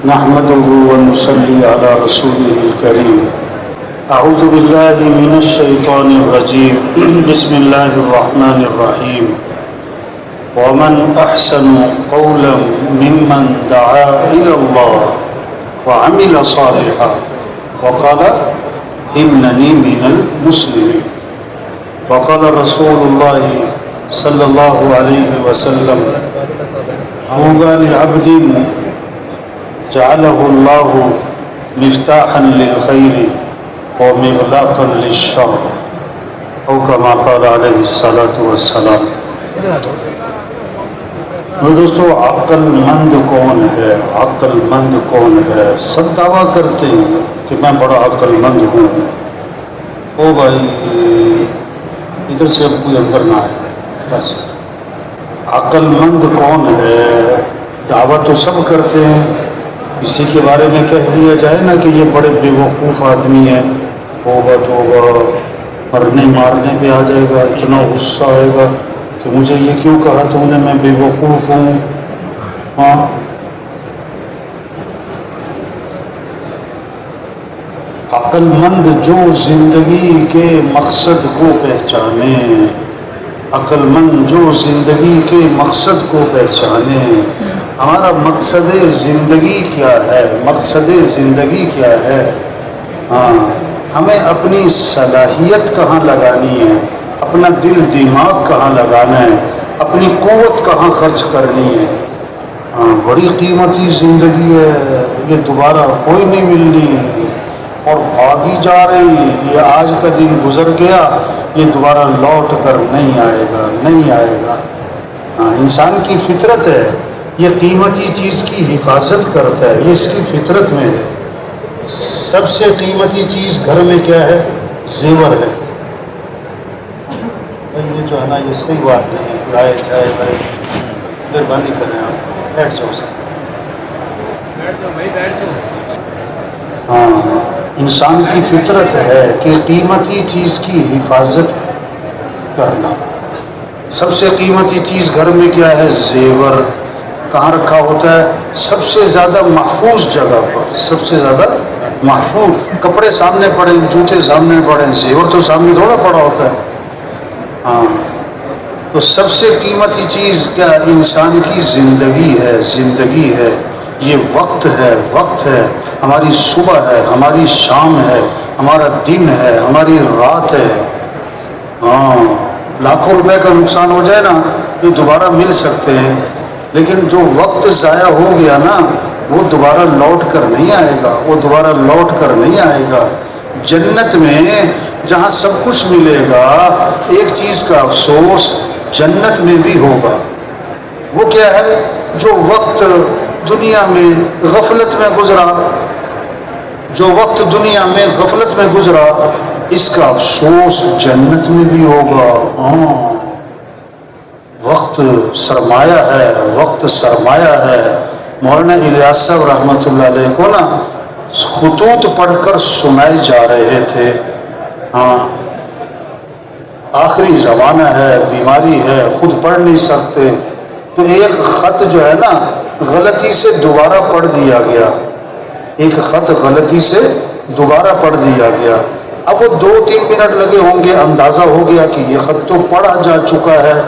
نحمده ونصلي على رسوله الكريم. أعوذ بالله من الشيطان الرجيم. بسم الله الرحمن الرحيم. ومن أحسن قولا ممن دعا إلى الله وعمل صالحا وقال إنني من المسلمين. وقال رسول الله صلى الله عليه وسلم: طوبى لعبد جعله الله مفتاحا للخير ومغلاقا للشر، او كما قال علیہ الصلاۃ والسلام. دوستو، عقل مند کون ہے؟ عقل مند کون ہے؟ سب دعویٰ کرتے ہیں کہ میں بڑا عقل مند ہوں. او بھائی، ادھر سے اب کوئی اندر نہ آئے. بس عقل مند کون ہے؟ دعویٰ تو سب کرتے ہیں. کسی کے بارے میں کہہ دیا جائے نا کہ یہ بڑے بے وقوف آدمی ہے، توبہ توبہ، مرنے مارنے پہ آ جائے گا. اتنا غصہ آئے گا کہ مجھے یہ کیوں کہا تم نے، میں بے وقوف ہوں. ہاں، عقل مند جو زندگی کے مقصد کو پہچانے، عقل مند جو زندگی کے مقصد کو پہچانے. ہمارا مقصد زندگی کیا ہے؟ مقصد زندگی کیا ہے؟ ہاں، ہمیں اپنی صلاحیت کہاں لگانی ہے، اپنا دل دماغ کہاں لگانا ہے، اپنی قوت کہاں خرچ کرنی ہے. ہاں، بڑی قیمتی زندگی ہے، یہ دوبارہ کوئی نہیں ملنی اور بھاگی جا رہی. یہ آج کا دن گزر گیا، یہ دوبارہ لوٹ کر نہیں آئے گا، نہیں آئے گا. ہاں، انسان کی فطرت ہے، یہ قیمتی چیز کی حفاظت کرتا ہے، یہ اس کی فطرت میں ہے. سب سے قیمتی چیز گھر میں کیا ہے؟ زیور ہے. یہ جو ہے نا، یہ صحیح بات نہیں ہے. آئے جائے بھائی، مہربانی کریں، آپ بیٹھ جاؤ سر. ہاں، انسان کی فطرت ہے کہ قیمتی چیز کی حفاظت کرنا. سب سے قیمتی چیز گھر میں کیا ہے؟ زیور. کہاں رکھا ہوتا ہے؟ سب سے زیادہ محفوظ جگہ پر. سب سے زیادہ محفوظ. کپڑے سامنے پڑے، جوتے سامنے پڑے، زیور تو سامنے تھوڑا پڑا ہوتا ہے. ہاں، تو سب سے قیمتی چیز کیا؟ انسان کی زندگی ہے. زندگی ہے، یہ وقت ہے. وقت ہے، ہماری صبح ہے، ہماری شام ہے، ہمارا دن ہے، ہماری رات ہے. ہاں، لاکھوں روپے کا نقصان ہو جائے نا، یہ دوبارہ مل سکتے ہیں، لیکن جو وقت ضائع ہو گیا نا، وہ دوبارہ لوٹ کر نہیں آئے گا. وہ دوبارہ لوٹ کر نہیں آئے گا. جنت میں جہاں سب کچھ ملے گا، ایک چیز کا افسوس جنت میں بھی ہوگا. وہ کیا ہے؟ جو وقت دنیا میں غفلت میں گزرا، جو وقت دنیا میں غفلت میں گزرا، اس کا افسوس جنت میں بھی ہوگا. ہاں، وقت سرمایہ ہے، وقت سرمایہ ہے. مولانا الیاس صاحب رحمۃ اللہ علیہ کو نا خطوط پڑھ کر سنائے جا رہے تھے. ہاں، آخری زمانہ ہے، بیماری ہے، خود پڑھ نہیں سکتے، تو ایک خط جو ہے نا غلطی سے دوبارہ پڑھ دیا گیا. ایک خط غلطی سے دوبارہ پڑھ دیا گیا. اب وہ 2-3 منٹ لگے ہوں گے، اندازہ ہو گیا کہ یہ خط تو پڑھا جا چکا ہے.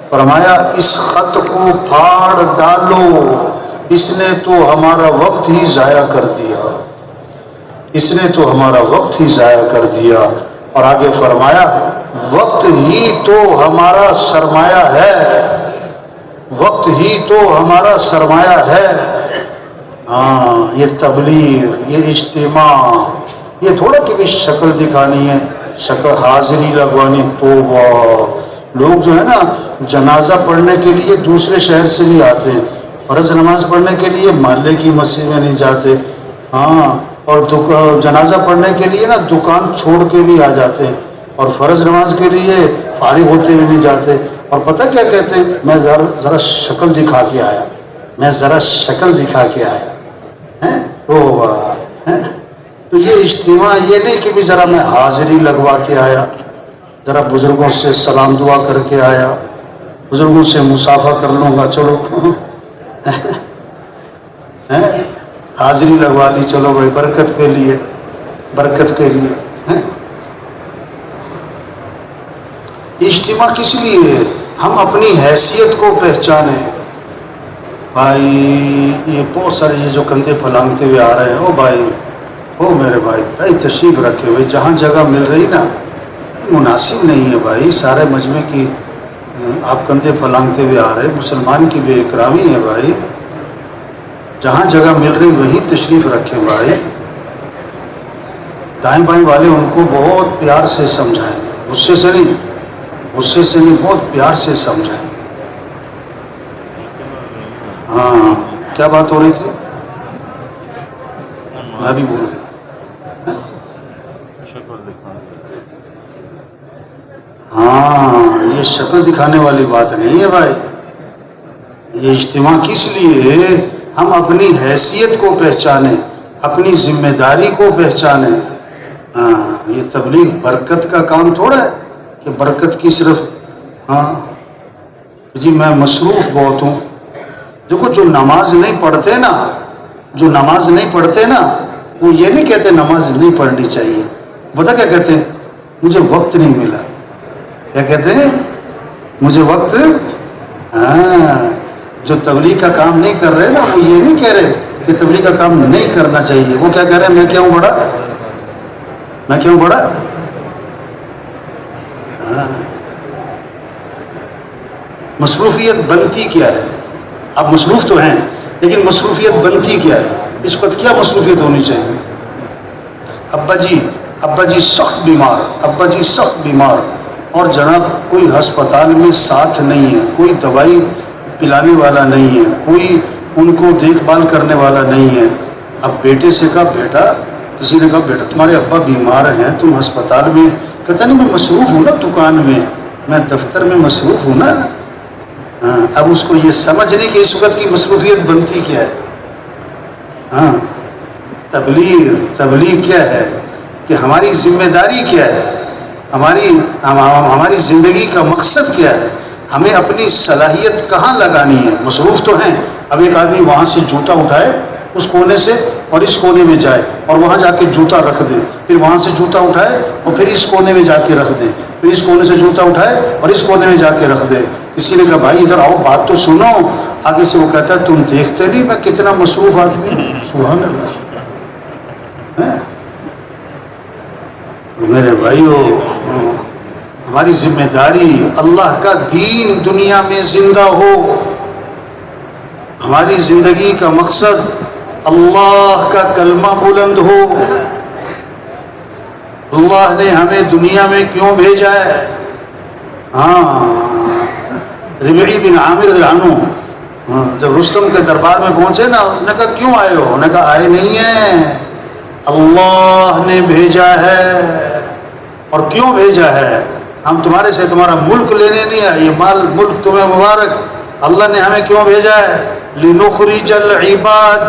فرمایا اس خط کو پھاڑ ڈالو، اس نے تو ہمارا وقت ہی ضائع کر دیا، اس نے تو ہمارا وقت ہی ضائع کر دیا. اور آگے فرمایا وقت ہی تو ہمارا سرمایہ ہے، وقت ہی تو ہمارا سرمایہ ہے. ہاں، یہ تبلیغ، یہ اجتماع، یہ تھوڑا کہ بھی شکل دکھانی ہے، شکل حاضری لگوانی. توبہ! لوگ جو ہے نا جنازہ پڑھنے کے لیے دوسرے شہر سے بھی آتے ہیں، فرض نماز پڑھنے کے لیے محلے کی مسجد میں نہیں جاتے. ہاں، اور جنازہ پڑھنے کے لیے نا دکان چھوڑ کے بھی آ جاتے ہیں، اور فرض نماز کے لیے فارغ ہوتے ہوئے نہیں جاتے. اور پتہ کیا کہتے ہیں؟ میں ذرا شکل دکھا کے آیا، میں ذرا شکل دکھا کے آیا. تو یہ اجتماع یہ نہیں کہ بھی ذرا میں حاضری لگوا کے آیا، ذرا بزرگوں سے سلام دعا کر کے آیا، بزرگوں سے مصافحہ کر لوں گا، چلو. حاضری لگوا لی، چلو بھائی برکت کے لیے، برکت کے لیے ہیں۔ اجتماع کس لیے ہے؟ ہم اپنی حیثیت کو پہچانیں۔ بھائی یہ بہت سارے یہ جو کندھے پھلانگتے ہوئے آ رہے ہیں، او بھائی، او میرے بھائی، بھائی تشریف رکھے ہوئے، جہاں جگہ مل رہی نا مناسب نہیں ہے بھائی، سارے مجمع کی آپ کندھے پھلانگتے ہوئے آ رہے، مسلمان کی بے اکرامی ہے بھائی، جہاں جگہ مل رہی وہیں تشریف رکھیں بھائی۔ دائیں بائیں والے ان کو بہت پیار سے سمجھائیں، غصے سے نہیں، غصے سے نہیں، بہت پیار سے سمجھائیں۔ ہاں کیا بات ہو رہی تھی؟ میں بھی بھول گیا۔ ہاں یہ شکل دکھانے والی بات نہیں ہے بھائی، یہ اجتماع کس لیے ہے؟ ہم اپنی حیثیت کو پہچانیں، اپنی ذمہ داری کو پہچانیں۔ ہاں یہ تبلیغ برکت کا کام تھوڑا ہے کہ برکت کی صرف ہاں جی میں مصروف بہت ہوں۔ دیکھو جو نماز نہیں پڑھتے نا، جو نماز نہیں پڑھتے نا، وہ یہ نہیں کہتے نماز نہیں پڑھنی چاہیے، بتا کیا کہتے ہیں؟ مجھے وقت نہیں ملا۔ کیا کہتے ہیں؟ مجھے وقت۔ ہاں جو تبلیغ کا کام نہیں کر رہے نا، وہ یہ نہیں کہہ رہے کہ تبلیغ کا کام نہیں کرنا چاہیے، وہ کیا کہہ رہے ہیں؟ میں کیا ہوں بڑا، میں کیا ہوں بڑا۔ ہاں مصروفیت بنتی کیا ہے؟ آپ مصروف تو ہیں لیکن مصروفیت بنتی کیا ہے؟ اس وقت کیا مصروفیت ہونی چاہیے؟ ابا جی سخت بیمار، ابا جی سخت بیمار، اور جناب کوئی ہسپتال میں ساتھ نہیں ہے، کوئی دوائی پلانے والا نہیں ہے، کوئی ان کو دیکھ بھال کرنے والا نہیں ہے۔ اب بیٹے سے کہا بیٹا، کسی نے کہا بیٹا تمہارے ابا بیمار ہیں، تم ہسپتال میں، کہتا نہیں میں مصروف ہوں نا دکان میں، میں دفتر میں مصروف ہوں نا۔ ہاں اب اس کو یہ سمجھ نہیں کہ اس وقت کی مصروفیت بنتی کیا ہے۔ ہاں تبلیغ کیا ہے کہ ہماری ذمہ داری کیا ہے، ہماری زندگی کا مقصد کیا ہے، ہمیں اپنی صلاحیت کہاں لگانی ہے۔ مصروف تو ہیں، اب ایک آدمی وہاں سے جوتا اٹھائے اس کونے سے اور اس کونے میں جائے اور وہاں جا کے جوتا رکھ دے، پھر وہاں سے جوتا اٹھائے اور پھر اس کونے میں جا کے رکھ دے، پھر اس کونے سے جوتا اٹھائے اور اس کونے میں جا کے رکھ دے۔ کسی نے کہا بھائی ادھر آؤ بات تو سنو، آگے سے وہ کہتا ہے تم دیکھتے نہیں میں کتنا مصروف آدمی ہوں۔ سبحان اللہ۔ میرے بھائیو ہماری ذمہ داری اللہ کا دین دنیا میں زندہ ہو، ہماری زندگی کا مقصد اللہ کا کلمہ بلند ہو۔ اللہ نے ہمیں دنیا میں کیوں بھیجا ہے؟ ہاں ربیعی بن عامر رضی اللہ عنہ جب رستم کے دربار میں پہنچے نا، اس نے کہا کیوں آئے ہو؟ انہوں نے کہا آئے نہیں ہیں، اللہ نے بھیجا ہے۔ اور کیوں بھیجا ہے؟ ہم تمہارے سے تمہارا ملک لینے نہیں آئے، یہ مال ملک تمہیں مبارک۔ اللہ نے ہمیں کیوں بھیجا ہے؟ لنخرج العباد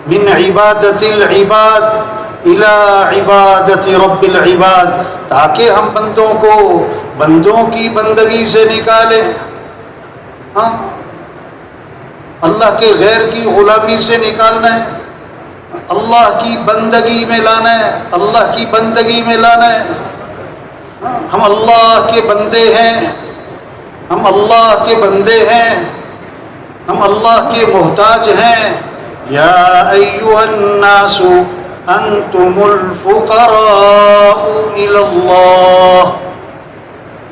من عبادت العباد الى عبادت رب العباد، تاکہ ہم بندوں کو بندوں کی بندگی سے نکالیں، ہاں اللہ کے غیر کی غلامی سے نکالنا ہے، اللہ کی بندگی میں لانا ہے، اللہ کی بندگی میں لانا ہے۔ ہم اللہ کے بندے ہیں، ہم اللہ کے بندے ہیں، ہم اللہ کے محتاج ہیں۔ یا ایھا الناس انتم الفقراء الی اللہ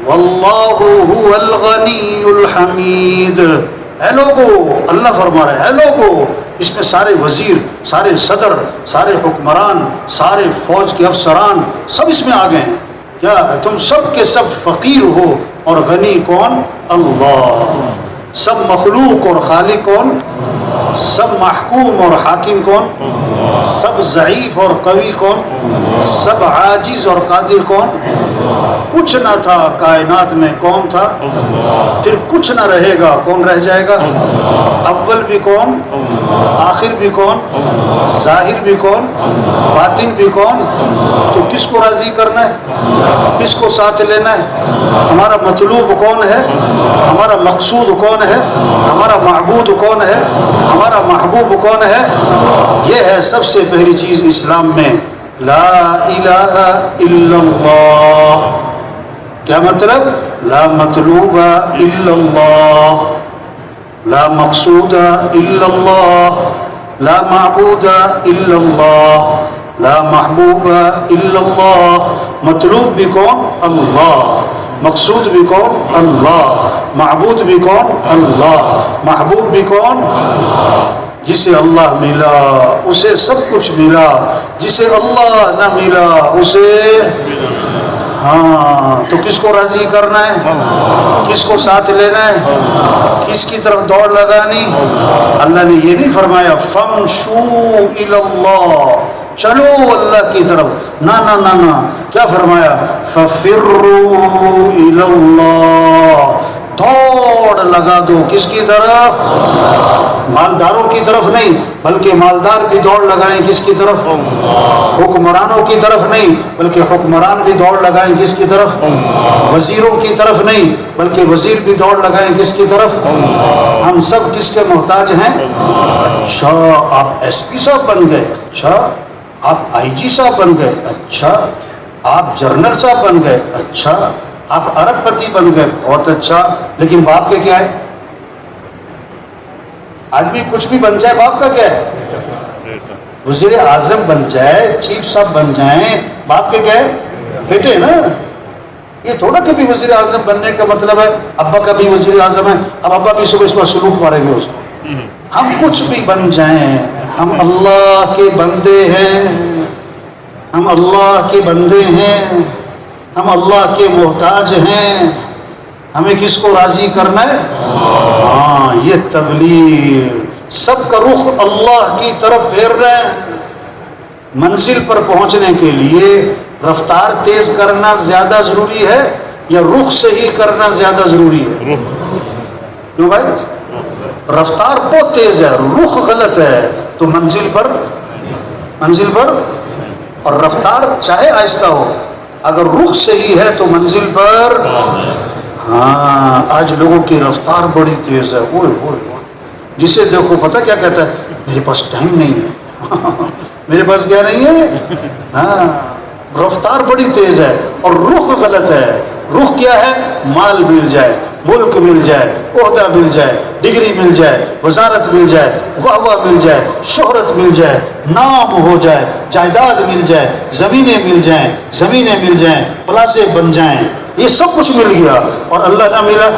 واللہ هو الغنی الحمید۔ اے لوگو، اللہ فرما رہے ہیں اے لوگو، اس میں سارے وزیر، سارے صدر، سارے حکمران، سارے فوج کے افسران سب اس میں آ گئے ہیں۔ کیا تم سب کے سب فقیر ہو اور غنی کون؟ اللہ۔ سب مخلوق اور خالق کون؟ سب محکوم اور حاکم کون؟ سب ضعیف اور قوی کون؟ سب عاجز اور قادر کون؟ کچھ نہ تھا کائنات میں کون تھا؟ پھر کچھ نہ رہے گا کون رہ جائے گا؟ اول بھی کون، آخر بھی کون، ظاہر بھی کون، باطن بھی کون؟ تو کس کو راضی کرنا ہے؟ کس کو ساتھ لینا ہے؟ ہمارا مطلوب کون ہے؟ ہمارا مقصود کون ہے؟ ہمارا معبود کون ہے؟ ہمارا محبوب کون ہے؟ یہ ہے سب سے پہلی چیز اسلام میں، لا الہ الا اللہ۔ کیا مطلب؟ لا مطلوب الا اللہ، لا مقصود الا اللہ، لا معبود الا اللہ، لا محبوب الا اللہ۔ مطلوب بھی کون؟ اللہ۔ مقصود بھی کون؟ اللہ۔ معبود بھی کون؟ اللہ۔ محبوب بھی کون؟ جسے اللہ ملا اسے سب کچھ ملا، جسے اللہ نہ ملا اسے، ہاں تو کس کو راضی کرنا ہے؟ کس کو ساتھ لینا ہے؟ کس کی طرف دوڑ لگانی؟ اللہ نے یہ نہیں فرمایا فَامْشُوا إِلَى اللَّهِ، چلو اللہ کی طرف، نہ نہ نہ نہ، کیا فرمایا؟ فَفِرُّوا إِلَى اللَّهِ، دوڑ لگا دو کس کی طرف؟ مالداروں کی طرف نہیں، بلکہ مالدار بھی دوڑ لگائیں کس کی طرف؟ حکمرانوں کی طرف نہیں، بلکہ حکمران بھی دوڑ لگائیں کس کی طرف؟ وزیروں کی طرف نہیں، بلکہ وزیر بھی دوڑ لگائیں کس کی طرف؟ ہم سب کس کے محتاج ہیں؟ اچھا آپ ایس پی صاحب بن گئے، اچھا آپ آئی جی صاحب بن گئے، اچھا آپ جنرل صاحب بن گئے، اچھا آپ ارب پتی بن گئے، بہت اچھا، لیکن باپ کے کیا ہے؟ آدمی کچھ بھی بن جائے باپ کا کیا ہے؟ وزیر اعظم بن جائے، چیف صاحب بن جائیں، باپ کے کیا ہے؟ بیٹے نا۔ یہ تھوڑا کبھی وزیر اعظم بننے کا مطلب ہے ابا کا بھی وزیر اعظم ہے، اب ابا بھی صبح اس پر سلوک مارے گے اس کو۔ ہم کچھ بھی بن جائیں، ہم اللہ کے بندے ہیں، ہم اللہ کے بندے ہیں، ہم اللہ کے محتاج ہیں۔ ہمیں کس کو راضی کرنا ہے؟ ہاں یہ تبلیغ، سب کا رخ اللہ کی طرف پھیر رہے ہیں۔ منزل پر پہنچنے کے لیے رفتار تیز کرنا زیادہ ضروری ہے یا رخ صحیح کرنا زیادہ ضروری ہے؟ کیوں بھائی؟ رفتار بہت تیز ہے، رخ غلط ہے تو منزل پر اور رفتار چاہے آہستہ ہو، اگر رخ صحیح ہے تو منزل پر۔ ہاں آج لوگوں کی رفتار بڑی تیز ہے، اوئے اوئے اوئے، جسے دیکھو پتہ کیا کہتا ہے؟ میرے پاس ٹائم نہیں ہے۔ میرے پاس کیا نہیں ہے؟ ہاں رفتار بڑی تیز ہے اور رخ غلط ہے۔ رخ کیا ہے؟ مال مل جائے، ملک مل جائے، عہدہ مل جائے، ڈگری مل جائے، وزارت مل جائے، واہ واہ مل جائے، شہرت مل جائے، نام ہو جائے، جائیداد مل جائے، زمینیں مل جائیں، پلاسے بن جائیں، یہ سب کچھ مل گیا اور اللہ نہ ملا۔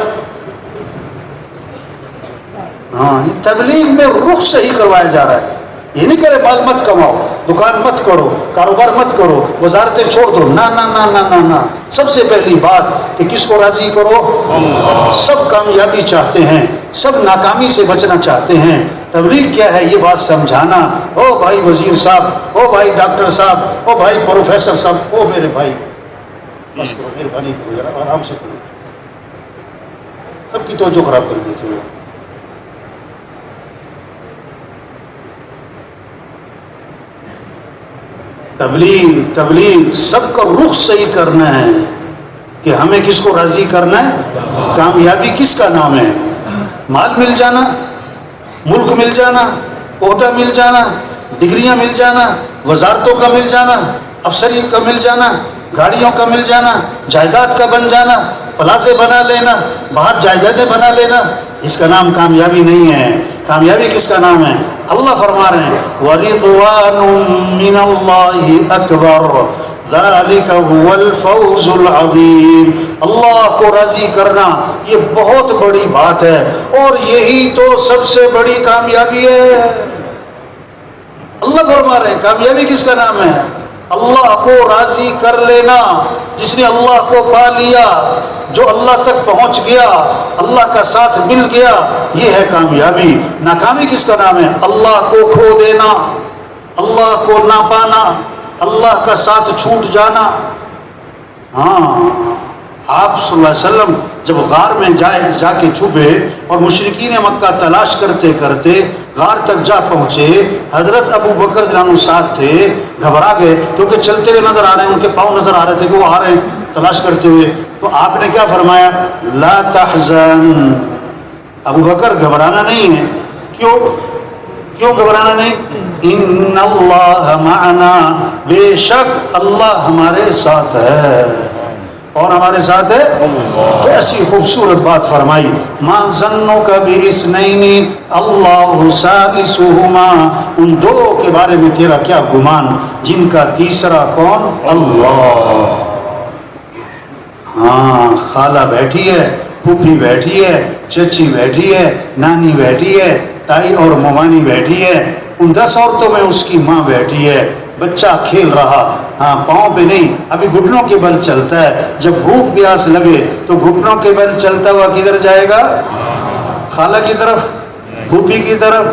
ہاں یہ تبلیغ میں رخ صحیح کروایا جا رہا ہے۔ یہ نہیں کرے مال مت کماؤ، دکان مت کرو، کاروبار مت کرو، وزارتیں چھوڑ دو، نہ نہ نہ نہ نہ نہ۔ سب سے پہلی بات کہ کس کو راضی کرو؟ سب کامیابی چاہتے ہیں، سب ناکامی سے بچنا چاہتے ہیں۔ تبلیغ کیا ہے؟ یہ بات سمجھانا، او بھائی وزیر صاحب، او بھائی ڈاکٹر صاحب، او بھائی پروفیسر صاحب، او میرے بھائی بس کرو، مہربانی کرو ذرا آرام سے کرو، سب کی توجہ خراب کر دیتے ہو۔ تبلیغ سب کا رخ صحیح کرنا ہے کہ ہمیں کس کو راضی کرنا ہے؟ کامیابی کس کا نام ہے؟ مال مل جانا، ملک مل جانا، عہدہ مل جانا، ڈگریاں مل جانا، وزارتوں کا مل جانا، افسری کا مل جانا، گاڑیوں کا مل جانا، جائیداد کا بن جانا، پلازے بنا لینا، باہر جائیدادیں بنا لینا، اس کا نام کامیابی نہیں ہے۔ کامیابی کس کا نام ہے؟ اللہ فرما رہے ہیں وَرِضْوَانٌ مِّنَ اللَّهِ أَكْبَرُ ذَلِكَ هُوَ الْفَوْزُ الْعَظِيمُ۔ اللہ کو راضی کرنا یہ بہت بڑی بات ہے اور یہی تو سب سے بڑی کامیابی ہے۔ اللہ فرما رہے ہیں کامیابی کس کا نام ہے؟ اللہ کو راضی کر لینا۔ جس نے اللہ کو پا لیا، جو اللہ تک پہنچ گیا، اللہ کا ساتھ مل گیا، یہ ہے کامیابی۔ ناکامی کس کا نام ہے؟ اللہ کو کھو دینا، اللہ کو نہ پانا، اللہ کا ساتھ چھوٹ جانا۔ ہاں آپ صلی اللہ علیہ وسلم جب غار میں جا کے چھپے اور مشرکین مکہ تلاش کرتے کرتے غار تک جا پہنچے، حضرت ابو بکر رضی اللہ عنہ ساتھ تھے، گھبرا گئے کیونکہ چلتے ہوئے نظر آ رہے ہیں، ان کے پاؤں نظر آ رہے تھے کہ وہ آ رہے ہیں تلاش کرتے ہوئے. تو آپ نے کیا فرمایا؟ لا تحزن، ابو بکر گھبرانا نہیں ہے. کیوں گھبرانا نہیں؟ ان اللہ معنا، بے شک اللہ ہمارے ساتھ ہے. اور ہمارے ساتھ ہے. کیسی خوبصورت بات فرمائی. ما ظنک باثنین اللہ ثالثہما، ان دو کے بارے میں تیرا کیا گمان جن کا تیسرا کون؟ اللہ. ہاں خالہ بیٹھی ہے، پھوپھی بیٹھی ہے، چچی بیٹھی ہے، نانی بیٹھی ہے، تائی اور ممانی بیٹھی ہے، ان 10 عورتوں میں اس کی ماں بیٹھی ہے. بچہ کھیل رہا، ہاں پاؤں پہ نہیں، ابھی گھٹنوں کے بل چلتا ہے. جب بھوک پیاس لگے تو گھٹنوں کے بل چلتا ہوا کدھر جائے گا؟ خالہ کی طرف، پھوپھی کی طرف.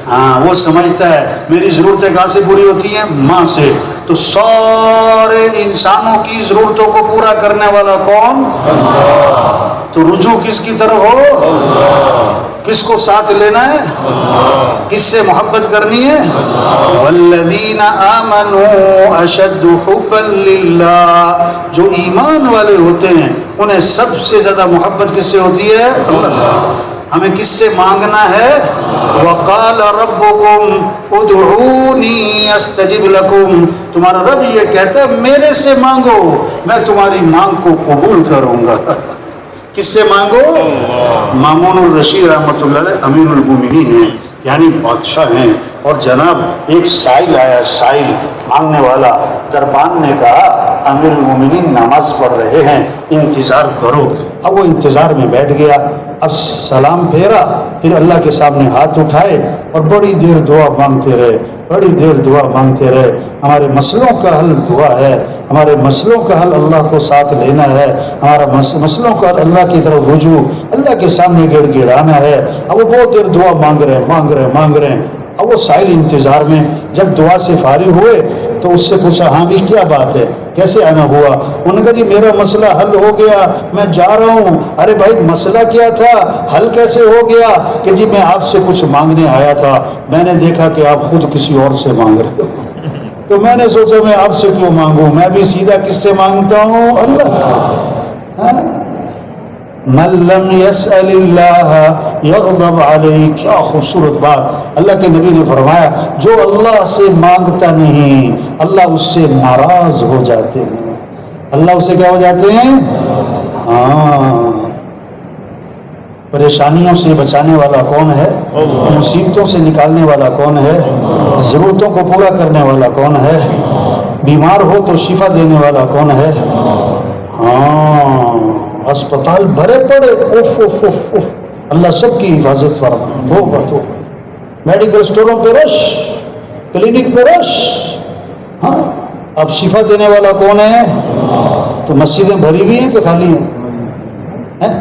ہاں وہ سمجھتا ہے میری ضرورتیں کہاں سے پوری ہوتی ہیں؟ ماں سے. تو سارے انسانوں کی ضرورتوں کو پورا کرنے والا کون؟ تو رجوع کس کی طرف ہو؟ کس کو ساتھ لینا ہے؟ کس سے محبت کرنی ہے؟ والذین آمنوا اشد حبا للہ، جو ایمان والے ہوتے ہیں انہیں سب سے زیادہ محبت کس سے ہوتی ہے؟ اللہ سے. ہمیں کس سے مانگنا ہے؟ وقال ربکم ادعونی استجب لکم، تمہارا رب یہ کہتا ہے میرے سے مانگو میں تمہاری مانگ کو قبول کروں گا. کس سے مانگو؟ مامون الرشید رحمۃ اللہ علیہ امیر المومنین ہیں، یعنی بادشاہ ہیں. اور جناب ایک سائل آیا، سائل مانگنے والا. دربان نے کہا امیر المومنین نماز پڑھ رہے ہیں، انتظار کرو. اب وہ انتظار میں بیٹھ گیا. اب سلام پھیرا، پھر اللہ کے سامنے ہاتھ اٹھائے اور بڑی دیر دعا مانگتے رہے، بڑی دیر دعا مانگتے رہے. ہمارے مسئلوں کا حل دعا ہے، ہمارے مسئلوں کا حل اللہ کو ساتھ لینا ہے، ہمارا مسئلوں کا حل اللہ کی طرف رجوع، اللہ کے سامنے گڑ گڑانا ہے. اب وہ بہت دیر دعا مانگ رہے ہیں. اب وہ سائل انتظار میں جب دعا سے فارغ ہوئے تو اس سے پوچھا ہاں بھی کیا بات ہے، کیسے آنا ہوا؟ انہوں نے کہا جی میرا مسئلہ حل ہو گیا، میں جا رہا ہوں. ارے بھائی مسئلہ کیا تھا، حل کیسے ہو گیا؟ کہ جی میں آپ سے کچھ مانگنے آیا تھا، میں نے دیکھا کہ آپ خود کسی اور سے مانگ رہے ہو، تو میں نے سوچا میں آپ سے کیوں مانگوں، میں بھی سیدھا کس سے مانگتا ہوں؟ اللہ. من لم يسأل اللہ یغضب علیہ. کیا خوبصورت بات. اللہ کے نبی نے فرمایا جو اللہ سے مانگتا نہیں اللہ اس سے ناراض ہو جاتے ہیں. اللہ اس سے کیا ہو جاتے ہیں؟ ہاں. پریشانیوں سے بچانے والا کون ہے؟ مصیبتوں سے نکالنے والا کون ہے؟ ضرورتوں کو پورا کرنے والا کون ہے؟ بیمار ہو تو شفا دینے والا کون ہے؟ ہاں. اسپتال بھرے پڑے، اف اف اف اف، اللہ سب کی حفاظت فرما. توبہ توبہ. میڈیکل سٹوروں پہ رش، کلینک پہ رش. ہاں اب شفا دینے والا کون ہے؟ تو مسجدیں بھری ہوئی ہیں کہ خالی ہیں؟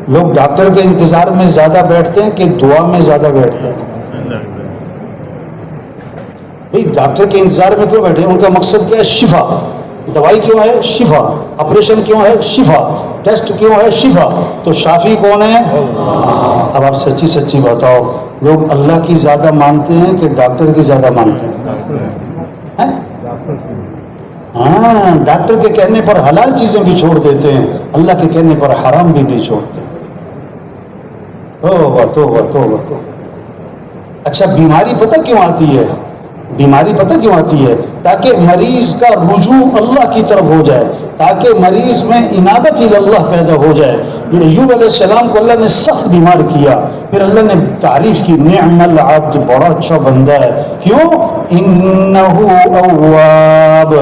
لوگ ڈاکٹر کے انتظار میں زیادہ بیٹھتے ہیں کہ دعا میں زیادہ بیٹھتے ہیں؟ بھئی ڈاکٹر کے انتظار میں کیوں بیٹھے ہیں؟ ان کا مقصد کیا ہے؟ شفا. دوائی کیوں ہے؟ شفا. آپریشن کیوں ہے؟ شفا. ٹیسٹ کیوں ہے؟ شفا. تو شافی کون ہے؟ اب آپ سچی سچی بتاؤ، لوگ اللہ کی زیادہ مانتے ہیں کہ ڈاکٹر کی زیادہ مانتے ہیں؟ ہاں ڈاکٹر کے کہنے پر حلال چیزیں بھی چھوڑ دیتے ہیں، اللہ کے کہنے پر حرام بھی نہیں چھوڑتے. توبہ توبہ توبہ توبہ. اچھا بیماری پتہ کیوں آتی ہے؟ بیماری پتہ کیوں آتی ہے؟ تاکہ مریض کا رجوع اللہ کی طرف ہو جائے، تاکہ مریض میں انابت اللہ پیدا ہو جائے. ایوب علیہ السلام کو اللہ نے سخت بیمار کیا، پھر اللہ نے تعریف کی نعم العبد، بڑا اچھا بندہ ہے. کیوں؟ انہ اواب.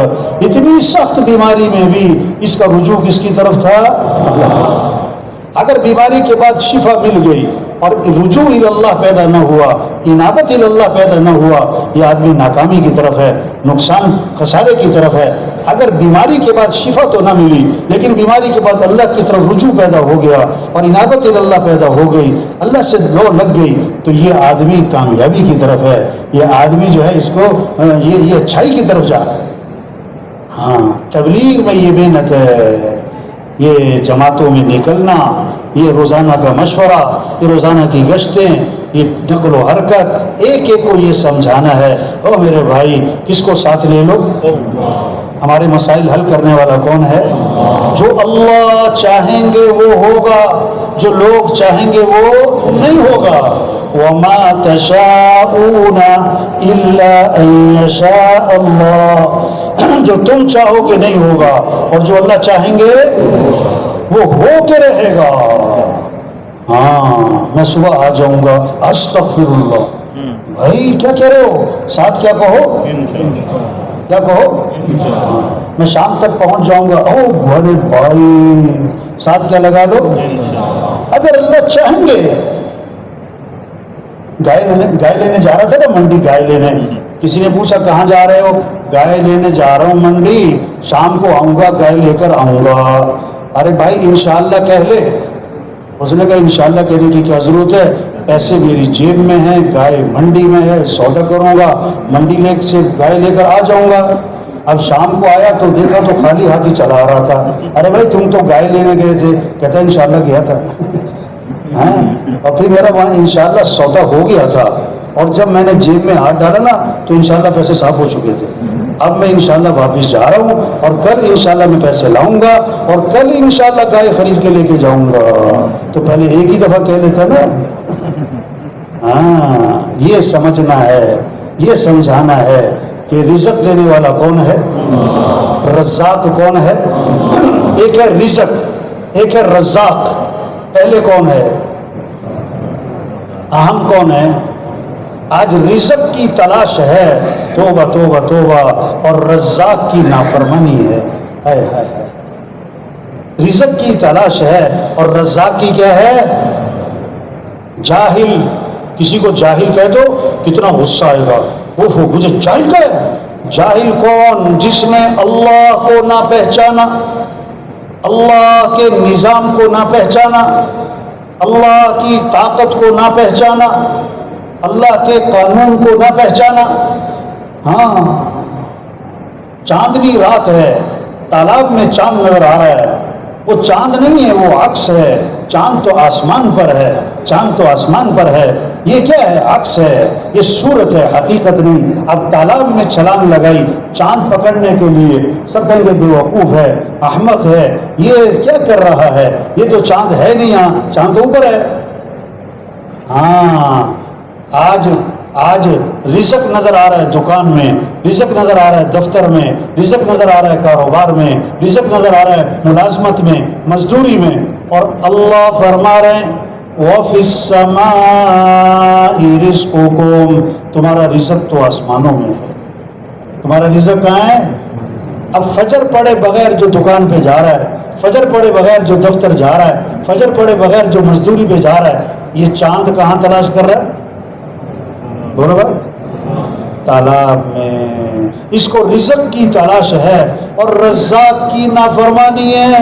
اتنی سخت بیماری میں بھی اس کا رجوع کس کی طرف تھا؟ اللہ. اگر بیماری کے بعد شفا مل گئی اور رجوع اللہ پیدا نہ ہوا، انابت اللہ پیدا نہ ہوا، یہ آدمی ناکامی کی طرف ہے، نقصان خسارے کی طرف ہے. اگر بیماری کے بعد شفا تو نہ ملی لیکن بیماری کے بعد اللہ کی طرف رجوع پیدا ہو گیا اور انابت اللہ پیدا ہو گئی، اللہ سے لو لگ گئی، تو یہ آدمی کامیابی کی طرف ہے. یہ آدمی جو ہے اس کو یہ اچھائی کی طرف جا رہا ہے. ہاں تبلیغ میں یہ محنت ہے، یہ جماعتوں میں نکلنا، یہ روزانہ کا مشورہ، یہ روزانہ کی گشتیں، یہ نقل و حرکت، ایک ایک کو یہ سمجھانا ہے او میرے بھائی کس کو ساتھ لے لو، ہمارے مسائل حل کرنے والا کون ہے؟ جو اللہ چاہیں گے وہ ہوگا، جو لوگ چاہیں گے وہ نہیں ہوگا۔ وَمَا تَشَاءُونَ إِلَّا أَن يَشَاءَ اللَّهُ، جو تم چاہو گے نہیں ہوگا، اور جو اللہ چاہیں گے وہ ہو کے رہے گا۔ ہاں میں صبح آ جاؤں گا، استغفر اللہ، بھائی کیا کہہ رہے ہو؟ ساتھ کیا کہو؟ کیا کہو؟ میں شام تک پہنچ جاؤں گا، او بڑے بھائی ساتھ کیا لگا لو؟ اگر اللہ چاہیں گے۔ گائے لینے جا رہا تھا نا منڈی، گائے لینے، کسی نے پوچھا کہاں جا رہے ہو؟ گائے لینے جا رہا ہوں منڈی، شام کو آؤں گا گائے لے کر آؤں گا۔ ارے بھائی انشاءاللہ کہہ لے۔ اس نے کہا انشاءاللہ کہنے کی کیا ضرورت ہے، پیسے میری جیب میں ہیں، گائے منڈی میں ہے، سودا کروں گا، منڈی میں سے گائے لے کر آ جاؤں گا۔ اب شام کو آیا تو دیکھا تو خالی ہاتھ ہی چلا رہا تھا۔ ارے بھائی تم تو گائے لینے گئے تھے، کہتا ہے انشاءاللہ گیا تھا۔ ہاں اور پھر میرا وہاں انشاءاللہ سودا ہو گیا تھا، اور جب میں نے جیب میں ہاتھ ڈالا نا تو انشاءاللہ پیسے صاف ہو چکے تھے۔ اب میں انشاءاللہ واپس جا رہا ہوں، اور کل انشاءاللہ میں پیسے لاؤں گا، اور کل انشاءاللہ گائے خرید کے لے کے جاؤں گا۔ تو پہلے ایک ہی دفعہ کہہ لیتا نا۔ ہاں یہ سمجھنا ہے، یہ سمجھانا ہے کہ رزق دینے والا کون ہے، رزاق کون ہے۔ ایک ہے رزق، ایک ہے رزاق۔ پہلے کون ہے؟ اہم کون ہے؟ آج رزق کی تلاش ہے، توبہ توبہ توبہ، اور رزاق کی نافرمانی ہے۔ ہائے ہائے ہائے، رزق کی تلاش ہے اور رزاق کی کیا ہے؟ جاہل۔ کسی کو جاہل کہہ دو کتنا غصہ آئے گا، اوہ مجھے جاہل کہے۔ جاہل کون؟ جس نے اللہ کو نہ پہچانا، اللہ کے نظام کو نہ پہچانا، اللہ کی طاقت کو نہ پہچانا، اللہ کے قانون کو نہ پہچانا۔ ہاں چاندنی رات ہے، تالاب میں چاند نظر آ رہا ہے، وہ چاند نہیں ہے، وہ عکس ہے۔ چاند تو آسمان پر ہے، چاند تو آسمان پر ہے، یہ کیا ہے؟ عکس ہے، یہ صورت ہے، حقیقت نہیں۔ اب تالاب میں چھلانگ لگائی چاند پکڑنے کے لیے، سب کہیں گے بیوقوف ہے، احمق ہے، یہ کیا کر رہا ہے، یہ تو چاند ہے نہیں، یہاں چاند تو اوپر ہے۔ ہاں آج رزق نظر آ رہا ہے دکان میں، رزق نظر آ رہا ہے دفتر میں، رزق نظر آ رہا ہے کاروبار میں، رزق نظر آ رہا ہے ملازمت میں، مزدوری میں، اور اللہ فرما رہے ہیں وَفِي السَّمَاءِ رِزْقُكُمْ، تمہارا رزق تو آسمانوں میں ہے۔ تمہارا رزق کہاں ہے؟ اب فجر پڑے بغیر جو دکان پہ جا رہا ہے، فجر پڑے بغیر جو دفتر جا رہا ہے، فجر پڑے بغیر جو مزدوری پہ جا رہا ہے، یہ چاند کہاں تلاش کر رہا ہے؟ بولو بھائی، تالاب میں۔ اس کو رزق کی تلاش ہے اور رزاق کی نافرمانی ہے۔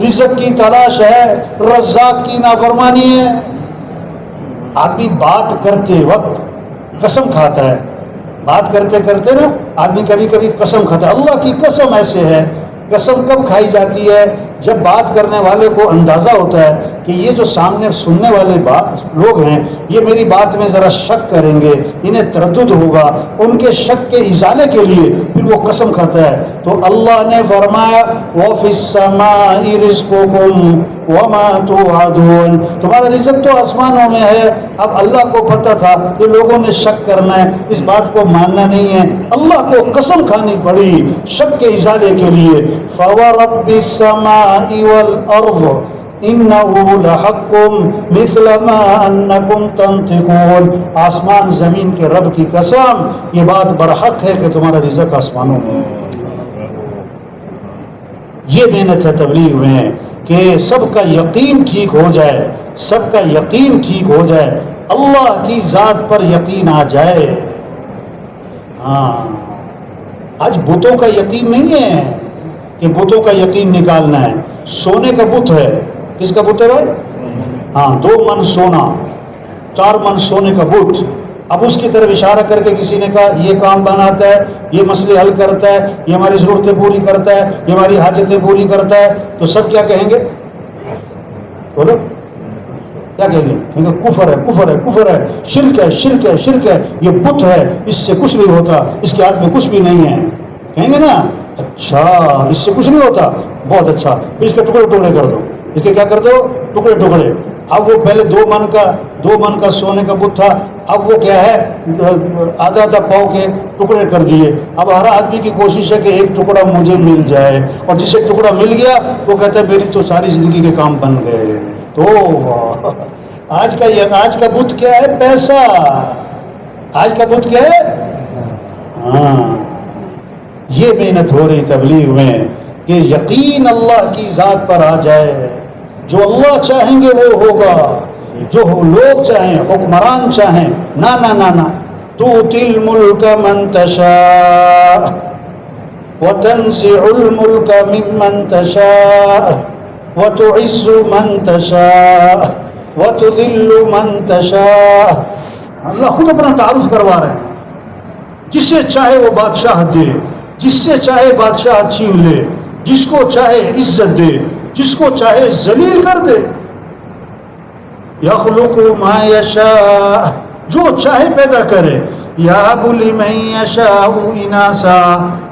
رزق کی تلاش ہے، رزاق کی نافرمانی ہے۔ آدمی بات کرتے وقت قسم کھاتا ہے، بات کرتے کرتے نا آدمی کبھی کبھی قسم کھاتا ہے، اللہ کی قسم ایسے ہے۔ قسم کب کھائی جاتی ہے؟ جب بات کرنے والے کو اندازہ ہوتا ہے کہ یہ جو سامنے سننے والے لوگ ہیں یہ میری بات میں ذرا شک کریں گے، انہیں تردد ہوگا، ان کے شک کے ازالے کے لیے پھر وہ قسم کھاتا ہے۔ تو اللہ نے فرمایا وَفِي السَّمَاءِ رِزْقُكُمْ وَمَا تُوعَدُونَ، تمہارا رزق تو آسمانوں میں ہے۔ اب اللہ کو پتہ تھا کہ لوگوں نے شک کرنا ہے، اس بات کو ماننا نہیں ہے، اللہ کو قسم کھانی پڑی شک کے ازالے کے لیے۔ فَوَرَبِّ السَّمَاءِ وَالْأَرْضِ إِنَّهُ لَحَقٌّ مِثْلَ مَا أَنَّكُمْ تَنطِقُونَ، آسمان زمین کے رب کی قسم یہ بات برحق ہے کہ تمہارا رزق آسمانوں میں ہے۔ یہ محنت ہے تبلیغ میں کہ سب کا یقین ٹھیک ہو جائے، سب کا یقین ٹھیک ہو جائے، اللہ کی ذات پر یقین آ جائے۔ ہاں آج بتوں کا یقین نہیں ہے کہ بتوں کا یقین نکالنا ہے۔ سونے کا بت ہے، کس کا بت ہے بھائی؟ ہاں 2 من سونا، 4 من سونے کا بت۔ اب اس کی طرف اشارہ کر کے کسی نے کہا یہ کام بناتا ہے، یہ مسئلے حل کرتا ہے، یہ ہماری ضرورتیں پوری کرتا ہے، یہ ہماری حاجتیں پوری کرتا ہے، تو سب کیا کہیں گے؟ بولو کیا کہیں گے؟ کہیں گے کفر ہے، کفر ہے، کفر ہے، شرک ہے، شرک ہے، شرک ہے، یہ بت ہے، اس سے کچھ نہیں ہوتا، اس کے ہاتھ میں کچھ بھی نہیں ہے، کہیں گے نا؟ اچھا اس سے کچھ نہیں ہوتا، بہت اچھا، پھر اس کے ٹکڑے ٹکڑے کر دو، اس کے کیا کر دو؟ ٹکڑے ٹکڑے۔ اب وہ پہلے 2 من کا سونے کا بت تھا، اب وہ کیا ہے آدھا آدھا پاؤ کے ٹکڑے کر دیے۔ اب ہر آدمی کی کوشش ہے کہ ایک ٹکڑا مجھے مل جائے، اور جسے ٹکڑا مل گیا وہ کہتا ہے میری تو ساری زندگی کے کام بن گئے۔ تو آج کا بت کیا ہے؟ پیسہ۔ آج کا بت کیا ہے؟ ہاں، یہ محنت ہو رہی تبلیغ میں کہ یقین اللہ کی ذات پر آ جائے، جو اللہ چاہیں گے وہ ہوگا، جو لوگ چاہیں، حکمران چاہیں، نہ نہ نہ نہ، تؤتی الملک من تشاء وتنزع الملک ممن تشاء وتعز من تشاء وتذل من تشاء۔ اللہ خود اپنا تعارف کروا رہے ہیں، جسے چاہے وہ بادشاہ دے، جس سے چاہے بادشاہ چھین لے، جس کو چاہے عزت دے، جس کو چاہے ذلیل کر دے۔ یخلق ما یشاء، جو چاہے پیدا کرے، یہب لمن یشاء اناسا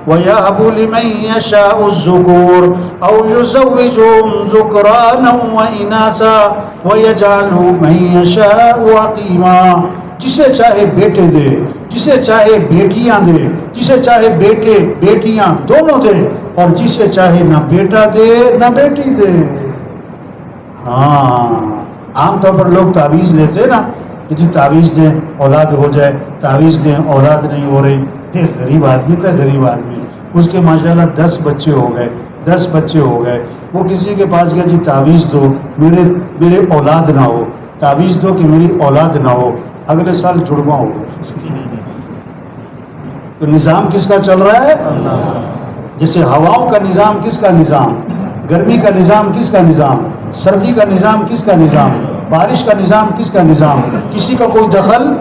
ویہب لمن یشاء الذکور او یزوجہم ذکرانا واناسا ویجعل من یشاء عقیما۔ جسے چاہے بیٹے دے، جسے چاہے بیٹیاں دے، جسے چاہے بیٹے بیٹیاں دونوں دے، اور جسے چاہے نہ بیٹا دے نہ بیٹی دے۔ ہاں، عام طور پر لوگ تعویذ لیتے نا کہ جی تعویذ دیں اولاد ہو جائے، تعویذ دیں اولاد نہیں ہو رہی۔ ایک غریب آدمی کا غریب آدمی، اس کے ماشاءاللہ 10 بچے ہو گئے، 10 بچے ہو گئے، وہ کسی کے پاس گیا جی تعویذ دو میرے اولاد نہ ہو، تعویذ دو کہ میری اولاد نہ ہو، اگلے سال جڑواں ہو گئے۔ تو نظام کس کا چل رہا ہے؟ جیسے ہواؤں کا نظام کس کا نظام، گرمی کا نظام کس کا نظام، سردی کا نظام کس کا نظام، بارش کا نظام کس کا نظام، کسی کا کوئی دخل؟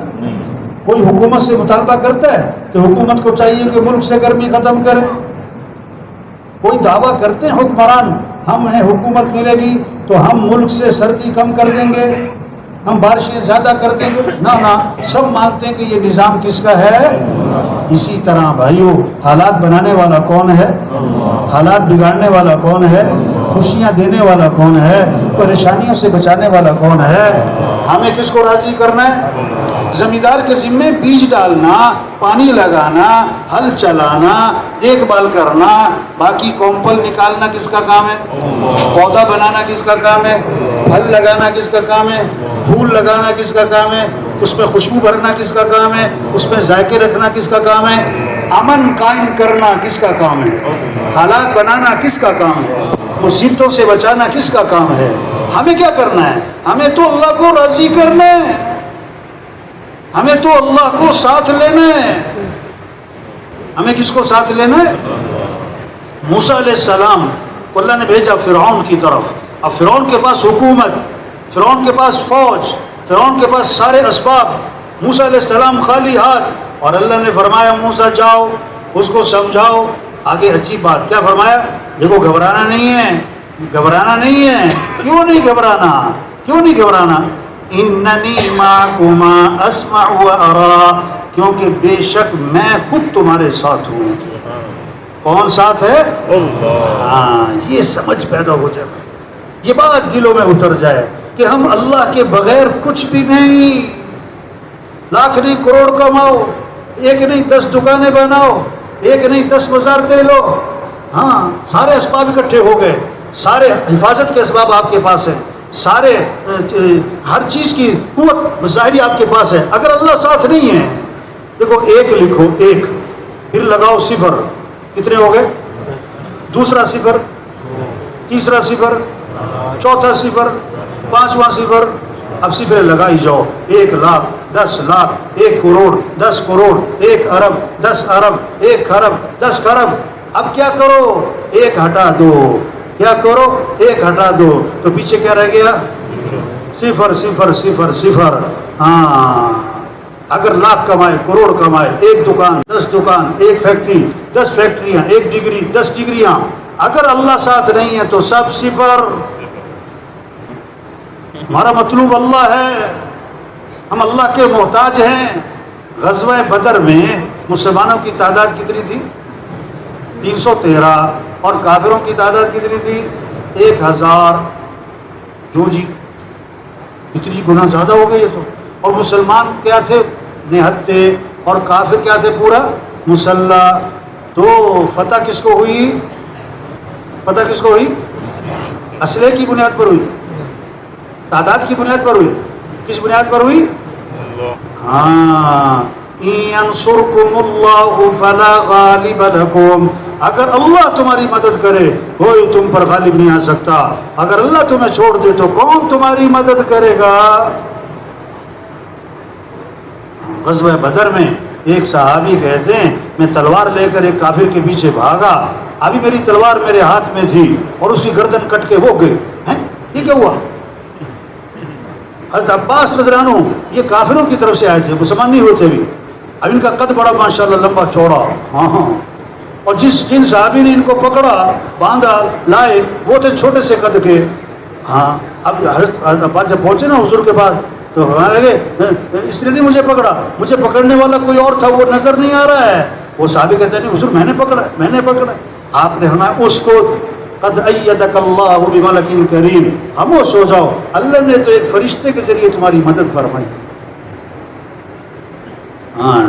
کوئی حکومت سے مطالبہ کرتا ہے کہ حکومت کو چاہیے کہ ملک سے گرمی ختم کرے؟ کوئی دعویٰ کرتے ہیں حکمران ہم ہیں، حکومت ملے گی تو ہم ملک سے سردی کم کر دیں گے، ہم بارشیں زیادہ کر دیں گے؟ نہ نہ، سب مانتے ہیں کہ یہ نظام کس کا ہے۔ اسی طرح بھائیو، حالات بنانے والا کون ہے؟ حالات بگاڑنے والا کون ہے؟ خوشیاں دینے والا کون ہے؟ پریشانیوں سے بچانے والا کون ہے؟ ہمیں کس کو راضی کرنا ہے؟ زمیندار کے ذمے بیج ڈالنا، پانی لگانا، ہل چلانا، دیکھ بھال کرنا، باقی کومپل نکالنا کس کا کام ہے؟ پودا بنانا کس کا کام ہے؟ پھل لگانا کس کا کام ہے؟ پھول لگانا کس کا کام ہے؟ اس میں خوشبو بھرنا کس کا کام ہے؟ اس میں ذائقے رکھنا کس کا کام ہے؟ امن قائم کرنا کس کا کام ہے؟ حالات بنانا کس کا کام ہے؟ مصیبتوں سے بچانا کس کا کام ہے؟ ہمیں کیا کرنا ہے؟ ہمیں تو اللہ کو راضی کرنا ہے، ہمیں تو اللہ کو ساتھ لینا ہے۔ ہمیں کس کو ساتھ لینا ہے؟ موسیٰ علیہ السلام کو اللہ نے بھیجا فرعون کی طرف۔ اب فرعون کے پاس حکومت، فرعون کے پاس فوج، فرعون کے پاس سارے اسباب، موسیٰ علیہ السلام خالی ہاتھ، اور اللہ نے فرمایا موسیٰ جاؤ اس کو سمجھاؤ۔ آگے اچھی بات کیا فرمایا؟ دیکھو گھبرانا نہیں ہے، گھبرانا نہیں ہے۔ کیوں نہیں گھبرانا؟ کیوں نہیں گھبرانا؟ اننی معکما اسمع و ارا، کیونکہ بے شک میں خود تمہارے ساتھ ہوں۔ کون ساتھ ہے؟ ہاں، یہ سمجھ پیدا ہو جائے، یہ بات دلوں میں اتر جائے کہ ہم اللہ کے بغیر کچھ بھی نہیں، لاکھ نہیں کروڑ کماؤ، ایک نہیں 10 دکانیں بناؤ، ایک نہیں 10 وزارتیں لو، ہاں سارے اسباب اکٹھے ہو گئے، سارے حفاظت کے اسباب آپ کے پاس ہیں، سارے ہر چیز کی قوت ظاہری آپ کے پاس ہے، اگر اللہ ساتھ نہیں ہے، دیکھو ایک لکھو، ایک پھر لگاؤ 0، کتنے ہو گئے؟ دوسرا 0، تیسرا 0، چوتھا 0، پانچواں 0، اب 0 لگائی جاؤ، 1 لاکھ، 10 لاکھ، 1 کروڑ، 10 کروڑ، 1 ارب، 10 ارب، 1 خرب، 10 خرب۔ اب کیا کرو؟ 1 ہٹا دو، کیا کرو؟ 1 ہٹا دو، تو پیچھے کیا رہ گیا؟ 0 0 0 0۔ ہاں اگر لاکھ کمائے، کروڑ کمائے، ایک دکان، 10 دکان، ایک فیکٹری، 10 فیکٹریاں، ایک ڈگری، 10 ڈگریاں، اگر اللہ ساتھ نہیں ہے تو سب صفر۔ ہمارا مطلوب اللہ ہے، ہم اللہ کے محتاج ہیں۔ غزوہ بدر میں مسلمانوں کی تعداد کتنی تھی؟ 313، اور کافروں کی تعداد کتنی تھی؟ 1000۔ کیوں جی؟ اتنی گناہ زیادہ ہو گئی ہے تو۔ اور مسلمان کیا تھے؟ نہتے، اور کافر کیا تھے؟ پورا مسلح۔ تو فتح کس کو ہوئی؟ فتح کس کو ہوئی؟ اسلحے کی بنیاد پر ہوئی؟ تعداد کی بنیاد پر ہوئی؟ کس بنیاد پر ہوئی؟ ہاں، يَنْصُرْكُمُ اللَّهُ فَلَا غَالِبَ لَكُمْ، اگر اللہ تمہاری مدد کرے کوئی تم پر غالب نہیں آ سکتا، اگر اللہ تمہیں چھوڑ دے تو کون تمہاری مدد کرے گا؟ غزوہ بدر میں ایک صحابی کہتے ہیں میں تلوار لے کر ایک کافر کے پیچھے بھاگا، ابھی میری تلوار میرے ہاتھ میں تھی اور اس کی گردن کٹ کے وہ گئے۔ یہ کیا ہوا؟ حضرت عباس رضی اللہ عنہ یہ کافروں کی طرف سے آئے تھے، مسلمان نہیں ہوتے بھی، اب ان کا قد بڑا ماشاءاللہ لمبا چوڑا، ہاں، اور جن صحابی نے ان کو پکڑا باندھا لائے وہ تھے چھوٹے سے قد کے، ہاں۔ اب حضرت عباس جب پہنچے نا حضور کے پاس تو ہمارے لگے اس نے نہیں مجھے پکڑا، مجھے پکڑنے والا کوئی اور تھا، وہ نظر نہیں آ رہا ہے۔ وہ صحابی کہتے ہیں نہیں حضور میں نے پکڑا، میں نے پکڑا۔ آپ نے فرمایا اس کو قد ایدک اللہ بملک کریم، خاموش ہو جاؤ، اللہ نے تو ایک فرشتے کے ذریعے تمہاری مدد فرمائی تھی۔ ہاں،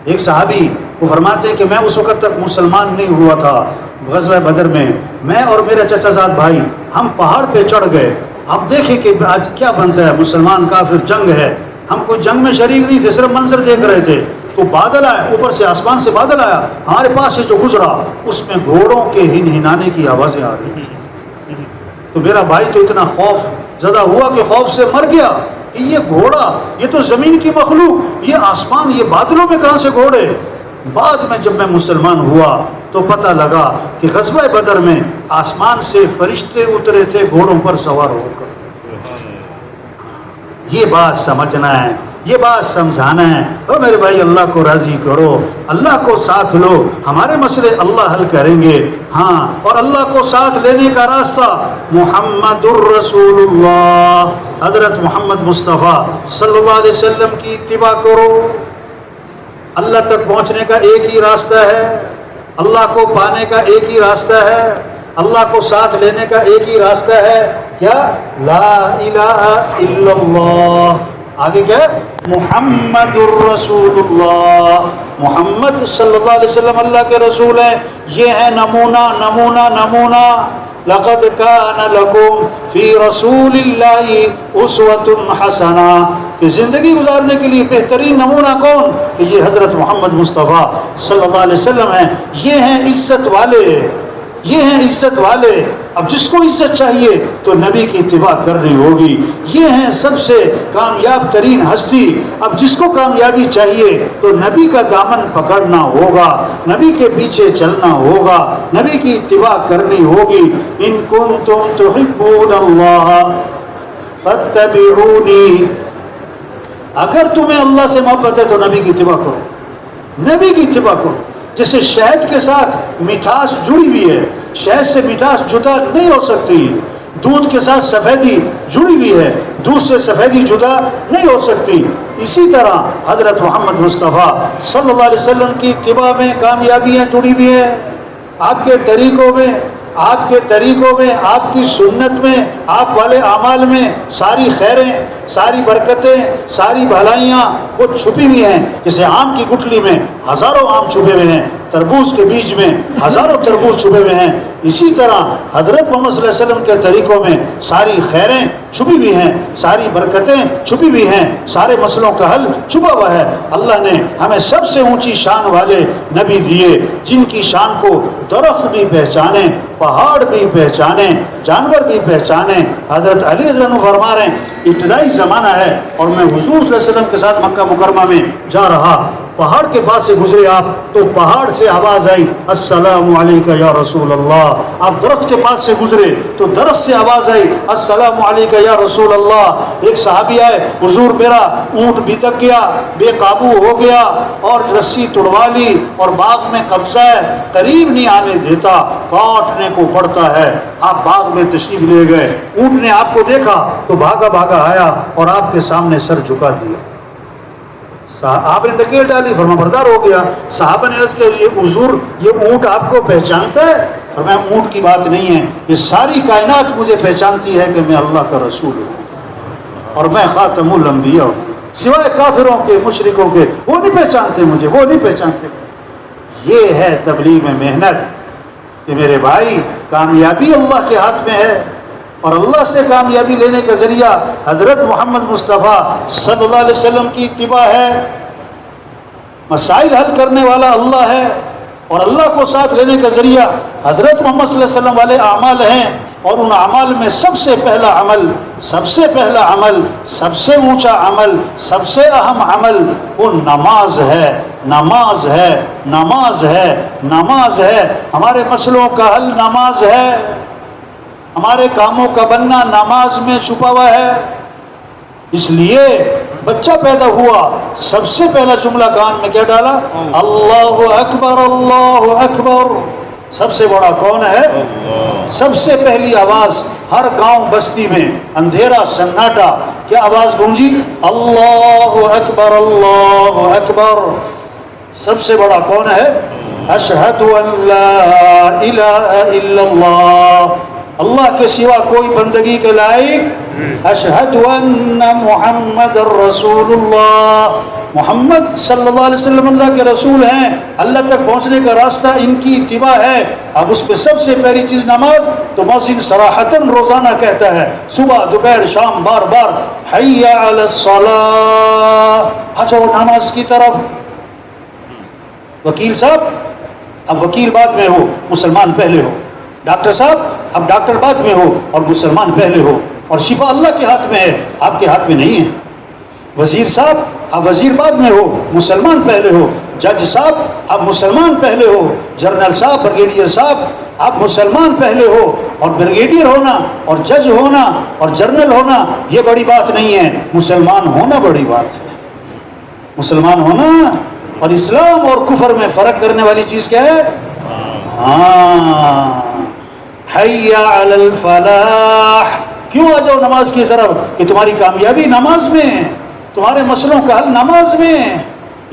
ایک صحابی وہ فرماتے ہیں کہ میں اس وقت تک مسلمان نہیں ہوا تھا، غزوہ بدر میں اور میرا چچا زاد بھائی ہم پہاڑ پہ چڑھ گئے، اب دیکھیں کہ آج کیا بنتا ہے، مسلمان کافر جنگ ہے، ہم کوئی جنگ میں شریک نہیں تھے، صرف منظر دیکھ رہے تھے، تو بادل آیا، اوپر سے آسمان سے بادل آیا، ہمارے پاس سے جو گزرا اس میں گھوڑوں کے ہنہنانے کی آوازیں آ رہی تھی، تو میرا بھائی تو اتنا خوف زدہ ہوا کہ خوف سے مر گیا کہ یہ گھوڑا، یہ تو زمین کی مخلوق، یہ آسمان، یہ بادلوں میں کہاں سے گھوڑے؟ بعد میں جب میں مسلمان ہوا تو پتہ لگا کہ غزوہ بدر میں آسمان سے فرشتے اترے تھے گھوڑوں پر سوار ہو کر۔ یہ بات سمجھنا ہے، یہ بات سمجھانا ہے۔ او میرے بھائی اللہ کو راضی کرو، اللہ کو ساتھ لو، ہمارے مسئلے اللہ حل کریں گے، ہاں۔ اور اللہ کو ساتھ لینے کا راستہ محمد الرسول اللہ، حضرت محمد مصطفیٰ صلی اللہ علیہ وسلم کی اتباع کرو۔ اللہ تک پہنچنے کا ایک ہی راستہ ہے، اللہ کو پانے کا ایک ہی راستہ ہے، اللہ کو ساتھ لینے کا ایک ہی راستہ ہے، کیا؟ لا الہ الا اللہ، آگے کیا ہے؟ محمد الرسول اللہ، محمد صلی اللہ علیہ وسلم اللہ کے رسول ہیں، یہ ہے نمونہ نمونہ نمونہ۔ لقد کان لکم فی رسول اللہ اسوۃ حسنہ، کہ زندگی گزارنے کے لیے بہترین نمونہ کون؟ کہ یہ حضرت محمد مصطفیٰ صلی اللہ علیہ وسلم ہیں، یہ ہیں عزت والے، یہ ہیں عزت والے۔ اب جس کو عزت چاہیے تو نبی کی اتباع کرنی ہوگی، یہ ہیں سب سے کامیاب ترین ہستی۔ اب جس کو کامیابی چاہیے تو نبی کا دامن پکڑنا ہوگا، نبی کے پیچھے چلنا ہوگا، نبی کی اتباع کرنی ہوگی۔ ان کنتم تحبون اللہ فاتبعونی، اگر تمہیں اللہ سے محبت ہے تو نبی کی اتباع کرو، نبی کی اتباع کرو۔ جیسے شہد کے ساتھ مٹھاس جڑی ہوئی ہے، شہد سے مٹھاس جدا نہیں ہو سکتی، دودھ کے ساتھ سفیدی جڑی ہوئی ہے، دودھ سے سفیدی جدا نہیں ہو سکتی، اسی طرح حضرت محمد مصطفیٰ صلی اللہ علیہ وسلم کی اتباع میں کامیابیاں جڑی ہوئی ہیں۔ آپ کے طریقوں میں، آپ کے طریقوں میں، آپ کی سنت میں، آپ والے اعمال میں ساری خیریں، ساری برکتیں، ساری بھلائیاں وہ چھپی ہوئی ہیں۔ جیسے آم کی گٹھلی میں ہزاروں آم چھپے ہوئے ہیں، تربوز کے بیج میں ہزاروں تربوز چھپے ہوئے ہیں، اسی طرح حضرت محمد صلی اللہ علیہ وسلم کے طریقوں میں ساری خیریں چھپی ہوئی ہیں، ساری برکتیں چھپی ہوئی ہیں، سارے مسئلوں کا حل چھپا ہوا ہے۔ اللہ نے ہمیں سب سے اونچی شان والے نبی دیے، جن کی شان کو درخت بھی پہچانے، پہاڑ بھی پہچانے، جانور بھی پہچانے۔ حضرت علی رضی اللہ عنہ فرما رہے ہیں ابتدائی زمانہ ہے اور میں حضور صلی اللہ علیہ وسلم کے ساتھ مکہ مکرمہ میں جا رہا، پہاڑ کے پاس سے گزرے آپ تو پہاڑ سے آواز آئی السلام علیکہ یا رسول اللہ۔ آپ درخت کے پاس سے گزرے تو درخت سے آواز آئی السلام علیکہ یا رسول اللہ۔ ایک صحابی آئے، حضور میرا اونٹ بھٹک گیا، بے قابو ہو گیا اور رسی توڑوا لی اور باغ میں قبضہ ہے، قریب نہیں آنے دیتا، کاٹنے کو پڑتا ہے۔ آپ باغ میں تشریف لے گئے، اونٹ نے آپ کو دیکھا تو بھاگا بھاگا آیا اور آپ کے سامنے سر جھکا دیا، آپ نے ڈکیل ڈالی، فرمانبردار ہو گیا۔ صحابہ نے عرض کیا یہ حضور یہ اونٹ آپ کو پہچانتا ہے؟ فرمایا اونٹ کی بات نہیں ہے، یہ ساری کائنات مجھے پہچانتی ہے کہ میں اللہ کا رسول ہوں اور میں خاتم الانبیاء ہوں، سوائے کافروں کے مشرکوں کے وہ نہیں پہچانتے مجھے، وہ نہیں پہچانتے۔ یہ ہے تبلیغ میں محنت کہ میرے بھائی کامیابی اللہ کے ہاتھ میں ہے، اور اللہ سے کامیابی لینے کا ذریعہ حضرت محمد مصطفیٰ صلی اللہ علیہ وسلم کی اتباع ہے، مسائل حل کرنے والا اللہ ہے، اور اللہ کو ساتھ لینے کا ذریعہ حضرت محمد صلی اللہ علیہ وسلم والے اعمال ہیں، اور ان اعمال میں سب سے پہلا عمل، سب سے پہلا عمل، سب سے اونچا عمل، سب سے اہم عمل وہ نماز ہے، نماز ہے، نماز ہے، نماز ہے۔ ہمارے مسئلوں کا حل نماز ہے، ہمارے کاموں کا بننا نماز میں چھپا ہوا ہے۔ اس لیے بچہ پیدا ہوا سب سے پہلا جملہ کان میں کیا ڈالا؟ اللہ اکبر، اللہ اکبر۔ سب سے بڑا کون ہے؟ سب سے پہلی آواز ہر گاؤں بستی میں اندھیرا سناٹا کیا آواز گونجی؟ اللہ اکبر، اللہ اکبر۔ سب سے بڑا کون ہے؟ اشہد ان لا الہ الا اللہ، اللہ کے سوا کوئی بندگی کے لائق، اشہد ان محمد الرسول اللہ، محمد صلی اللہ علیہ وسلم اللہ کے رسول ہیں، اللہ تک پہنچنے کا راستہ ان کی اتباع ہے۔ اب اس پہ سب سے پہلی چیز نماز، تو مؤذن صراحتاً روزانہ کہتا ہے صبح دوپہر شام بار بار حی علی الصلاۃ، آ جاؤ نماز کی طرف۔ وکیل صاحب اب وکیل بعد میں ہو، مسلمان پہلے ہو، ڈاکٹر صاحب اب ڈاکٹر بعد میں ہو اور مسلمان پہلے ہو، اور شفا اللہ کے ہاتھ میں ہے، آپ کے ہاتھ میں نہیں ہے۔ وزیر صاحب اب وزیر بعد میں ہو، مسلمان پہلے ہو، جج صاحب اب مسلمان پہلے ہو، جنرل صاحب بریگیڈیئر صاحب اب مسلمان پہلے ہو، اور بریگیڈیئر ہونا اور جج ہونا اور جنرل ہونا یہ بڑی بات نہیں ہے، مسلمان ہونا بڑی بات ہے۔ مسلمان ہونا اور اسلام اور کفر میں فرق کرنے والی چیز کیا ہے؟ ہاں، حی علی الفلاح۔ کیوں آ جاؤ نماز کی طرف کہ تمہاری کامیابی نماز میں، تمہارے مسئلوں کا حل نماز میں۔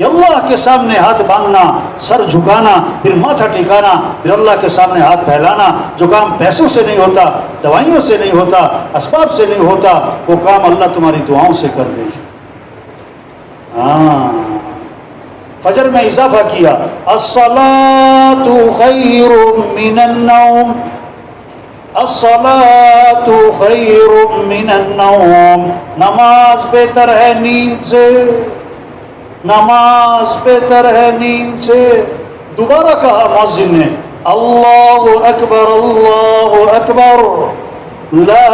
یہ اللہ کے سامنے ہاتھ باندھنا، سر جھکانا، پھر ماتھا ٹھکانا، پھر اللہ کے سامنے ہاتھ پھیلانا، جو کام پیسوں سے نہیں ہوتا، دوائیوں سے نہیں ہوتا، اسباب سے نہیں ہوتا، وہ کام اللہ تمہاری دعاؤں سے کر دے گی۔ ہاں، فجر میں اضافہ کیا، الصلاۃ خیر من النوم، الصلاۃ خیر من النوم، نماز بہتر ہے نیند سے، نماز بہتر ہے نیند سے۔ دوبارہ کہا مؤذن نے، اللہ اکبر، اللہ اکبر، لا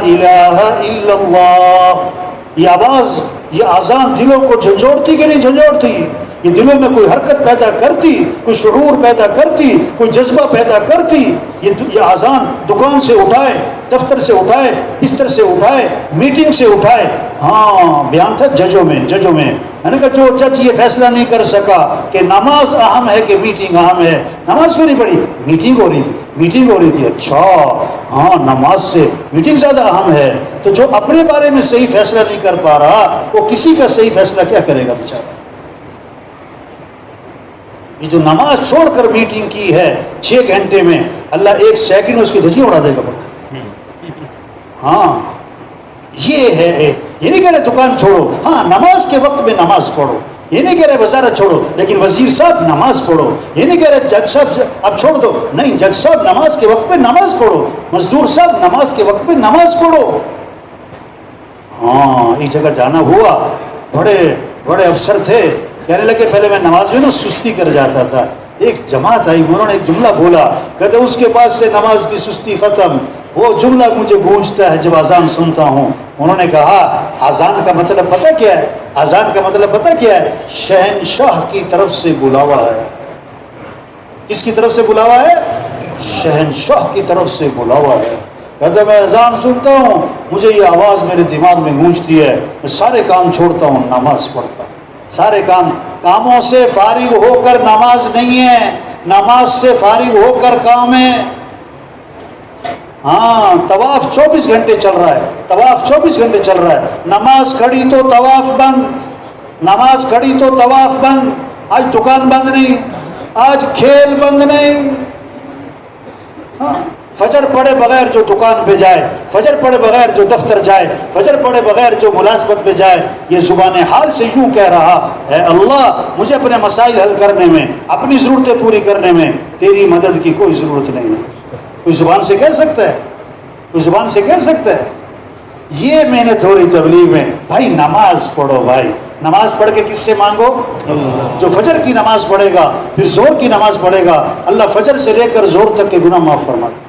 الہ الا اللہ۔ یہ آواز، یہ اذان دلوں کو جھنجھوڑتی کہ نہیں جھنجھوڑتی؟ یہ دلوں میں کوئی حرکت پیدا کرتی، کوئی شعور پیدا کرتی، کوئی جذبہ پیدا کرتی۔ یہ اذان دکان سے اٹھائے، دفتر سے اٹھائے، بستر سے اٹھائے، میٹنگ سے اٹھائے۔ ہاں، بیان تھا ججوں میں میں نے کہا جو جج یہ فیصلہ نہیں کر سکا کہ نماز اہم ہے کہ میٹنگ اہم ہے، نماز کیوں نہیں پڑھی؟ میٹنگ ہو رہی تھی۔ اچھا ہاں، نماز سے میٹنگ زیادہ اہم ہے۔ تو جو اپنے بارے میں صحیح فیصلہ نہیں کر پا رہا وہ کسی کا صحیح فیصلہ کیا کرے گا بیچارہ؟ یہ جو نماز چھوڑ کر میٹنگ کی ہے 6 گھنٹے میں، اللہ 1 سیکنڈ اس کی دھجیاں اڑا دے گا۔ ہاں، یہ ہے، یہ نہیں کہہ رہے دکان چھوڑو، ہاں نماز کے وقت میں نماز پڑھو، یہ نہیں کہہ رہے وزارت چھوڑو، لیکن وزیر صاحب نماز پڑھو، یہ نہیں کہہ رہے جج صاحب اب چھوڑ دو، نہیں جج صاحب نماز کے وقت میں نماز پڑھو، مزدور صاحب نماز کے وقت میں نماز پڑھو۔ ہاں، ایک جگہ جانا ہوا، بڑے افسر تھے، کہنے لگے پہلے میں نماز میں نا سستی کر جاتا تھا، ایک جماعت آئی, انہوں نے ایک جملہ بولا, کہتے اس کے بعد سے نماز کی سستی ختم. وہ جملہ مجھے گونجتا ہے جب اذان سنتا ہوں. انہوں نے کہا اذان کا مطلب پتہ کیا ہے؟ اذان کا مطلب پتہ کیا ہے؟ شہنشاہ کی طرف سے بلاوا ہے. کس کی طرف سے بلاوا ہے؟ شہنشاہ کی طرف سے بلاوا ہے. کہتے میں اذان سنتا ہوں, مجھے یہ آواز میرے دماغ میں گونجتی ہے, میں سارے کام چھوڑتا ہوں, نماز پڑھتا ہوں. سارے کاموں سے فارغ ہو کر نماز نہیں ہے, نماز سے فارغ ہو کر کام ہے. ہاں, طواف 24 گھنٹے چل رہا ہے, طواف 24 گھنٹے چل رہا ہے. نماز کھڑی تو طواف بند, نماز کھڑی تو طواف بند. آج دکان بند نہیں, آج کھیل بند نہیں. ہاں, فجر پڑھے بغیر جو دکان پہ جائے, فجر پڑھے بغیر جو دفتر جائے, فجر پڑھے بغیر جو ملازمت پہ جائے, یہ زبان حال سے یوں کہہ رہا ہے اللہ مجھے اپنے مسائل حل کرنے میں, اپنی ضرورتیں پوری کرنے میں تیری مدد کی کوئی ضرورت نہیں ہے. کوئی زبان سے کہہ سکتا ہے؟ کوئی زبان سے کہہ سکتا ہے؟ یہ میں نے تھوڑی تبلیغ میں, بھائی نماز پڑھو, بھائی نماز پڑھ کے کس سے مانگو؟ جو فجر کی نماز پڑھے گا, پھر زور کی نماز پڑھے گا, اللہ فجر سے لے کر زور تک کے گناہ معاف فرما دے.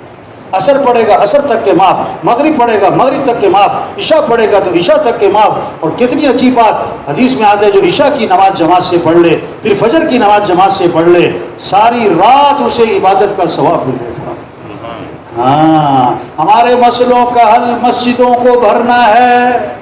عصر پڑھے گا عصر تک کے معاف, مغرب پڑھے گا مغرب تک کے معاف, عشاء پڑھے گا تو عشاء تک کے معاف. اور کتنی عجیب بات حدیث میں آتا ہے, جو عشاء کی نماز جماعت سے پڑھ لے, پھر فجر کی نماز جماعت سے پڑھ لے, ساری رات اسے عبادت کا ثواب ملے گا. ہاں, ہمارے مسئلوں کا حل مسجدوں کو بھرنا ہے.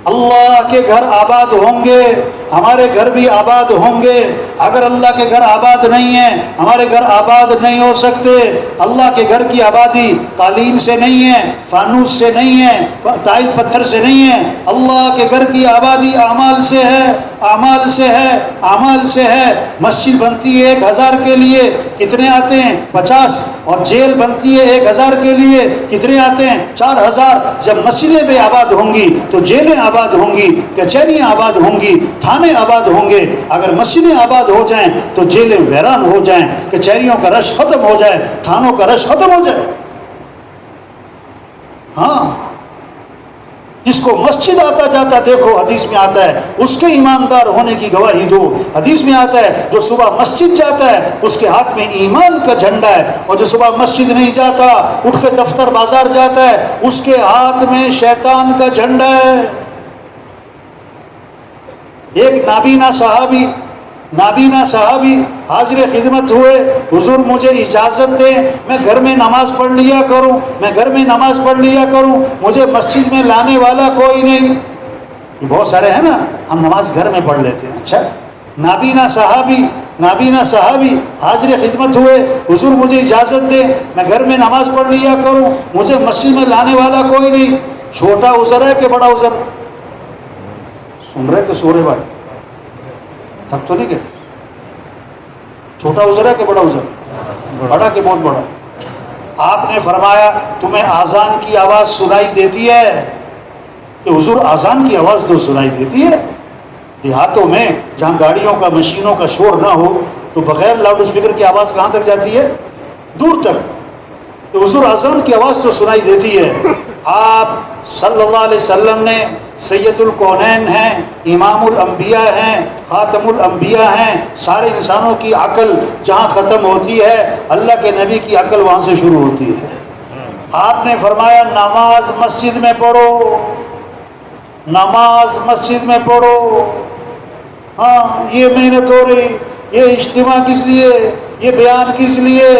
اللہ کے گھر آباد ہوں گے, ہمارے گھر بھی آباد ہوں گے. اگر اللہ کے گھر آباد نہیں ہیں, ہمارے گھر آباد نہیں ہو سکتے. اللہ کے گھر کی آبادی قالین سے نہیں ہے, فانوس سے نہیں ہے, ٹائل پتھر سے نہیں ہے. اللہ کے گھر کی آبادی اعمال سے ہے, اعمال سے ہے, اعمال سے ہے. مسجد بنتی ہے 1000 کے لیے, کتنے آتے ہیں؟ 50. اور جیل بنتی ہے 1000 کے لیے, کتنے آتے ہیں؟ 4000. جب مسجدیں بھی آباد ہوں گی تو جیلیں آباد ہوں گی, کچہریاں آباد ہوں گی, تھانے آباد ہوں گے. اگر مسجدیں آباد ہو جائیں تو جیلیں ویران ہو جائیں, کچہریوں کا رش ختم ہو جائے, تھانوں کا رش ختم ہو جائے. ہاں, جس کو مسجد آتا جاتا دیکھو, حدیث میں آتا ہے اس کے ایماندار ہونے کی گواہی دو. حدیث میں آتا ہے جو صبح مسجد جاتا ہے اس کے ہاتھ میں ایمان کا جھنڈا ہے, اور جو صبح مسجد نہیں جاتا, اٹھ کے دفتر بازار جاتا ہے, اس کے ہاتھ میں شیطان کا جھنڈا ہے. ایک نابینا صحابی حاضر خدمت ہوئے, حضور مجھے اجازت دیں, میں گھر میں نماز پڑھ لیا کروں, میں گھر میں نماز پڑھ لیا کروں, مجھے مسجد میں لانے والا کوئی نہیں. یہ بہت سارے ہیں نا, ہم نماز گھر میں پڑھ لیتے ہیں. اچھا, نابینا صحابی حاضر خدمت ہوئے, حضور مجھے اجازت دیں, میں گھر میں نماز پڑھ لیا کروں, مجھے مسجد میں لانے والا کوئی نہیں. چھوٹا عذر ہے کہ بڑا عذر؟ سن رہے کہ سو رہے بھائی؟ تھک تو نہیں گئے؟ چھوٹا عذر ہے کہ بڑا عذر؟ بڑا کہ بہت بڑا؟ آپ نے فرمایا تمہیں آذان کی آواز سنائی دیتی ہے؟ کہ حضور آذان کی آواز تو سنائی دیتی ہے. دیہاتوں میں جہاں گاڑیوں کا مشینوں کا شور نہ ہو تو بغیر لاؤڈ اسپیکر کی آواز کہاں تک جاتی ہے؟ دور تک. تو حضور آذان کی آواز تو سنائی دیتی ہے. آپ صلی اللہ علیہ وسلم نے سید الکونین ہیں, امام الانبیاء ہیں, خاتم الانبیاء ہیں. سارے انسانوں کی عقل جہاں ختم ہوتی ہے, اللہ کے نبی کی عقل وہاں سے شروع ہوتی ہے. آپ نے فرمایا نماز مسجد میں پڑھو, نماز مسجد میں پڑھو. ہاں, یہ محنت ہو رہی, یہ اجتماع کس لیے, یہ بیان کس لیے,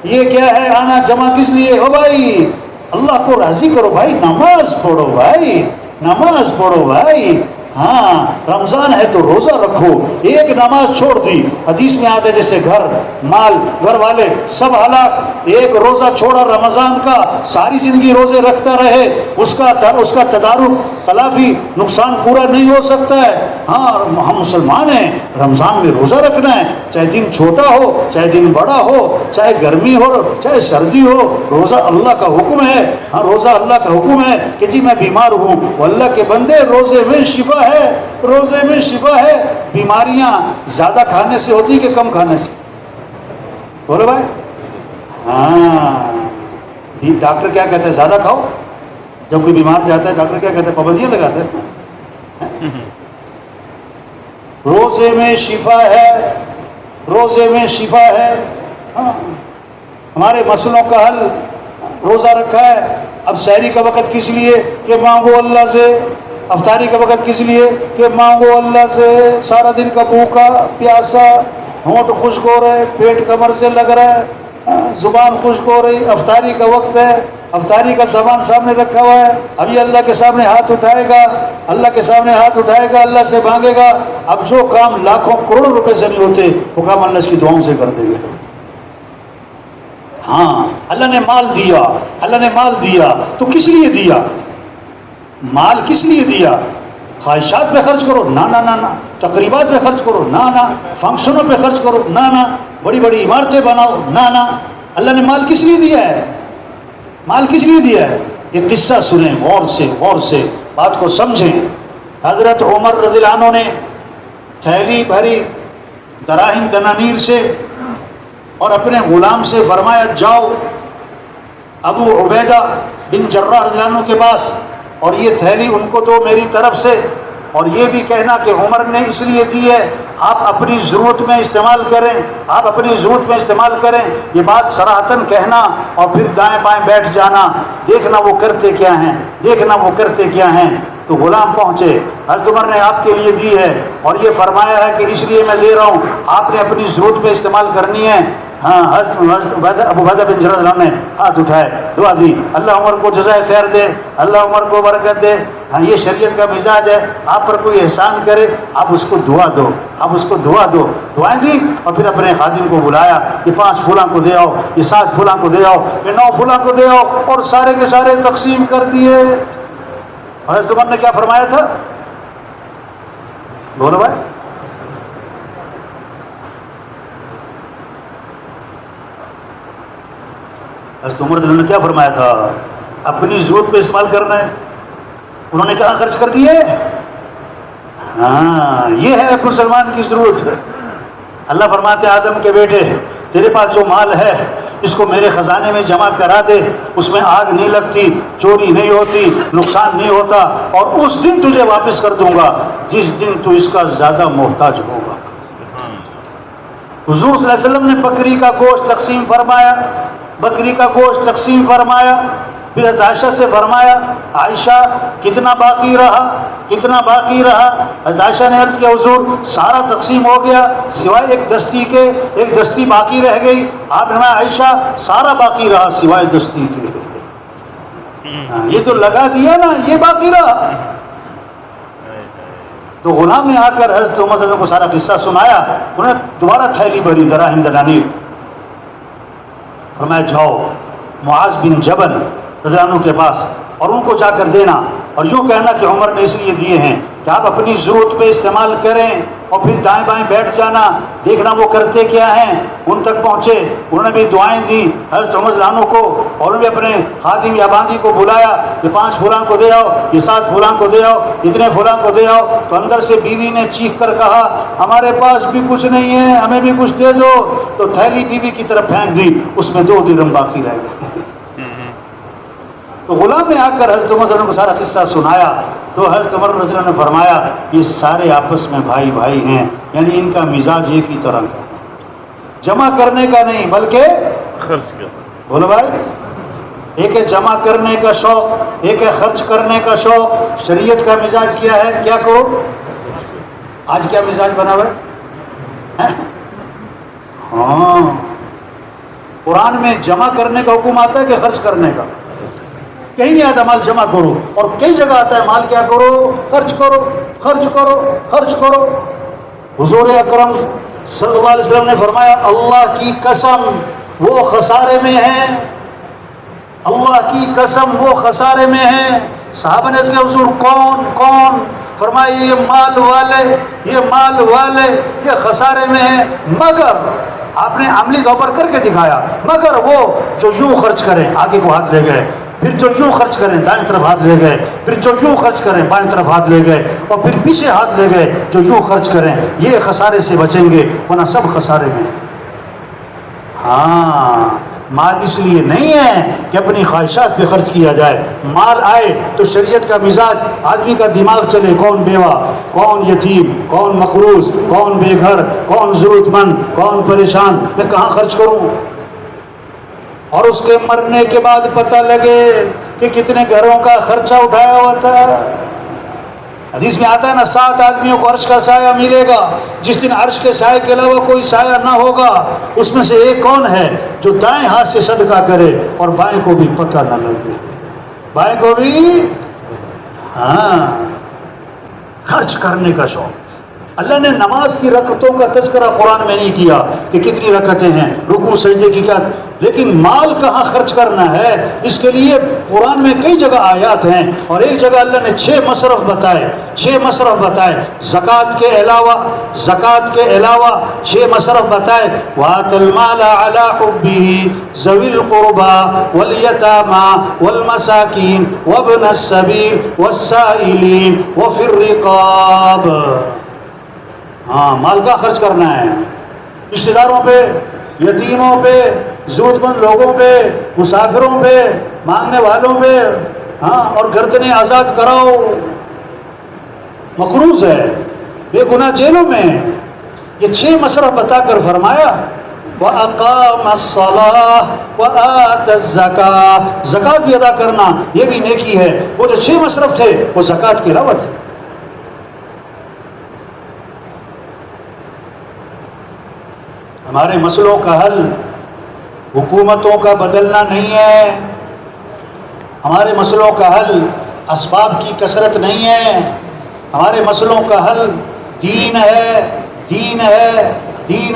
یہ کیا ہے آنا جمع کس لیے؟ ہو بھائی اللہ کو راضی کرو بھائی, نماز پڑھو بھائی, نماز پڑھو بھائی. ہاں, رمضان ہے تو روزہ رکھو. ایک نماز چھوڑ دی, حدیث میں آتا ہے جیسے گھر مال گھر والے سب ہلاک, ایک روزہ چھوڑا رمضان کا, ساری زندگی روزے رکھتا رہے, اس کا تدارک تلافی نقصان پورا نہیں ہو سکتا ہے. ہاں, ہم مسلمان ہیں, رمضان میں روزہ رکھنا ہے, چاہے دن چھوٹا ہو چاہے دن بڑا ہو, چاہے گرمی ہو چاہے سردی ہو, روزہ اللہ کا حکم ہے. ہاں, روزہ اللہ کا حکم ہے کہ جی میں بیمار ہوں, وہ اللہ کے بندے روزے میں شفا ہے, روزے میں شفا ہے. بیماریاں زیادہ کھانے سے ہوتی کہ کم کھانے سے؟ بولو بھائی. ہاں, ڈاکٹر کیا کہتے ہیں؟ زیادہ کھاؤ. جب کوئی بیمار جاتا ہے ڈاکٹر کیا کہتے ہیں؟ پابندیاں لگاتے ہیں. روزے میں شفا ہے, روزے میں شفا ہے، ہمارے مسئلوں کا حل، روزہ رکھا ہے، اب سحری کا وقت کس لیے کہ مانگو اللہ سے، افطاری کا وقت کس لیے کہ مانگو اللہ سے، سارا دن کا بھوکا پیاسا، ہونٹ خشک ہو رہے، پیٹ کمر سے لگ رہا ہے، زبان خشک ہو رہی، افطاری کا وقت ہے، افطاری کا سامان سامنے رکھا ہوا ہے، ابھی اللہ کے سامنے ہاتھ اٹھائے گا، اللہ کے سامنے ہاتھ اٹھائے گا، اللہ سے مانگے گا، اب جو کام لاکھوں کروڑوں روپے سے نہیں ہوتے وہ کام اللہ اس کی دعاؤں سے کر دے گا۔ ہاں اللہ نے مال دیا، اللہ نے مال دیا تو کس لیے دیا؟ مال کس لیے دیا؟ خواہشات پہ خرچ کرو؟ نہ نہ نہ نہ، تقریبات پہ خرچ کرو؟ نہ نہ، فنکشنوں پہ خرچ کرو؟ نہ نہ، بڑی بڑی عمارتیں بناؤ؟ نہ نہ۔ اللہ نے مال کس لیے دیا ہے؟ مال کس لیے دیا ہے؟ یہ قصہ سنیں غور سے، غور سے بات کو سمجھیں۔ حضرت عمر رضی اللہ عنہ نے تھیلی بھری دراہم دنانیر سے اور اپنے غلام سے فرمایا جاؤ ابو عبیدہ بن جراح رضی اللہ عنہ کے پاس اور یہ تھیلی ان کو دو میری طرف سے، اور یہ بھی کہنا کہ عمر نے اس لیے دی ہے، آپ اپنی ضرورت میں استعمال کریں، آپ اپنی ضرورت میں استعمال کریں۔ یہ بات صراحتاً کہنا اور پھر دائیں بائیں بیٹھ جانا، دیکھنا وہ کرتے کیا ہیں، دیکھنا وہ کرتے کیا ہیں۔ تو غلام پہنچے، حضرت عمر نے آپ کے لیے دی ہے اور یہ فرمایا ہے کہ اس لیے میں دے رہا ہوں، آپ نے اپنی ضرورت پہ استعمال کرنی ہے۔ ہاں حضرت ابو عبیدہ بن جراح نے ہاتھ اٹھائے، دعا دی، اللہ عمر کو جزائے خیر دے، اللہ عمر کو برکت دے۔ ہاں یہ شریعت کا مزاج ہے، آپ پر کوئی احسان کرے آپ اس کو دعا دو، آپ اس کو دعا دو۔ دعائیں دی اور پھر اپنے خادم کو بلایا، یہ 5 فلاں کو دے آؤ، یہ 7 فلاں کو دے آؤ، یہ 9 فلاں کو دے آؤ، اور سارے کے سارے تقسیم کر دیے۔ اور حضرت عمر نے کیا فرمایا تھا؟ بولو بھائی، حضرت عمر نے کیا فرمایا تھا؟ اپنی ضرورت پہ استعمال کرنا ہے۔ انہوں نے کہاں خرچ کر دیے؟ ہاں یہ ہے مسلمان کی ضرورت۔ اللہ فرماتے ہیں آدم کے بیٹے تیرے پاس جو مال ہے اس کو میرے خزانے میں جمع کرا دے، اس میں آگ نہیں لگتی، چوری نہیں ہوتی، نقصان نہیں ہوتا، اور اس دن تجھے واپس کر دوں گا جس دن تو اس کا زیادہ محتاج ہوگا۔ حضور صلی اللہ علیہ وسلم نے بکری کا گوشت تقسیم فرمایا، بکری کا گوشت تقسیم فرمایا، پھر حضرت عائشہ سے فرمایا عائشہ کتنا باقی رہا، کتنا باقی رہا؟ حضرت عائشہ نے عرض کیا حضور سارا تقسیم ہو گیا سوائے ایک دستی کے، ایک دستی باقی رہ گئی۔ آپ نے فرمایا عائشہ سارا باقی رہا سوائے دستی کے، یہ تو لگا دیا نا، یہ باقی رہا۔ تو غلام نے آ کر حضرت عمر صلی اللہ علیہ وسلم کو سارا قصہ سنایا، انہوں نے دوبارہ تھیلی بھری دراہم دنانیر، فرمایا جاؤ معاذ بن جبل رضی اللہ عنہ کے پاس اور ان کو جا کر دینا، اور یوں کہنا کہ عمر نے اس لیے دیے ہیں کہ آپ اپنی ضرورت پہ استعمال کریں، اور پھر دائیں بائیں بیٹھ جانا، دیکھنا وہ کرتے کیا ہیں۔ ان تک پہنچے، انہوں نے بھی دعائیں دی حضرت عمر رضی اللہ عنہ کو، اور انہوں نے اپنے خادم یا باندی کو بلایا کہ 5 فلاں کو دے آؤ، یہ 7 فلاں کو دے آؤ، اتنے فلاں کو دے آؤ۔ تو اندر سے بیوی نے چیخ کر کہا ہمارے پاس بھی کچھ نہیں ہے، ہمیں بھی کچھ دے دو۔ تو تھیلی بیوی کی طرف پھینک دی، اس میں 2 درہم باقی رہ گئے۔ تو غلام نے آ کر حضرت عمر رضی اللہ عنہ کو سارا قصہ سنایا، تو حضرت عمر رضی اللہ عنہ نے فرمایا یہ سارے آپس میں بھائی بھائی ہیں، یعنی ان کا مزاج ایک ہی طرح کا ہے، جمع کرنے کا نہیں بلکہ خرچ کا۔ بولو بھائی، ایک ہے جمع کرنے کا شوق، ایک ہے خرچ کرنے کا شوق۔ شریعت کا مزاج کیا ہے؟ کیا کرو؟ آج کیا مزاج بنا ہوا ہے؟ ہاں قرآن میں جمع کرنے کا حکم آتا ہے کہ خرچ کرنے کا؟ کہیں نہیں آتا مال جمع کرو، اور کئی جگہ آتا ہے مال کیا کرو؟ خرچ کرو، خرچ کرو، خرچ کرو۔ حضور اکرم صلی اللہ علیہ وسلم نے فرمایا اللہ کی قسم وہ خسارے میں ہیں، اللہ کی قسم وہ خسارے میں ہیں۔ صحابہ نے اس کے حضور کون کون؟ فرمایا یہ مال والے، یہ مال والے، یہ خسارے میں ہیں، مگر آپ نے عملی طور پر کر کے دکھایا، مگر وہ جو یوں خرچ کریں، آگے کو ہاتھ لے گئے، پھر جو یوں خرچ کریں دائیں طرف ہاتھ لے گئے، پھر جو یوں خرچ کریں بائیں طرف ہاتھ لے گئے، اور پھر پیچھے ہاتھ لے گئے جو یوں خرچ کریں، یہ خسارے سے بچیں گے، ورنہ سب خسارے میں۔ ہاں مال اس لیے نہیں ہے کہ اپنی خواہشات پہ خرچ کیا جائے. مال آئے تو شریعت کا مزاج، آدمی کا دماغ چلے، کون بیوہ، کون یتیم، کون مقروض، کون بے گھر، کون ضرورت مند، کون پریشان، میں کہاں خرچ کروں. اور اس کے مرنے کے بعد پتہ لگے کہ کتنے گھروں کا خرچہ اٹھایا ہوا تھا. حدیث میں آتا ہے نا، 7 آدمیوں کو عرش کا سایہ ملے گا جس دن عرش کے سایہ کے علاوہ کوئی سایہ نہ ہوگا. اس میں سے ایک کون ہے؟ جو دائیں ہاتھ سے صدقہ کرے اور بائیں کو بھی پتہ نہ لگے. بائیں کو بھی خرچ کرنے کا شوق. اللہ نے نماز کی رکعتوں کا تذکرہ قرآن میں نہیں کیا کہ کتنی رکعتیں ہیں، رکوع سجدے کی کیا، لیکن مال کہاں خرچ کرنا ہے اس کے لیے قرآن میں کئی جگہ آیات ہیں. اور ایک جگہ اللہ نے 6 مصرف بتائے، 6 مصرف بتائے. زکوٰۃ کے علاوہ 6 مصرف بتائے. وَآتَ الْمَالَ عَلَىٰ حُبِّهِ ذَوِي الْقُرْبَىٰ وَالْيَتَامَىٰ وَالْمَسَاكِينِ وَابْنَ السَّبِيلِ وَالسَّائِلِينَ وَفِي الرِّقَابِ. مال کا خرچ کرنا ہے رشتہ داروں پہ، یتیموں پہ، ضرورت مند لوگوں پہ، مسافروں پہ، مانگنے والوں پہ. اور گردنیں آزاد کراؤ. مقروض ہے، بے گناہ جیلوں میں. یہ 6 مصرف بتا کر فرمایا وَأَقَامَ الصَّلَاةَ وَآتَى الزَّكَاةَ. زکوٰۃ بھی ادا کرنا یہ بھی نیکی ہے. وہ جو 6 مصرف تھے وہ زکوٰۃ کے علاوہ تھے. ہمارے مسئلوں کا حل حکومتوں کا بدلنا نہیں ہے. ہمارے مسئلوں کا حل اسباب کی کثرت نہیں ہے. ہمارے مسئلوں کا حل دین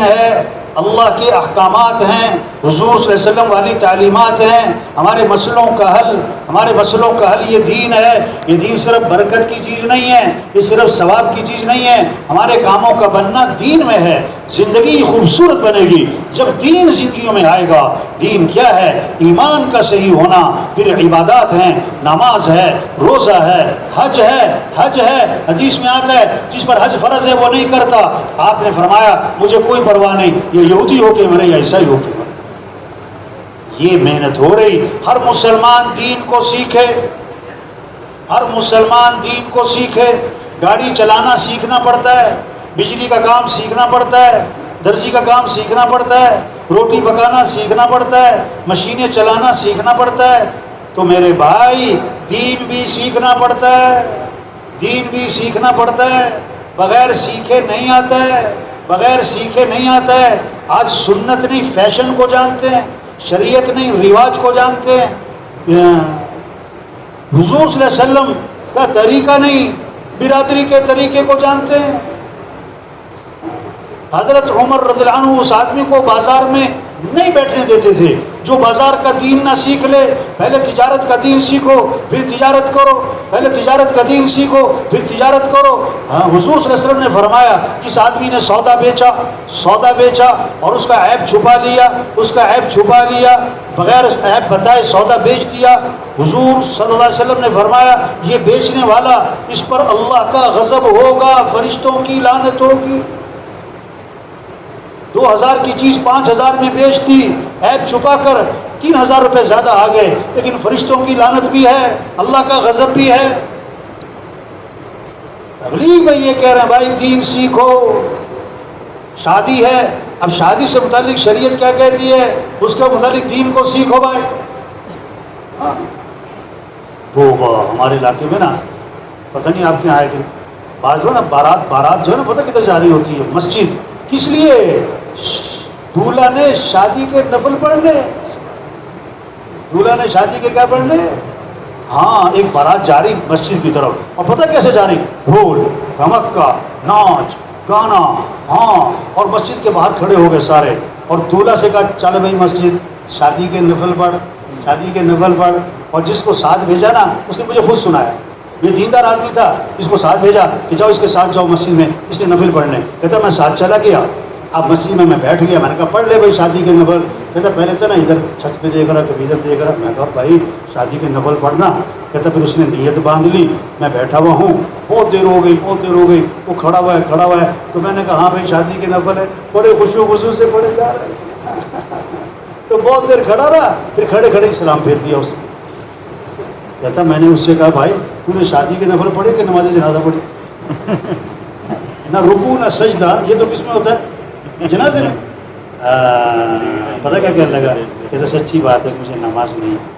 ہے. اللہ کے احکامات ہیں، حضور صلی اللہ علیہ وسلم والی تعلیمات ہیں. ہمارے مسئلوں کا حل یہ دین ہے. یہ دین صرف برکت کی چیز نہیں ہے، یہ صرف ثواب کی چیز نہیں ہے. ہمارے کاموں کا بننا دین میں ہے. زندگی خوبصورت بنے گی جب دین زندگیوں میں آئے گا. دین کیا ہے؟ ایمان کا صحیح ہونا، پھر عبادات ہیں، نماز ہے، روزہ ہے، حج ہے. حدیث میں آتا ہے جس پر حج فرض ہے وہ نہیں کرتا. آپ نے فرمایا مجھے کوئی پرواہ نہیں، یہ یہودی ہو کے مرے یا عیسائی ہو کے مرے. یہ محنت ہو رہی. ہر مسلمان دین کو سیکھے، ہر مسلمان دین کو سیکھے. گاڑی چلانا سیکھنا پڑتا ہے، بجلی کا کام سیکھنا پڑتا ہے، درزی کا کام سیکھنا پڑتا ہے، روٹی پکانا سیکھنا پڑتا ہے، مشینیں چلانا سیکھنا پڑتا ہے. تو میرے بھائی دین بھی سیکھنا پڑتا ہے، دین بھی سیکھنا پڑتا ہے. بغیر سیکھے نہیں آتا ہے. آج سنت نہیں فیشن کو جانتے ہیں، شریعت نہیں رواج کو جانتے ہیں. حضور صلی اللہ علیہ وسلم کا طریقہ نہیں برادری کے طریقے کو جانتے ہیں. حضرت عمر رضی اللہ عنہ اس آدمی کو بازار میں نہیں بیٹھنے دیتے تھے جو بازار کا دین نہ سیکھ لے. پہلے تجارت کا دین سیکھو پھر تجارت کرو، پہلے تجارت کا دین سیکھو پھر تجارت کرو. حضور صلی اللہ علیہ وسلم نے فرمایا جس آدمی نے سودا بیچا اور اس کا عیب چھپا لیا، بغیر عیب بتائے سودا بیچ دیا. حضور صلی اللہ علیہ وسلم نے فرمایا یہ بیچنے والا اس پر اللہ کا غضب ہوگا، فرشتوں کی لعنت ہوگی. 2000 کی چیز 5000 میں بیچ دی، عیب چھپا کر 3000 روپے زیادہ آ گئے، لیکن فرشتوں کی لعنت بھی ہے، اللہ کا غضب بھی ہے. تبلیغ میں یہ کہہ رہے ہیں بھائی دین سیکھو. شادی ہے، اب شادی سے متعلق شریعت کیا کہتی ہے اس کے متعلق دین کو سیکھو بھائی. ہمارے علاقے میں نا پتہ نہیں آپ کے یہاں ہے کہ بعض نا بارات جو ہے نا پتہ کدھر جاری ہوتی ہے؟ مسجد. کس لیے؟ دولہا نے شادی کے نفل پڑھنے. دولہا نے شادی کے کیا پڑھنے؟ ایک بارات جاری مسجد کی طرف، اور پتہ کیسے جاری؟ ڈھول دھمکا ناچ گانا. اور مسجد کے باہر کھڑے ہو گئے سارے، اور دولہا سے کہا چل بھائی مسجد شادی کے نفل پڑھ. اور جس کو ساتھ بھیجا نا اس نے مجھے خود سنایا، یہ دیندار آدمی تھا، اس کو ساتھ بھیجا کہ جاؤ اس کے ساتھ جاؤ مسجد میں، اس نے نفل پڑھنے. کہتا میں ساتھ چلا گیا. اب مسجد میں بیٹھ گیا. میں نے کہا پڑھ لے بھائی شادی کے نفل. کہتا پہلے تو نا ادھر چھت پہ دیکھ رہا کبھی ادھر دیکھ رہا. میں کہا بھائی شادی کے نفل پڑھنا. کہتا پھر اس نے نیت باندھ لی. میں بیٹھا ہوا ہوں، بہت دیر ہو گئی. وہ کھڑا ہوا ہے. تو میں نے کہا ہاں بھائی شادی کے نفل ہے. بڑے خوشی سے پڑھے جا رہے. تو بہت دیر کھڑا رہا، پھر کھڑے کھڑے ہی سلام پھیر دیا اس نے. کہتا میں نے اس سے کہا بھائی تو نے شادی کے نفل پڑھے کہ نماز جنازہ پڑھی؟ نہ رکوع نہ سجدہ، یہ تو کس میں ہوتا ہے؟ جنازے میں. پتہ کیا کہنے لگا؟ کہتا سچی بات ہے مجھے نماز نہیں آتی.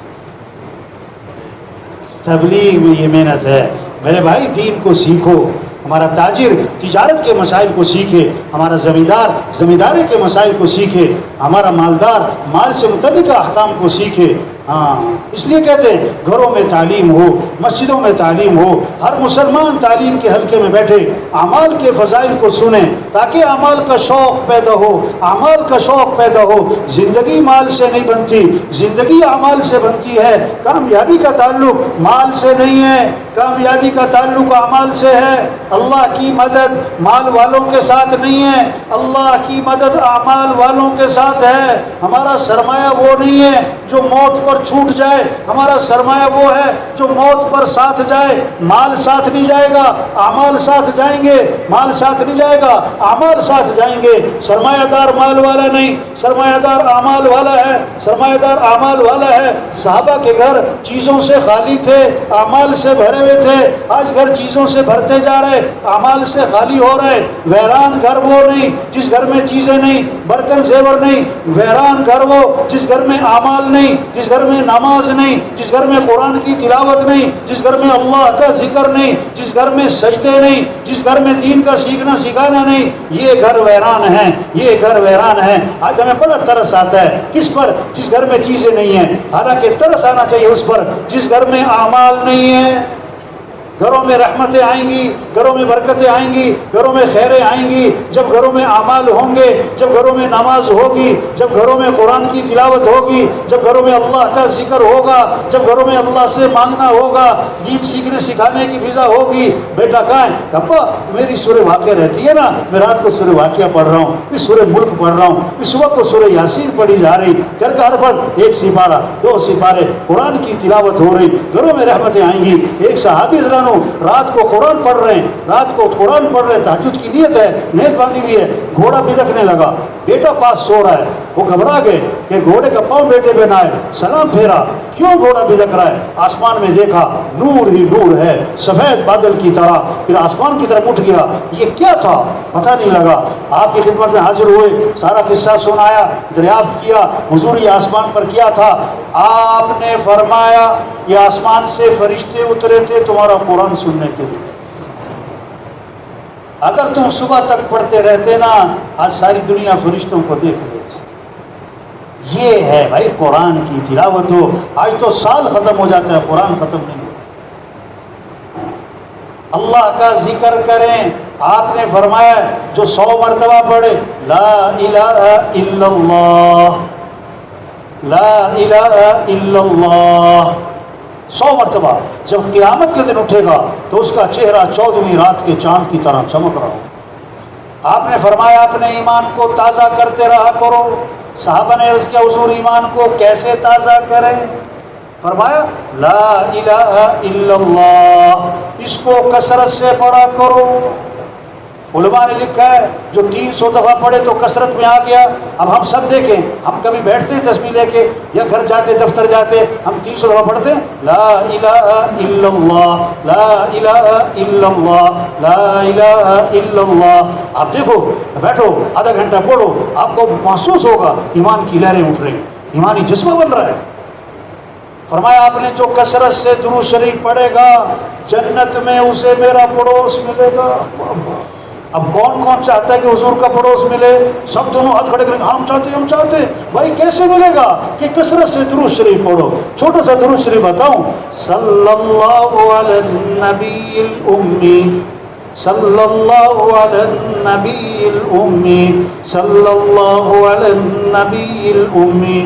تبلیغ میں یہ محنت ہے میرے بھائی. دین کو سیکھو. ہمارا تاجر تجارت کے مسائل کو سیکھے، ہمارا زمیندار زمینداری کے مسائل کو سیکھے، ہمارا مالدار مال سے متعلق احکام کو سیکھے. ہاں اس لیے کہتے ہیں گھروں میں تعلیم ہو، مسجدوں میں تعلیم ہو، ہر مسلمان تعلیم کے حلقے میں بیٹھے، اعمال کے فضائل کو سنیں تاکہ اعمال کا شوق پیدا ہو. اعمال کا شوق پیدا ہو. زندگی مال سے نہیں بنتی، زندگی اعمال سے بنتی ہے. کامیابی کا تعلق مال سے نہیں ہے، کامیابی کا تعلق اعمال سے ہے. اللہ کی مدد مال والوں کے ساتھ نہیں ہے، اللہ کی مدد اعمال والوں کے ساتھ ہے. ہمارا سرمایہ وہ نہیں ہے جو موت پر چھوٹ جائے، ہمارا سرمایہ وہ ہے جو موت پر ساتھ جائے. مال ساتھ نہیں جائے گا، اعمال ساتھ جائیں گے. مال ساتھ نہیں جائے گا، اعمال ساتھ جائیں گے. سرمایہ دار مال والا نہیں، سرمایہ دار اعمال والا ہے. سرمایہ دار اعمال والا ہے. صحابہ کے گھر چیزوں سے خالی تھے، اعمال سے بھرے ہوئے تھے. آج گھر چیزوں سے بھرتے جا رہے، اعمال سے خالی ہو رہے. ویران گھر وہ نہیں جس گھر میں چیزیں نہیں، برتن زیور نہیں. ویران گھر وہ جس گھر میں اعمال نہیں، جس گھر میں نماز نہیں، جس گھر میں قرآن کی تلاوت نہیں، جس گھر میں اللہ کا ذکر نہیں، جس گھر میں سجدے نہیں، جس گھر میں دین کا سیکھنا سکھانا نہیں. یہ گھر ویران ہیں، یہ گھر ویران ہیں. آج ہمیں بڑا ترس آتا ہے کس پر؟ جس گھر میں چیزیں نہیں ہیں. حالانکہ ترس آنا چاہیے اس پر جس گھر میں اعمال نہیں ہیں. گھروں میں رحمتیں آئیں گی، گھروں میں برکتیں آئیں گی، گھروں میں خیریں آئیں گی جب گھروں میں اعمال ہوں گے، جب گھروں میں نماز ہوگی، جب گھروں میں قرآن کی تلاوت ہوگی، جب گھروں میں اللہ کا ذکر ہوگا، جب گھروں میں اللہ سے مانگنا ہوگا، دین سیکھنے سکھانے کی فضا ہوگی. بیٹا کہاں ہے؟ ابا میری سورہ واقعہ رہتی ہے نا، میں رات کو سورہ واقعہ پڑھ رہا ہوں، پھر سورہ ملک پڑھ رہا ہوں، پھر صبح کو سورہ یاسین پڑھی جا رہی. گھر کا ہر فرد ایک سپارہ 2 سپارے قرآن کی تلاوت ہو رہی. گھروں میں رحمتیں آئیں گی. ایک صحابی رات کو قرآن پڑھ رہے ہیں، رات کو قرآن پڑھ رہے ہیں، تہجد کی نیت ہے، نیت باندھی ہوئی ہے. گھوڑا بھدکنے لگا، بیٹا پاس سو رہا ہے. وہ گھبرا گئے کہ گھوڑے کا پاؤں بیٹے پہ نہ آئے. سلام پھیرا، کیوں گھوڑا بھدک رہا ہے؟ آسمان میں دیکھا نور ہی نور ہے، سفید بادل کی طرح. پھر آسمان کی طرف اٹھ گیا. یہ کیا تھا پتہ نہیں لگا. آپ کی خدمت میں حاضر ہوئے، سارا قصہ سنایا، دریافت کیا حضور یہ آسمان پر کیا تھا. آپ نے فرمایا یہ آسمان سے فرشتے اترے تھے تمہارا قرآن سننے کے لیے. اگر تم صبح تک پڑھتے رہتے نا، آج ساری دنیا فرشتوں کو دیکھ لیتی. یہ ہے بھائی قرآن کی تلاوت ہو. آج تو سال ختم ہو جاتا ہے، قرآن ختم نہیں ہوتا. اللہ کا ذکر کریں. آپ نے فرمایا جو 100 مرتبہ پڑھے لا الہ الا اللہ، لا الہ الا اللہ 100 مرتبہ، جب قیامت کے دن اٹھے گا تو اس کا چہرہ 14ویں رات کے چاند کی طرح چمک رہا ہو. آپ نے فرمایا اپنے ایمان کو تازہ کرتے رہا کرو. صحابہ نے عرض کیا حضور ایمان کو کیسے تازہ کریں؟ فرمایا لا الہ الا اللہ، اس کو کثرت سے پڑھا کرو. علماء نے لکھا ہے جو 300 دفعہ پڑھے تو کثرت میں آ گیا. اب ہم سب دیکھیں، ہم کبھی بیٹھتے ہیں تسبیح لے کے یا گھر جاتے دفتر جاتے ہم 300 دفعہ پڑھتے ہیں لا الہ الا اللہ، لا الہ الا اللہ، لا الہ الا اللہ. آپ دیکھو بیٹھو آدھا گھنٹہ پڑھو، آپ کو محسوس ہوگا ایمان کی لہریں اٹھ رہی ہیں، ایمانی جذبہ بن رہا ہے. فرمایا آپ نے جو کثرت سے درود شریف پڑھے گا جنت میں اسے میرا پڑوس ملے گا. اب کون کون چاہتا ہے کہ حضور کا پڑوس ملے؟ سب دونوں ہاتھ کھڑے کریں ہم چاہتے ہیں، ہم چاہتے ہیں. بھائی کیسے ملے گا؟ کہ کثرت سے درود شریف پڑھو. چھوٹا سا درود شریف بتاؤں، صلی اللہ علی النبی الامی، صلی اللہ علی النبی الامی، صلی اللہ علی النبی الامی.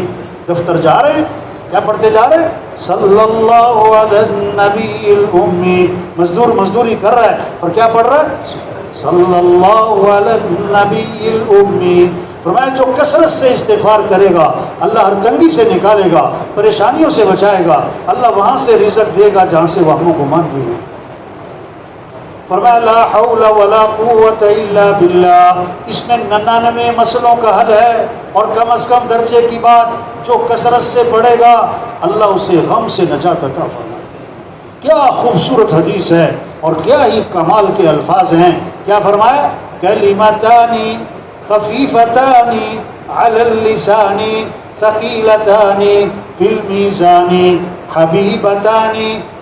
دفتر جا رہے ہیں کیا پڑھتے جا رہے ہیں؟ صلی اللہ علی النبی الامی. مزدور مزدوری کر رہا ہے اور کیا پڑھ رہا ہے؟ صلی اللہ علی النبی الامی. فرمایا جو کثرت سے استغفار کرے گا اللہ ہر تنگی سے نکالے گا، پریشانیوں سے بچائے گا. اللہ وہاں سے رزق دے گا جہاں سے وہم و گمان بھی ہو. فرمایا لا حول ولا قوت الا باللہ. اس میں 99 مسئلوں کا حل ہے، اور کم از کم درجے کی بات جو کثرت سے پڑھے گا اللہ اسے غم سے نجات عطا فرمائے. کیا خوبصورت حدیث ہے اور کیا ہی کمال کے الفاظ ہیں. کیا فرمایا؟ کلمتان خفیفتان علی اللسان ثقیلتان فی المیزان حبیبتان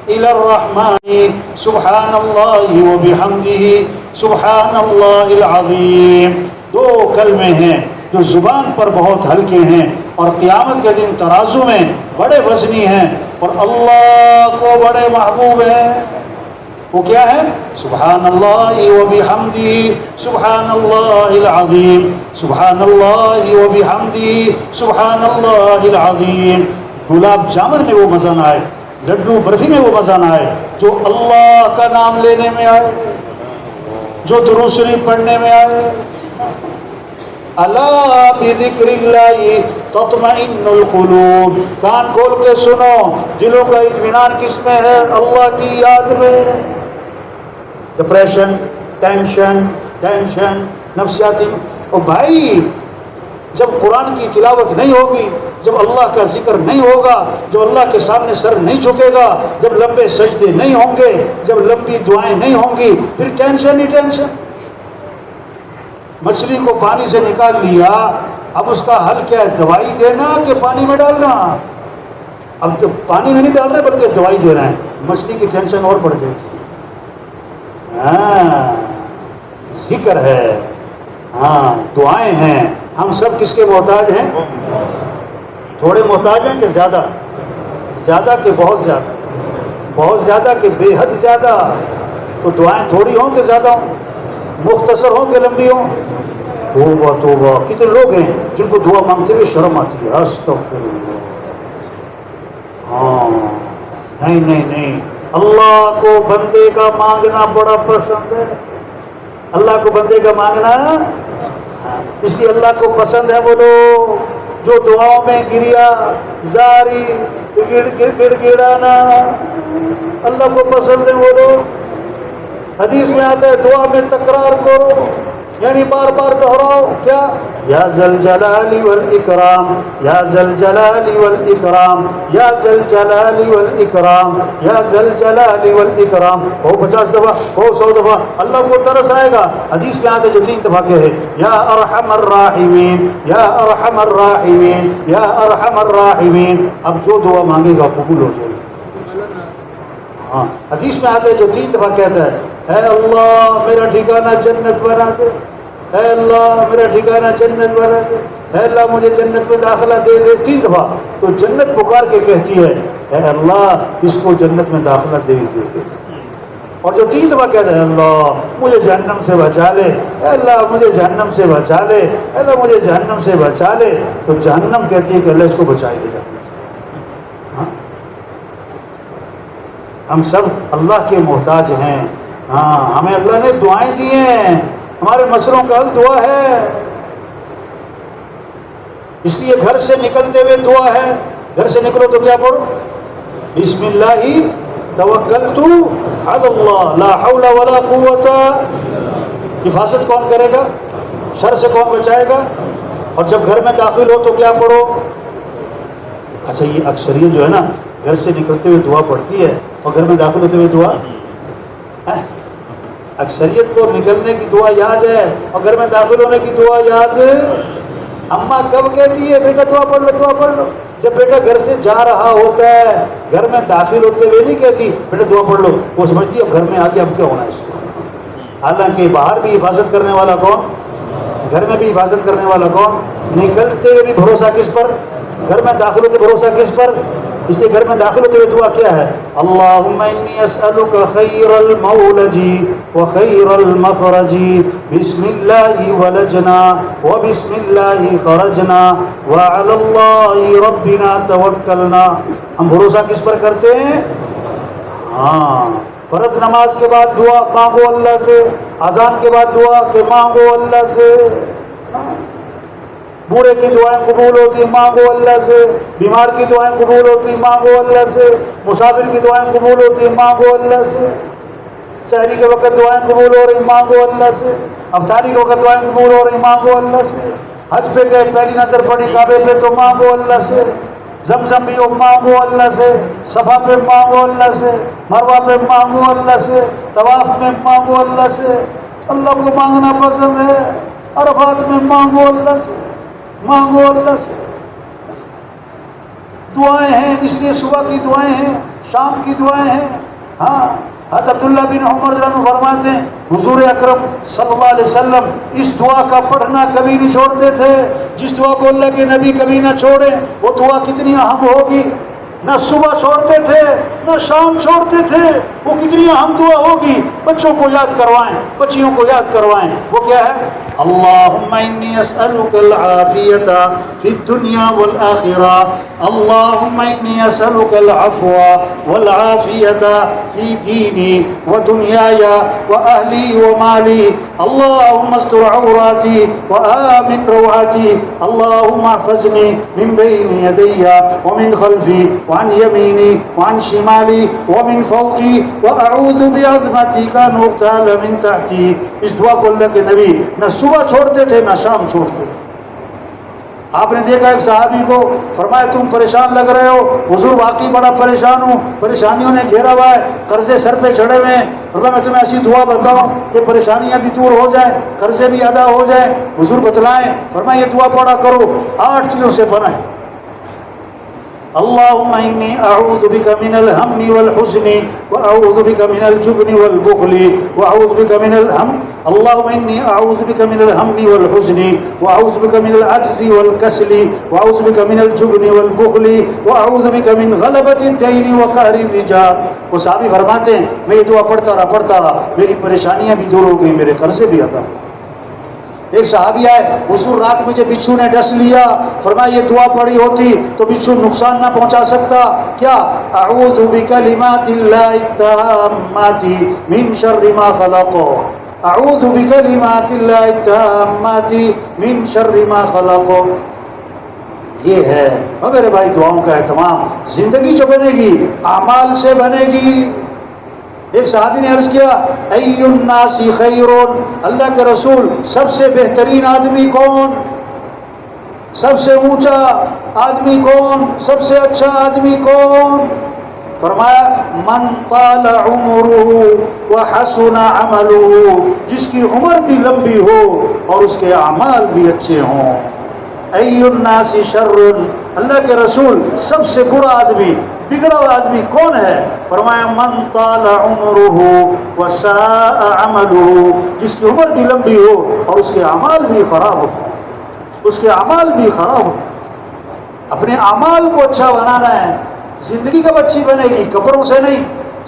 الی الرحمن سبحان اللہ وبحمدہ سبحان اللہ العظیم. 2 کلمے ہیں جو زبان پر بہت ہلکے ہیں اور قیامت کے دن ترازو میں بڑے وزنی ہیں اور اللہ کو بڑے محبوب ہیں. وہ کیا ہے؟ سبحان اللہ وبحمدہ سبحان اللہ العظیم سبحان اللہ وبحمدہ سبحان اللہ العظیم. گلاب جامن میں وہ مزہ نہ آئے، لڈو برفی میں وہ مزہ نہ آئے جو اللہ کا نام لینے میں آئے، جو درود شریف پڑھنے میں آئے. الا بذکر اللہ تطمئن القلوب. کان کھول کے سنو، دلوں کا اطمینان کس میں ہے؟ اللہ کی یاد میں. ڈپریشن، ٹینشن نفسیاتی. اور بھائی جب قرآن کی تلاوت نہیں ہوگی، جب اللہ کا ذکر نہیں ہوگا، جب اللہ کے سامنے سر نہیں جھکے گا، جب لمبے سجدے نہیں ہوں گے، جب لمبی دعائیں نہیں ہوں گی، پھر ٹینشن ہی ٹینشن. مچھلی کو پانی سے نکال لیا، اب اس کا حل کیا ہے؟ دوائی دینا کہ پانی میں ڈالنا؟ اب جو پانی میں نہیں ڈال رہے بلکہ دوائی دے رہے ہیں، مچھلی کی ٹینشن اور بڑھ گئی. ذکر ہے، دعائیں ہیں. ہم سب کس کے محتاج ہیں؟ تھوڑے محتاج ہیں کہ زیادہ؟ زیادہ کہ بہت زیادہ؟ بہت زیادہ کہ بے حد زیادہ؟ تو دعائیں تھوڑی ہوں کہ زیادہ ہوں، مختصر ہوں کہ لمبی ہوں؟ توبہ توبہ. کتنے لوگ ہیں جن کو دعا مانگتے ہوئے شرم آتی ہے؟ استغفر اللہ. نہیں، اللہ کو بندے کا مانگنا بڑا پسند ہے. اللہ کو بندے کا مانگنا اس لیے اللہ کو پسند ہے وہ لوگ جو دعاؤں میں گریا زاری گڑ گڑانا. اللہ کو پسند ہے وہ لوگ. حدیث میں آتا ہے دعا میں تکرار کرو، یعنی بار بار دہراؤ. کیا؟ یا ذل جلال والاکرام، یا ذل جلال والاکرام، یا ذل جلال والاکرام، یا ذل جلال والاکرام. ہو 50 دفعہ، ہو 100 دفعہ، اللہ کو ترس آئے گا. حدیث میں آتا ہے جو 3 دفعہ کہے یا ارحم الراحمین، یا ارحم الراحمین، یا ارحم الراحمین، اب جو دعا مانگے گا قبول ہو جائے گی. حدیث میں آتا ہے جو 3 دفعہ کہتا ہے اے اللہ میرا ٹھکانہ جنت بنا دے، اے اللہ میرا ٹھکانہ جنت بنا دے، اے اللہ مجھے جنت میں داخلہ دے دے. 3 دفعہ تو جنت پکار کے کہتی ہے اے اللہ اس کو جنت میں داخلہ دے دے. اور جو 3 دفعہ کہتا ہے اللہ مجھے جہنم سے بچا لے، اے اللہ مجھے جہنم سے بچا لے، اے اللہ مجھے جہنم سے بچا لے، تو جہنم کہتی ہے کہ اللہ اس کو بچائے دے جنت سے. ہم سب اللہ کے محتاج ہیں. ہمیں اللہ نے دعائیں دی ہیں، ہمارے مسئلوں کا حل دعا ہے. اس لیے گھر سے نکلتے ہوئے دعا ہے. گھر سے نکلو تو کیا پڑھو؟ بسم اللہ توکلت علی اللہ لا حول ولا قوت. حفاظت کون کرے گا؟ شر سے کون بچائے گا؟ اور جب گھر میں داخل ہو تو کیا پڑھو؟ اچھا یہ اکثریت جو ہے نا گھر سے نکلتے ہوئے دعا پڑھتی ہے اور گھر میں داخل ہوتے ہوئے دعا، اکثریت کو نکلنے کی دعا یاد ہے اور گھر میں داخل ہونے کی دعا یاد. اماں کب کہتی ہے بیٹا دعا پڑھ لو، دعا پڑھ لو؟ جب بیٹا گھر سے جا رہا ہوتا ہے، گھر میں داخل ہوتے ہوئے نہیں کہتی بیٹا دعا پڑھ لو. وہ سمجھتی ہے اب گھر میں آ کے اب کیا ہونا ہے اس کو. حالانکہ باہر بھی حفاظت کرنے والا کون؟ گھر میں بھی حفاظت کرنے والا کون؟ نکلتے ہوئے بھی بھروسہ کس پر؟ گھر میں داخل ہوتے بھروسہ کس پر؟ اس لیے گھر میں داخل ہوتے ہوئے دعا کیا ہے؟ اللہم انی اسألک خیر المولج وخیر المخرج بسم اللہ ولجنا وبسم اللہ خرجنا وعلی اللہ ربنا توکلنا. ہم بھروسہ کس پر کرتے ہیں؟ فرض نماز کے بعد دعا مانگو اللہ سے، اذان کے بعد دعا کہ مانگو اللہ سے. بوڑھے کی دعائیں قبول ہوتی مانگو اللہ سے، بیمار کی دعائیں قبول ہوتی مانگو اللہ سے، مسافر کی دعائیں قبول ہوتی مانگو اللہ سے. سحری کے وقت دعائیں قبول ہو رہی مانگو اللہ سے، افطاری کے وقت دعائیں قبول ہو رہی مانگو اللہ سے، حج پہ گئے پہلی نظر پڑی کعبے پہ تو مانگو اللہ سے، زمزم بھی ہو مانگو اللہ سے، صفا پہ مانگو اللہ سے، مروہ پہ مانگو اللہ سے، طواف میں مانگو اللہ سے، اللہ کو مانگنا پسند ہے، عرفات میں مانگو اللہ سے، مانگو اللہ سے۔ دعائیں ہیں، اس لیے صبح کی دعائیں ہیں، شام کی دعائیں ہیں۔ ہاں حضرت عبداللہ بن عمر رضی اللہ عنہ فرماتے ہیں حضور اکرم صلی اللہ علیہ وسلم اس دعا کا پڑھنا کبھی نہیں چھوڑتے تھے، جس دعا کو اللہ کے نبی کبھی نہ چھوڑیں وہ دعا کتنی اہم ہوگی۔ نہ صبح چھوڑتے تھے نہ شام چھوڑتے تھے، وہ کتنی اہم دعا ہوگی۔ بچوں کو یاد کروائیں، بچیوں کو یاد کروائیں، وہ کیا ہے؟ اللہم انی اسألک العافیۃ فی الدنیا والآخرہ، اللہم انی اسألک العفو والعافیۃ فی دینی ودنیای واہلی ومالی، اللہم استر عوراتی وآمن روعاتی، اللہم احفظنی من بین یدی ومن خلفی وعن یمینی وعن شمالی ومن فوقی واعوذ بعظمتک ان اغتال من تحتی۔ اس دعا کو اللہ کے نبی نہ صبح چھوڑتے تھے نہ شام چھوڑتے تھے۔ آپ نے دیکھا ایک صحابی کو، فرمایا تم پریشان لگ رہے ہو، حضور واقعی بڑا پریشان ہوں، پریشانیوں نے گھیرا ہوا ہے، قرضے سر پہ چڑھے ہوئے ہیں، فرمایا میں تمہیں ایسی دعا بتاؤں کہ پریشانیاں بھی دور ہو جائیں، قرضے بھی ادا ہو جائیں۔ حضور بتلائیں، فرمایا یہ دعا پڑھا کرو، 8 چیزوں سے بنا ہے۔ اللہم انی اعوذ بک من الہم والحزن واعوذ بک من الجبن والبخل واعوذ بک من الہم، اللہم انی اعوذ بک من الہم والحزن واعوذ بک من العجز والکسل واعوذ بک من الجبن والبخل واعوذ بک من غلبۃ الدین وقہر الرجال۔ وہ صحابی فرماتے ہیں میں یہ دعا پڑھتا رہا، میری پریشانیاں بھی دور ہو گئی، میرے قرضے بھی ادا۔ ایک صحابی آئے، حضور رات مجھے بچھو نے ڈس لیا، فرمایا یہ دعا پڑھی ہوتی تو بچھو نقصان نہ پہنچا سکتا، کیا؟ اعوذ بکلمات اللہ التامات من شر ما خلق، اعوذ بکلمات اللہ التامات من شر ما خلق۔ یہ ہے اور میرے بھائی دعاؤں کا اہتمام۔ زندگی جو بنے گی اعمال سے بنے گی۔ ایک صحابی نے عرض کیا ای الناس خیر، اللہ کے رسول سب سے بہترین آدمی کون، سب سے اونچا آدمی کون، سب سے اچھا آدمی کون؟ فرمایا من طال عمرہ وحسن عملہ، جس کی عمر بھی لمبی ہو اور اس کے اعمال بھی اچھے ہوں۔ ای الناس شر، اللہ کے رسول سب سے برا آدمی، بگڑا ہوا آدمی کون ہے؟ فرمایا من طال عمرہ وساء عملہ، جس کی عمر بھی لمبی ہو اور اس کے اعمال بھی خراب ہو، اس کے اعمال بھی خراب ہو۔ اپنے اعمال کو اچھا بنانا ہے۔ زندگی کب اچھی بنے گی؟ کپڑوں سے نہیں،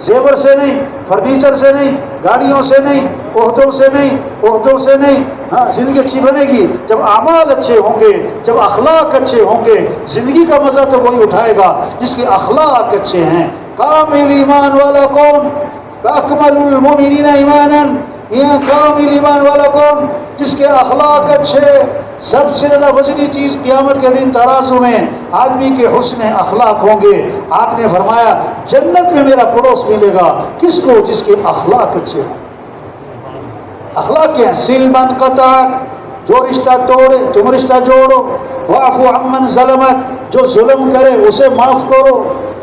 زیور سے نہیں، فرنیچر سے نہیں، گاڑیوں سے نہیں، عہدوں سے نہیں، ہاں زندگی اچھی بنے گی جب اعمال اچھے ہوں گے، جب اخلاق اچھے ہوں گے۔ زندگی کا مزہ تو وہی اٹھائے گا جس کے اخلاق اچھے ہیں۔ کامل ایمان والا کون؟ اکمل المؤمنین ایمانا، یہ کامل ایمان والا کون؟ جس کے اخلاق اچھے۔ سب سے زیادہ وزنی چیز قیامت کے دن ترازو میں آدمی کے حسن اخلاق ہوں گے۔ آپ نے فرمایا جنت میں میرا پڑوس ملے گا کس کو؟ جس کے اخلاق اچھے ہوں۔ اخلاق کیا ہے؟ سل من قطعک، جو رشتہ توڑے تم رشتہ جوڑو، واعف عمن ظلمک، جو ظلم کرے اسے معاف کرو،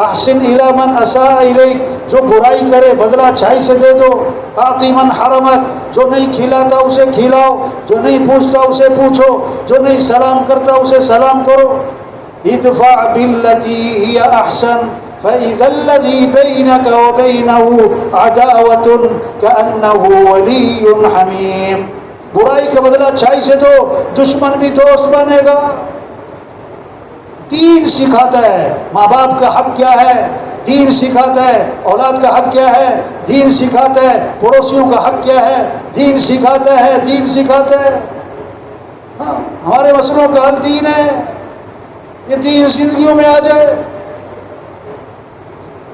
احسن الی من اساء الیک، جو برائی کرے بدلہ اچھائی سے دے دو، اعطی من حرمک، جو نہیں کھلاتا اسے کھلاؤ، جو نہیں پوچھتا اسے پوچھو، جو نہیں سلام کرتا اسے سلام کرو، ادفع باللتی ہی احسن فَإِذَا الَّذِي بَيْنَكَ وَبَيْنَهُ عَدَاوَةٌ كَأَنَّهُ وَلِيٌّ حَمِيمٌ۔ برائی کا بدلہ اچھائی سے دو، دشمن بھی دوست بنے گا۔ دین سکھاتا ہے ماں باپ کا حق کیا ہے، دین سکھاتا ہے اولاد کا حق کیا ہے، دین سکھاتا ہے پڑوسیوں کا حق کیا ہے، دین سکھاتا ہے، دین سکھاتا ہے۔ ہاں ہمارے مسئلوں کا حل دین ہے، یہ دین زندگیوں میں آ جائے،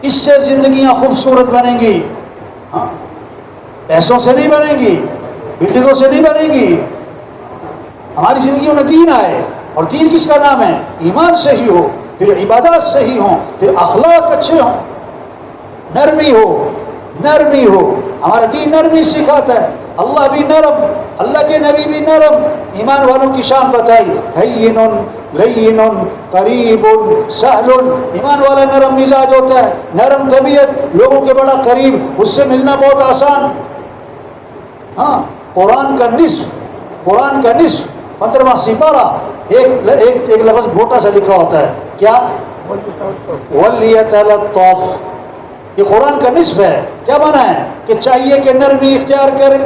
اس سے زندگیاں خوبصورت بنیں گی۔ ہاں پیسوں سے نہیں بنیں گی، بلڈنگوں سے نہیں بنیں گی، ہماری زندگیوں میں دین آئے۔ اور دین کس کا نام ہے؟ ایمان صحیح ہو، پھر عبادات صحیح ہوں، پھر اخلاق اچھے ہوں، نرمی ہو، ہمارا دین نرمی سکھاتا ہے. اللہ بھی نرم، اللہ کے نبی بھی نرم. ایمان والوں کی شان بتائی، ہین لین قریب سہل. ایمان والا نرم مزاج ہوتا ہے، نرم طبیعت، لوگوں کے بڑا قریب، اس سے ملنا بہت آسان. ہاں، قرآن کا نصف 15واں سپارہ ایک لفظ موٹا سا لکھا ہوتا ہے، کیا؟ وَلْيَتَلَطَّفْ. یہ قرآن کا نصف ہے. کیا مانا ہے؟ کہ چاہیے کہ نرمی اختیار کرے.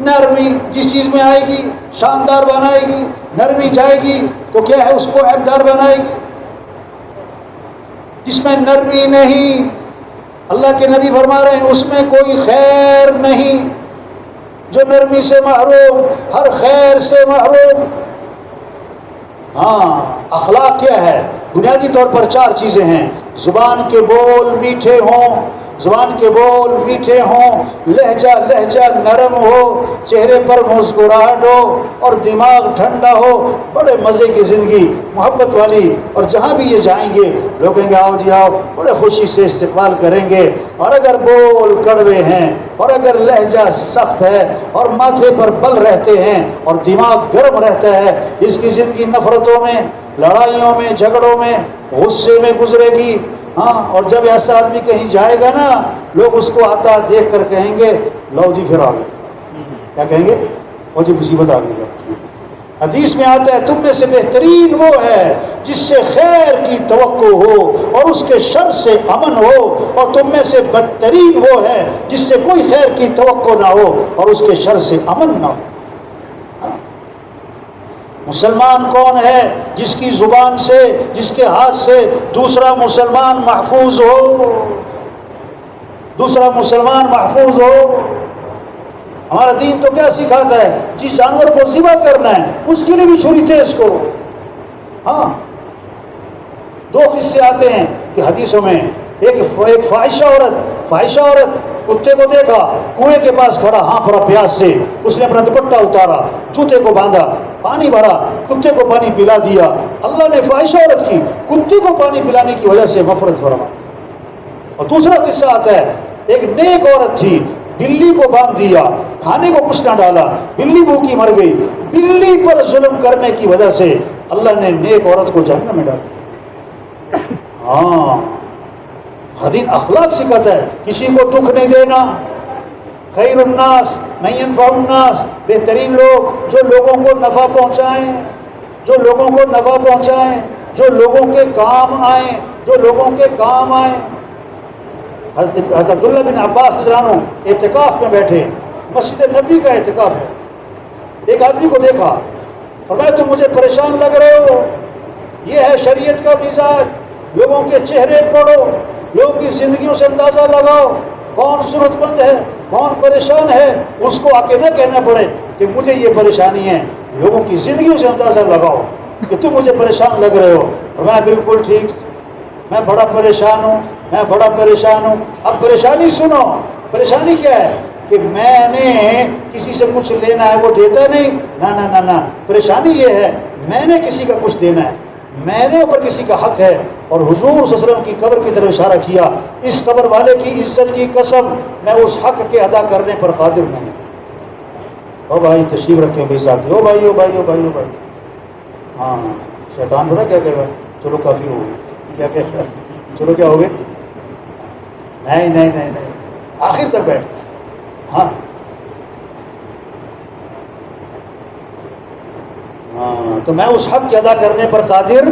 نرمی جس چیز میں آئے گی شاندار بنائے گی، نرمی جائے گی تو کیا ہے، اس کو عیبدار بنائے گی. جس میں نرمی نہیں، اللہ کے نبی فرما رہے ہیں اس میں کوئی خیر نہیں. جو نرمی سے محروم، ہر خیر سے محروم. ہاں، اخلاق کیا ہے؟ بنیادی طور پر 4 چیزیں ہیں. زبان کے بول میٹھے ہوں، لہجہ نرم ہو، چہرے پر مسکراہٹ ہو اور دماغ ٹھنڈا ہو. بڑے مزے کی زندگی، محبت والی. اور جہاں بھی یہ جائیں گے لوگ کہیں گے آؤ جی آؤ، بڑے خوشی سے استقبال کریں گے. اور اگر بول کڑوے ہیں اور اگر لہجہ سخت ہے اور ماتھے پر بل رہتے ہیں اور دماغ گرم رہتا ہے، اس کی زندگی نفرتوں میں، لڑائیوں میں، جھگڑوں میں، غصے میں گزرے گی. ہاں، اور جب ایسا آدمی کہیں جائے گا نا، لوگ اس کو آتا دیکھ کر کہیں گے لو جی پھر آ گئے. کیا کہیں گے؟ وہ جی مصیبت آ گئی. حدیث میں آتا ہے تم میں سے بہترین وہ ہے جس سے خیر کی توقع ہو اور اس کے شر سے امن ہو، اور تم میں سے بدترین وہ ہے جس سے کوئی خیر کی توقع نہ ہو اور اس کے شر سے امن نہ ہو. مسلمان کون ہے؟ جس کی زبان سے، جس کے ہاتھ سے دوسرا مسلمان محفوظ ہو. ہمارا دین تو کیا سکھاتا ہے؟ جس جانور کو ذبح کرنا ہے اس کے لیے بھی چھری تیز کرو. ہاں، 2 قصے آتے ہیں کہ حدیثوں میں، ایک فاحشہ عورت کتے کو دیکھا، کنویں کے پاس کھڑا، ہانپ رہا پیاس سے. اس نے اپنا دوپٹہ اتارا، جوتے کو باندھا، پانی بھرا، کتے کو پانی پلا دیا. اللہ نے فاحشہ عورت کی کتے کو پانی پلانے کی وجہ سے مغفرت فرما. اور دوسرا قصہ آتا ہے، ایک نیک عورت تھی، بلی کو باندھ دیا، کھانے کو کچھ نہ ڈالا، بلی بھوکی مر گئی. بلی پر ظلم کرنے کی وجہ سے اللہ نے نیک عورت کو جہنم میں ڈال دیا. ہاں، ہر دن اخلاق سکھاتا ہے. کسی کو دکھ نہیں دینا. خیر الناس من ينفع الناس، بہترین لوگ جو لوگوں کو نفع پہنچائیں، جو لوگوں کے کام آئیں. حضرت عبداللہ بن عباس رضی اللہ عنہ اعتکاف میں بیٹھے، مسجد نبی کا اعتکاف ہے. ایک آدمی کو دیکھا، فرمایا تم مجھے پریشان لگ رہے ہو. یہ ہے شریعت کا مزاج. لوگوں کے چہرے پڑھو، لوگوں کی زندگیوں سے اندازہ لگاؤ کون ضرورت مند ہے، کون پریشان ہے. اس کو آ کے نہ کہنا پڑے کہ مجھے یہ پریشانی ہے. لوگوں کی زندگیوں سے اندازہ لگاؤ کہ تم مجھے پریشان لگ رہے ہو. اور میں بالکل ٹھیک، میں بڑا پریشان ہوں. اب پریشانی سنو. پریشانی کیا ہے؟ کہ میں نے کسی سے کچھ لینا ہے، وہ دیتا نہیں. نہ، پریشانی یہ ہے میں نے کسی کا کچھ دینا ہے، میں نے اوپر کسی کا حق ہے. اور حضور صلی اللہ علیہ وسلم کی قبر کی طرف اشارہ کیا، اس قبر والے کی عزت کی قسم میں اس حق کے ادا کرنے پر قادر نہیں. او بھائی تشریف رکھیں بے ساتھی. او بھائی. ہاں، شیطان پتہ کیا کہے گا؟ چلو کافی ہو گئی. کیا کہے گا؟ چلو کیا ہو گئے؟ نہیں، آخر تک بیٹھ. ہاں، تو میں اس حق کے ادا کرنے پر قادر.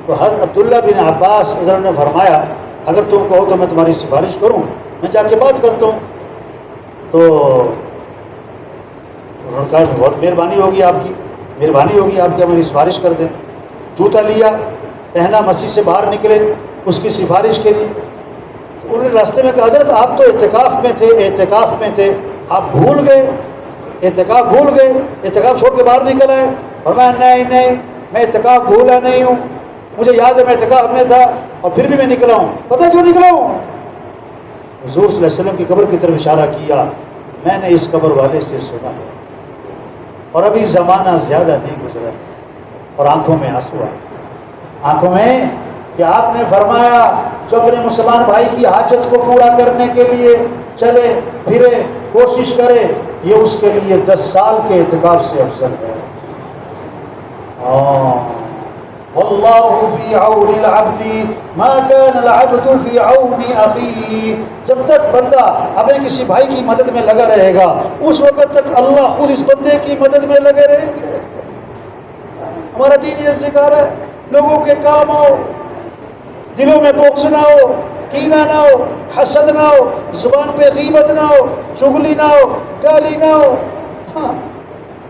تو حضرت عبداللہ بن عباس رضی اللہ عنہ نے فرمایا اگر تم کہو تو میں تمہاری سفارش کروں، میں جا کے بات کرتا ہوں. تو انہوں نے کہا بہت مہربانی ہوگی آپ کی ہماری سفارش کر دیں. جوتا لیا، پہنا، مسجد سے باہر نکلے اس کی سفارش کے لیے. انہوں نے راستے میں کہا حضرت آپ تو اعتکاف میں تھے، آپ بھول گئے، اعتکاف چھوڑ کے باہر نکل آئے. اور نہیں، میں اعتکاف بھولا نہیں ہوں، مجھے یاد ہے میں اعتکاف میں تھا اور پھر بھی میں نکلا ہوں. پتہ کیوں نکلا ہوں؟ حضور صلی اللہ علیہ وسلم کی قبر کی طرف اشارہ کیا، میں نے اس قبر والے سے سنا ہے اور ابھی زمانہ زیادہ نہیں گزرا ہے. اور آنکھوں میں آنسو آئے، کہ آپ نے فرمایا جو اپنے مسلمان بھائی کی حاجت کو پورا کرنے کے لیے چلے پھرے کوشش کرے، یہ اس کے لیے 10 سال کے اعتکاف سے افضل ہے۔ واللہ فی عون العبد ما کان العبد فی عون اخیہ، جب تک بندہ اپنے کسی بھائی کی مدد میں لگا رہے گا اس وقت تک اللہ خود اس بندے کی مدد میں لگے رہیں گے۔ ہمارا دین یہ سکھا رہا ہے لوگوں کے کام آؤ، دلوں میں بغض نہ ہو، کینہ نہ ہو، حسد نہ ہو، زبان پہ غیبت نہ ہو، چغلی نہ ہو، گالی نہ ہو۔ ہاں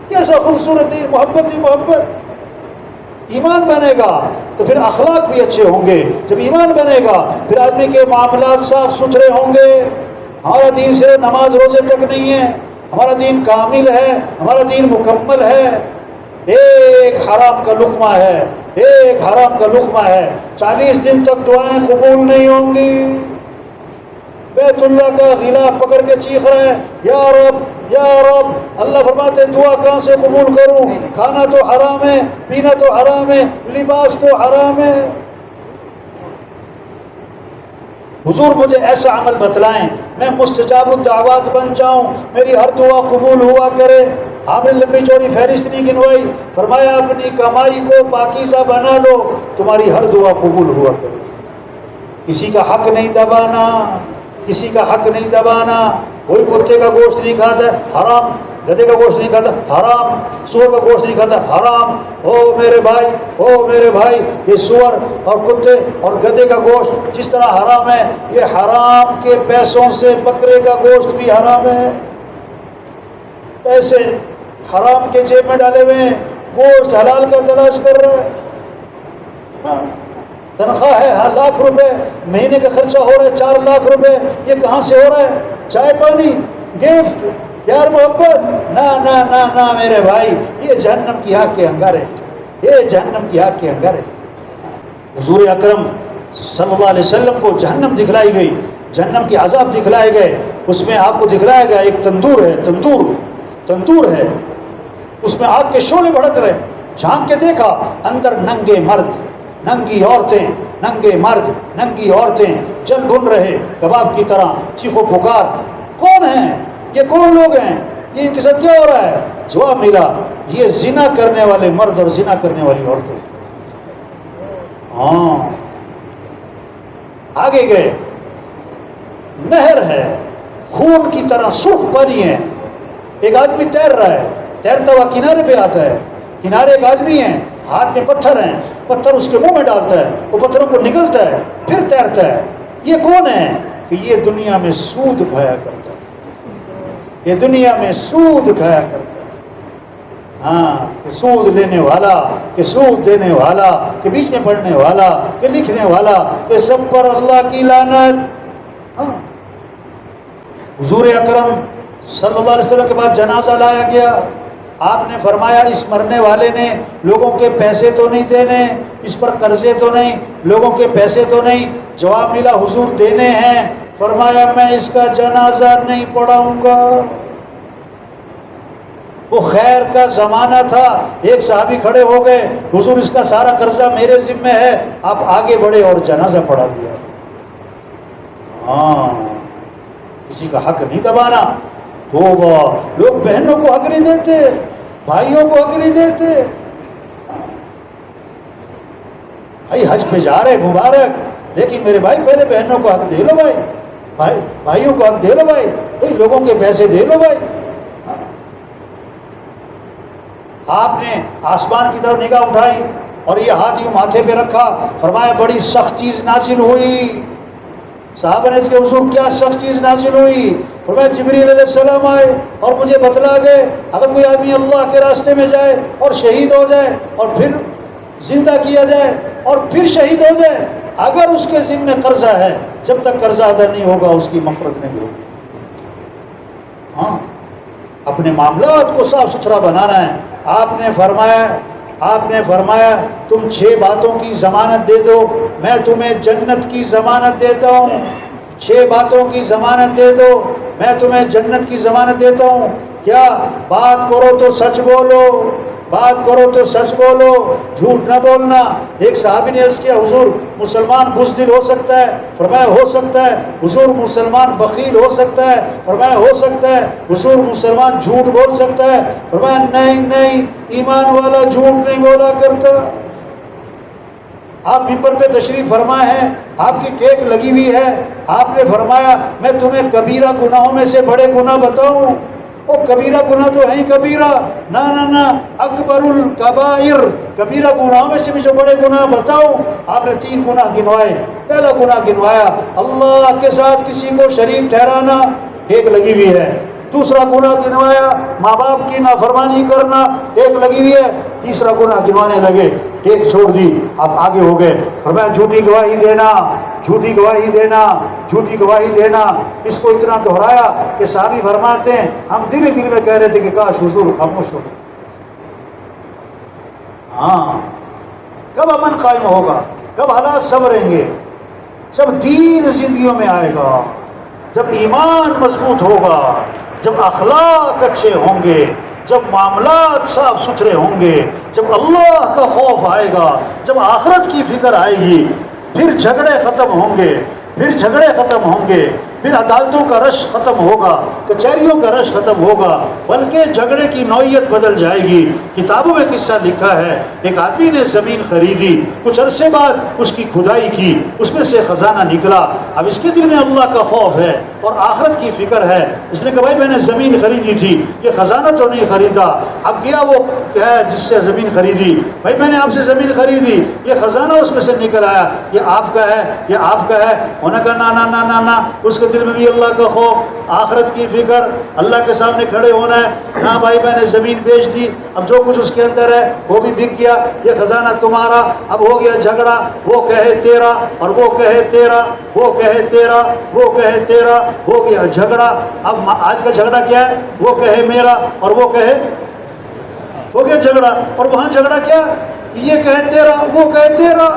کیسا خوبصورت دین، محبت ہی محبت۔ ایمان بنے گا تو پھر اخلاق بھی اچھے ہوں گے، جب ایمان بنے گا پھر آدمی کے معاملات صاف ستھرے ہوں گے۔ ہمارا دین صرف نماز روزے تک نہیں ہے، ہمارا دین کامل ہے، ہمارا دین مکمل ہے۔ ایک حرام کا لقمہ ہے، ایک حرام کا لقمہ ہے، 40 دن تک دعائیں قبول نہیں ہوں گی۔ بیت اللہ کا غلاف پکڑ کے چیخ رہے ہیں یا رب یا رب، اللہ فرماتے ہیں دعا کہاں سے قبول کروں؟ کھانا تو حرام ہے، پینا تو حرام ہے، لباس تو حرام ہے۔ حضور مجھے ایسا عمل بتلائیں میں مستجاب الدعوات بن جاؤں، میری ہر دعا قبول ہوا کرے۔ آپ نے لمبی چوڑی فہرست نہیں گنوائی، فرمایا اپنی کمائی کو پاکیزہ بنا لو، تمہاری ہر دعا قبول ہوا کرے۔ کسی کا حق نہیں دبانا، کسی کا حق نہیں دبانا۔ کوئی کتے کا گوشت نہیں کھاتا حرام، گدھے کا گوشت نہیں کھاتا حرام، سور کا گوشت نہیں کھاتا حرام۔ او میرے بھائی، او میرے بھائی، یہ سور اور کتے اور گدھے کا گوشت جس طرح حرام ہے، یہ حرام کے پیسوں سے بکرے کا گوشت بھی حرام ہے۔ پیسے حرام کے جیب میں ڈالے ہوئے ہیں، گوشت حلال کا تلاش کر رہے ہیں۔ ہاں، تنخواہ ہے لاکھ روپے، مہینے کا خرچہ ہو رہا ہے 4 لاکھ روپے، یہ کہاں سے ہو رہا ہے؟ چائے پانی، گفٹ، پیار محبت؟ نہ نہ نہ نہ میرے بھائی، یہ جہنم کی آگ کے انگارے، یہ جہنم کی آگ کے انگارے۔ حضور اکرم صلی اللہ علیہ وسلم کو جہنم دکھلائی گئی، جہنم کے عذاب دکھلائے گئے، اس میں آپ کو دکھلایا گیا ایک تندور ہے، تندور ہے، اس میں آگ کے شعلے بھڑک رہے، جھانک کے دیکھا اندر ننگے مرد، ننگی عورتیں، ننگے مرد، ننگی عورتیں جل بھن رہے کباب کی طرح، چیخو پکار۔ کون ہیں یہ؟ کون لوگ ہیں یہ؟ ان کے ساتھ کیا ہو رہا ہے؟ جواب ملا یہ زنا کرنے والے مرد اور زنا کرنے والی عورتیں۔ ہاں آگے گئے، نہر ہے خون کی طرح سرخ پانی ہے، ایک آدمی تیر رہا ہے، تیرتا ہوا کنارے پہ آتا ہے، کنارے ایک آدمی ہے، ہاتھ میں پتھر ہیں، پتھر اس کے منہ میں ڈالتا ہے، وہ پتھروں کو نگلتا ہے، پھر تیرتا ہے۔ یہ کون ہے؟ کہ یہ دنیا میں سود کھایا کرتا تھا، یہ دنیا میں سود کھایا کرتا تھا۔ ہاں، کہ سود لینے والا، کہ سود دینے والا، کہ بیچ میں پڑھنے والا، کہ لکھنے والا، کہ سب پر اللہ کی لعنت۔ ہاں، حضور اکرم صلی اللہ علیہ وسلم کے بعد جنازہ لایا گیا، آپ نے فرمایا اس مرنے والے نے لوگوں کے پیسے تو نہیں دینے، اس پر قرضے تو نہیں، لوگوں کے پیسے تو نہیں؟ جواب ملا حضور دینے ہیں۔ فرمایا میں اس کا جنازہ نہیں پڑھاؤں گا۔ وہ خیر کا زمانہ تھا، ایک صحابی کھڑے ہو گئے، حضور اس کا سارا قرضہ میرے ذمہ ہے، آپ آگے بڑھے اور جنازہ پڑھا دیا۔ ہاں، کسی کا حق نہیں دبانا۔ توبہ، لوگ بہنوں کو حق نہیں دیتے، بھائیوں کو حق نہیں دیتے۔ بھائی حج پہ جا رہے مبارک، لیکن میرے بھائی پہلے بہنوں کو حق دے لو، بھائیوں کو حق دے لو، بھائی لوگوں کے پیسے دے لو بھائی۔ آپ نے آسمان کی طرف نگاہ اٹھائی اور یہ ہاتھ یوں ماتھے پہ رکھا، فرمایا بڑی سخت چیز نازل ہوئی۔ صحابہ نے اس کے حضور کیا سخت چیز نازل ہوئی؟ فرمایا جبریل علیہ السلام آئے اور مجھے بتلا گئے اگر کوئی آدمی اللہ کے راستے میں جائے اور شہید ہو جائے اور پھر زندہ کیا جائے اور پھر شہید ہو جائے، اگر اس کے ذمہ قرضہ ہے، جب تک قرضہ ادا نہیں ہوگا اس کی مغفرت نہیں ہوگی۔ ہاں، اپنے معاملات کو صاف ستھرا بنانا ہے۔ آپ نے فرمایا تم 6 باتوں کی ضمانت دے دو، میں تمہیں جنت کی ضمانت دیتا ہوں۔ 6 باتوں کی ضمانت دے دو، میں تمہیں جنت کی ضمانت دیتا ہوں۔ کیا؟ بات کرو تو سچ بولو، بات کرو تو سچ بولو، جھوٹ نہ بولنا۔ ایک صحابی نے عرض کیا حضور مسلمان بزدل ہو سکتا ہے؟ فرمایا ہو سکتا ہے۔ حضور مسلمان بخیل ہو سکتا ہے؟ فرمایا ہو سکتا ہے۔ حضور مسلمان جھوٹ بول سکتا ہے؟ فرمایا نہیں نہیں، ایمان والا جھوٹ نہیں بولا کرتا۔ آپ ممبر پہ تشریف فرما ہیں، آپ کی ٹیک لگی ہوئی ہے، آپ نے فرمایا میں تمہیں کبیرہ گناہوں میں سے بڑے گناہ بتاؤں؟ وہ کبیرہ گناہ تو ہے ہی کبیرہ، نہ اکبر الکبائر، کبیرہ گناہوں میں سے بھی جو بڑے گناہ بتاؤں؟ آپ نے 3 گناہ گنوائے۔ پہلا گناہ گنوایا اللہ کے ساتھ کسی کو شریک ٹھہرانا، ٹیک لگی ہوئی ہے۔ دوسرا گناہ گنوایا ماں باپ کی نافرمانی کرنا، ٹیک لگی ہوئی ہے۔ تیسرا گناہ گنوانے لگے، ٹیک چھوڑ دی، آپ آگے ہو گئے۔ فرمایا جھوٹی گواہی دینا، جھوٹی گواہی دینا، جھوٹی گواہی دینا۔ اس کو اتنا دہرایا کہ صحابی فرماتے ہیں ہم دل ہی دل میں کہہ رہے تھے کہ کاش حضور خاموش ہو گئے۔ ہاں، کب امن قائم ہوگا؟ کب حالات سنوریں گے؟ جب دین زندگیوں میں آئے گا، جب ایمان مضبوط ہوگا، جب اخلاق اچھے ہوں گے، جب معاملات صاف ستھرے ہوں گے، جب اللہ کا خوف آئے گا، جب آخرت کی فکر آئے گی، پھر جھگڑے ختم ہوں گے، پھر جھگڑے ختم ہوں گے، پھر عدالتوں کا رش ختم ہوگا، کچہریوں کا رش ختم ہوگا، بلکہ جھگڑے کی نوعیت بدل جائے گی۔ کتابوں میں قصہ لکھا ہے، ایک آدمی نے زمین خریدی، کچھ عرصے بعد اس کی کھدائی کی، اس میں سے خزانہ نکلا۔ اب اس کے دل میں اللہ کا خوف ہے اور آخرت کی فکر ہے۔ اس نے کہا بھائی میں نے زمین خریدی تھی، یہ خزانہ تو نہیں خریدا۔ اب گیا وہ ہے جس سے زمین خریدی، بھائی میں نے آپ سے زمین خریدی، یہ خزانہ اس میں سے نکل آیا، یہ آپ کا ہے، یہ آپ کا ہے۔ انہوں نے کہا نا نا نا نا، اس کے دل میں بھی اللہ کا خوف، آخرت کی فکر، اللہ کے سامنے کھڑے ہونا ہے۔ ہاں بھائی میں نے زمین بیچ دی، اب جو کچھ اس کے اندر ہے وہ بھی بک گیا، یہ خزانہ تمہارا۔ اب ہو گیا جھگڑا، وہ کہے تیرا اور وہ کہے تیرا، وہ کہے تیرا، وہ کہے تیرا، ہو گیا جھگڑا۔ اب آج کا جھگڑا کیا ہے؟ وہ کہے میرا اور وہ کہے، ہو گیا جھگڑا۔ اور وہاں جھگڑا کیا؟ یہ کہے تیرا، وہ کہے تیرا۔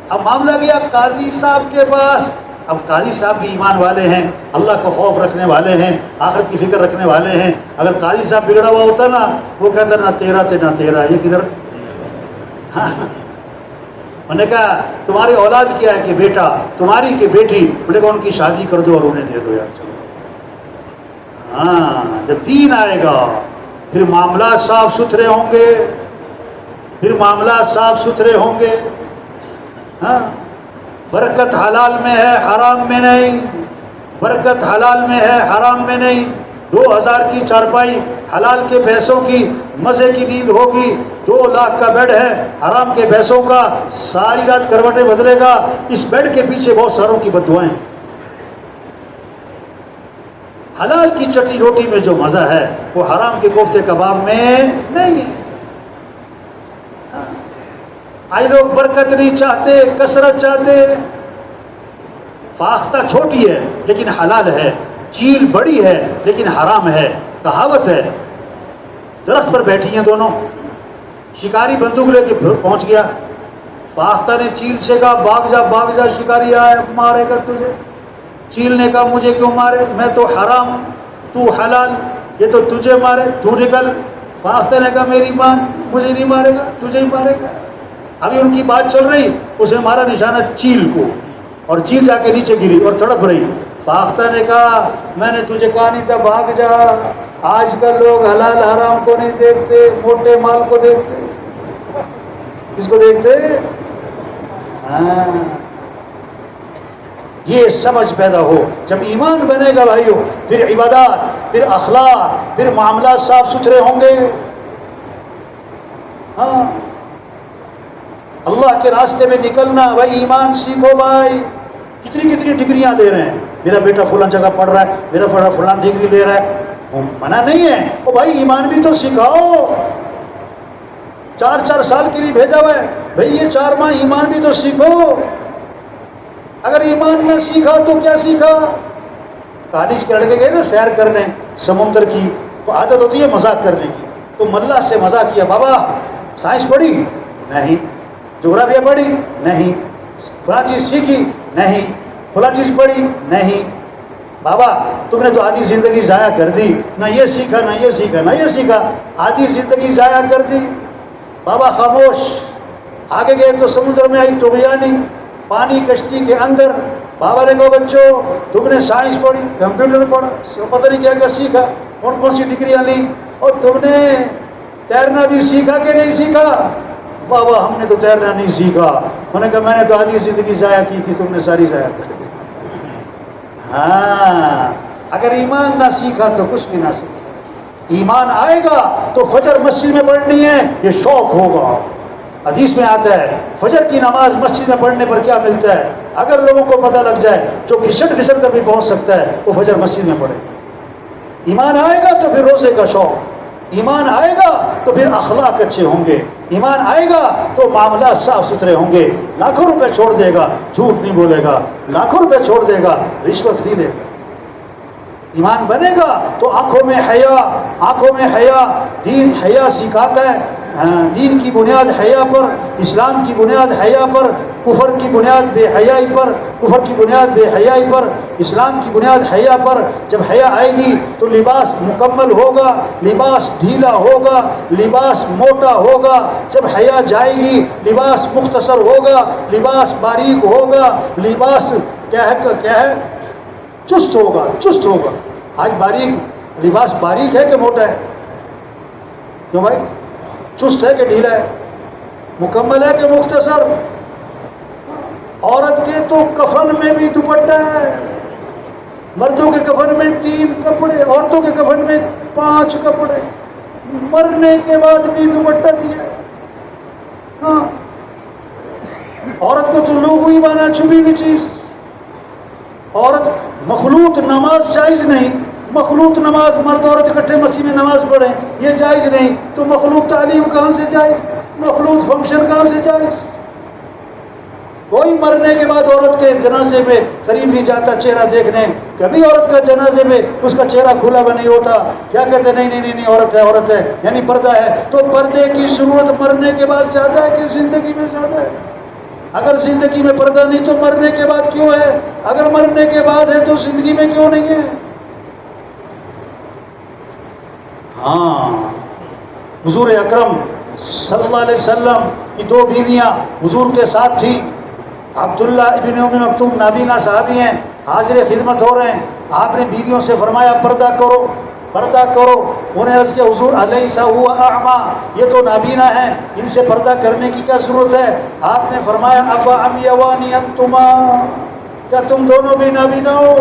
اب معاملہ گیا قاضی صاحب کے پاس۔ اب قاضی صاحب بھی ایمان والے ہیں، اللہ کا خوف رکھنے والے ہیں، آخرت کی فکر رکھنے والے ہیں۔ اگر قاضی صاحب بگڑا ہوا ہوتا نا، وہ کہتا نہ تیرا تے نہ تیرا، یہ کدھر؟ انہوں نے کہا تمہاری اولاد کیا ہے کہ بیٹا، تمہاری کہ بیٹی؟ انہوں نے کہا ان کی شادی کر دو اور انہیں دے دو یار، چلو۔ ہاں، جب دین آئے گا پھر معاملات صاف ستھرے ہوں گے، پھر معاملات صاف ستھرے ہوں گے۔ ہاں، برکت حلال میں ہے، حرام میں نہیں، برکت حلال میں ہے، حرام میں نہیں۔ 2000 کی چارپائی حلال کے پیسوں کی، مزے کی نیند ہوگی۔ 2 لاکھ کا بیڈ ہے حرام کے پیسوں کا، ساری رات کروٹیں بدلے گا۔ اس بیڈ کے پیچھے بہت ساروں کی بددعائیں۔ حلال کی چٹنی روٹی میں جو مزہ ہے وہ حرام کے کوفتے کباب میں نہیں ہے۔ آئی لوگ برکت نہیں چاہتے، کثرت چاہتے۔ فاختہ چھوٹی ہے لیکن حلال ہے، چیل بڑی ہے لیکن حرام ہے۔ کہاوت ہے، درخت پر بیٹھی ہیں دونوں، شکاری بندوق لے کے پہنچ گیا۔ فاختہ نے چیل سے کہا بھاگ جا شکاری آئے مارے گا تجھے۔ چیل نے کہا مجھے کیوں مارے، میں تو حرام تو حلال، یہ تو تجھے مارے، تو نکل۔ فاختہ نے کہا میری مان، مجھے نہیں مارے گا، تجھے ہی مارے گا۔ ابھی ان کی بات چل رہی، اسے مارا نشانہ چیل کو، اور چیل جا کے نیچے گری اور تڑپ رہی۔ فاختہ نے کہا میں نے تجھے کہا نہیں تھا بھاگ جا۔ آج کل لوگ حلال حرام کو نہیں دیکھتے، موٹے مال کو دیکھتے۔ کس کو دیکھتے؟ ہاں، یہ سمجھ پیدا ہو، جب ایمان بنے گا بھائیو، پھر عبادات، پھر اخلاق، پھر معاملات صاف ستھرے ہوں گے۔ ہاں، اللہ کے راستے میں نکلنا، بھائی ایمان سیکھو بھائی۔ کتنی ڈگریاں لے رہے ہیں، میرا بیٹا فلاں جگہ پڑھ رہا ہے، میرا بیٹا فلاں ڈگری لے رہا ہے، منع نہیں ہے، او بھائی ایمان بھی تو سکھاؤ۔ 4 سال کے لیے بھیجا ہوا ہے، بھائی یہ 4 ماہ ایمان بھی تو سیکھو۔ اگر ایمان نہ سیکھا تو کیا سیکھا؟ کالج کے لڑکے گئے نا سیر کرنے سمندر کی، تو عادت ہوتی ہے مذاق کرنے کی، تو ملا سے مذاق کیا، بابا سائنس پڑھی؟ نہیں۔ جغرافیہ پڑھی؟ نہیں۔ فلاں چیز سیکھی؟ نہیں۔ فلاں چیز پڑھی؟ نہیں۔ بابا تم نے تو آدھی زندگی ضائع کر دی، نہ یہ سیکھا نہ یہ سیکھا نہ یہ سیکھا، آدھی زندگی ضائع کر دی۔ بابا خاموش. آگے گئے تو سمندر میں آئی طغیانی, پانی کشتی کے اندر. بابا نے کہا بچوں تم نے سائنس پڑھی, کمپیوٹر پڑھا, پتہ نہیں کیا کیا سیکھا, کون کون سی ڈگریاں لی, اور تم نے تیرنا بھی سیکھا کہ نہیں سیکھا؟ بابا ہم نے تو تیرنا نہیں سیکھا. انہوں نے کہا میں نے تو آدھی زندگی ضائع کی تھی, تم نے ساری ضائع کر دی. ہاں اگر ایمان نہ سیکھا تو کچھ بھی نہ سیکھا. ایمان آئے گا تو فجر مسجد میں پڑھنی ہے, یہ شوق ہوگا. حدیث میں آتا ہے فجر کی نماز مسجد میں پڑھنے پر کیا ملتا ہے. اگر لوگوں کو پتہ لگ جائے جو گھسٹ گھسٹ کر بھی پہنچ سکتا ہے وہ فجر مسجد میں پڑھے. ایمان آئے گا تو پھر روزے کا شوق, ایمان آئے گا تو پھر اخلاق اچھے ہوں گے, ایمان آئے گا تو معاملات صاف ستھرے ہوں گے. لاکھوں روپے چھوڑ دے گا, جھوٹ نہیں بولے گا, لاکھوں روپے چھوڑ دے گا, رشوت نہیں لے گا. ایمان بنے گا تو آنکھوں میں حیا, آنکھوں میں حیا. دین حیا سکھاتا ہے. دین کی بنیاد حیا پر, اسلام کی بنیاد حیا پر, کفر کی بنیاد بے حیائی پر, کفر کی بنیاد بے حیائی پر, اسلام کی بنیاد حیا پر. جب حیا آئے گی تو لباس مکمل ہوگا, لباس ڈھیلا ہوگا, لباس موٹا ہوگا. جب حیا جائے گی لباس مختصر ہوگا, لباس باریک ہوگا, لباس کیا ہے چست ہوگا, چست ہوگا. آج باریک لباس باریک ہے کہ موٹا ہے؟ کیوں بھائی؟ چست ہے کہ ڈھیلا ہے؟ مکمل ہے کہ مختصر؟ عورت کے تو کفن میں بھی دوپٹہ ہے, مردوں کے کفن میں 3 کپڑے, عورتوں کے کفن میں 5 کپڑے, مرنے کے بعد بھی دوپٹہ دیا. ہاں عورت کو تو لغوی مانا چھپی ہوئی چیز. عورت مخلوط نماز جائز نہیں, مخلوط نماز مرد عورت اکٹھے مسجد میں نماز پڑھیں یہ جائز نہیں, تو مخلوط تعلیم کہاں سے جائز, مخلوط فنکشن کہاں سے جائز؟ کوئی مرنے کے بعد عورت کے جنازے میں قریب نہیں جاتا چہرہ دیکھنے. کبھی عورت کا جنازے میں اس کا چہرہ کھلا بھی نہیں ہوتا. کیا کہتے ہیں نہیں عورت ہے, عورت ہے یعنی پردہ ہے. تو پردے کی ضرورت مرنے کے بعد زیادہ ہے کہ زندگی میں زیادہ ہے؟ اگر زندگی میں پردہ نہیں تو مرنے کے بعد کیوں ہے؟ اگر مرنے کے بعد ہے تو زندگی میں کیوں نہیں ہے؟ ہاں حضور اکرم صلی اللہ علیہ وسلم کی 2 بیویاں حضور کے ساتھ تھی. عبداللہ ابن ام مکتوم نابینا صحابی ہیں, حاضر خدمت ہو رہے ہیں. آپ نے بیویوں سے فرمایا پردہ کرو, پردہ کرو. انہیں عرض کیا حضور الیس هو اعمی, یہ تو نابینا ہیں, ان سے پردہ کرنے کی کیا ضرورت ہے؟ آپ نے فرمایا افعمیوانی انتما, کیا تم دونوں بھی نابینا ہو؟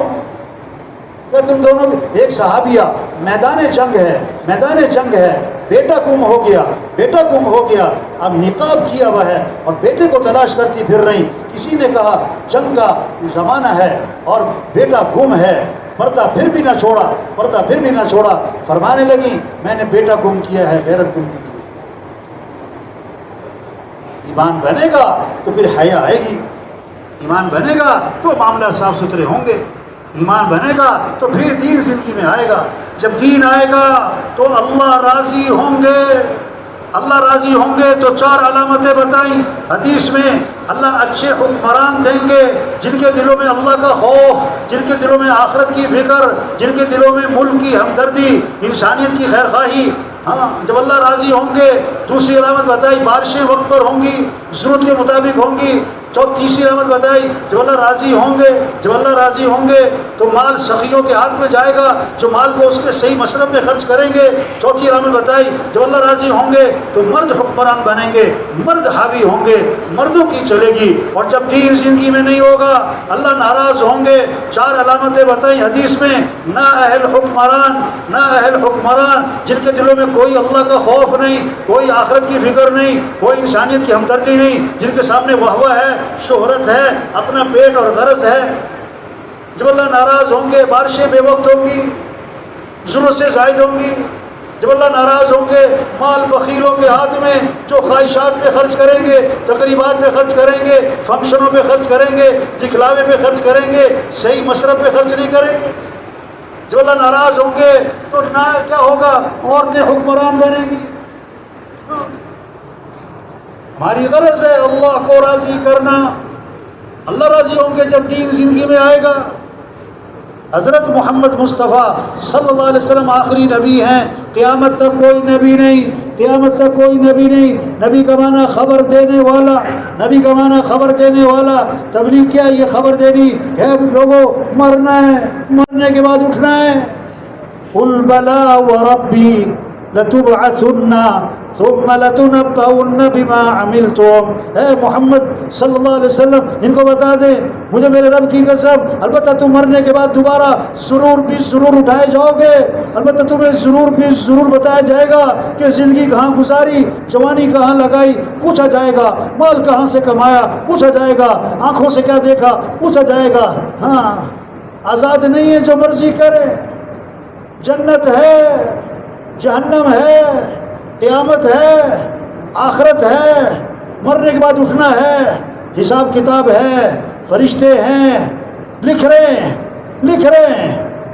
کیا تم دونوں بھی؟ ایک صحابیہ میدان جنگ ہے, میدان جنگ ہے, بیٹا گم ہو گیا, بیٹا گم ہو گیا, اب نقاب کیا ہوا ہے اور بیٹے کو تلاش کرتی پھر رہی. کسی نے کہا جنگ کا زمانہ ہے اور بیٹا گم ہے, پردہ پھر بھی نہ چھوڑا, پردہ پھر بھی نہ چھوڑا. فرمانے لگی میں نے بیٹا گم کیا ہے, غیرت گم نہیں کی. ایمان بنے گا تو پھر حیا آئے گی, ایمان بنے گا تو معاملہ صاف ستھرے ہوں گے, ایمان بنے گا تو پھر دین زندگی میں آئے گا. جب دین آئے گا تو اللہ راضی ہوں گے, اللہ راضی ہوں گے. تو 4 علامتیں بتائیں حدیث میں. اللہ اچھے حکمران دیں گے جن کے دلوں میں اللہ کا خوف, جن کے دلوں میں آخرت کی فکر, جن کے دلوں میں ملک کی ہمدردی, انسانیت کی خیر خواہی. ہاں جب اللہ راضی ہوں گے. دوسری علامت بتائی بارشیں وقت پر ہوں گی, ضرورت کے مطابق ہوں گی. تیسری علامت بتائی جب اللہ راضی ہوں گے, جب اللہ راضی ہوں گے تو مال سخیوں کے ہاتھ میں جائے گا جو مال کو اس کے صحیح مصرف میں خرچ کریں گے. چوتھی علامت بتائی جب اللہ راضی ہوں گے تو مرد حکمران بنیں گے, مرد حاوی ہوں گے, مردوں کی چلے گی. اور جب دین زندگی میں نہیں ہوگا اللہ ناراض ہوں گے. 4 علامتیں بتائیں حدیث میں. نا اہل حکمران, نا اہل حکمران جن کے دلوں میں کوئی اللہ کا خوف نہیں, کوئی آخرت کی فکر نہیں, کوئی انسانیت کی ہمدردی نہیں, جن کے سامنے وہوہ ہے, شہرت ہے, اپنا پیٹ اور غرض ہے. جب اللہ ناراض ہوں گے بارشیں بے وقت ہوں گی, ضرورت سے زائد ہوں گی. جب اللہ ناراض ہوں گے مال بخیلوں کے ہاتھ میں جو خواہشات پہ خرچ کریں گے, تقریبات پہ خرچ کریں گے, فنکشنوں پہ خرچ کریں گے, دکھلاوے پہ خرچ کریں گے, صحیح مصرف پہ خرچ نہیں کریں گے. جب اللہ ناراض ہوں گے تو نہ کیا ہوگا, عورتیں حکمران بنیں گی. ہماری غرض ہے اللہ کو راضی کرنا. اللہ راضی ہوں گے جب دین زندگی میں آئے گا. حضرت محمد مصطفیٰ صلی اللہ علیہ وسلم آخری نبی ہیں, قیامت تک کوئی نبی نہیں قیامت تک کوئی نبی نہیں. نبی کا معنی خبر دینے والا، نبی کا معنی خبر دینے والا. تبلیغ کیا؟ یہ خبر دینی ہے لوگوں مرنا ہے، مرنے کے بعد اٹھنا ہے. قل بلا وربی لتبعثن ثم لتنبؤن بما عملتم. اے محمد صلی اللہ علیہ وسلم ان کو بتا دیں مجھے میرے رب کی قسم، البتہ تم مرنے کے بعد دوبارہ ضرور بھی ضرور اٹھائے جاؤ گے. البتہ تمہیں ضرور بھی ضرور بتایا جائے گا کہ زندگی کہاں گزاری، جوانی کہاں لگائی، پوچھا جائے گا. مال کہاں سے کمایا، پوچھا جائے گا. آنکھوں سے کیا دیکھا، پوچھا جائے گا. ہاں آزاد نہیں ہے جو مرضی کرے. جنت ہے، جہنم ہے، قیامت ہے، آخرت ہے، مرنے کے بعد اٹھنا ہے، حساب کتاب ہے، فرشتے ہیں، لکھ رہے ہیں.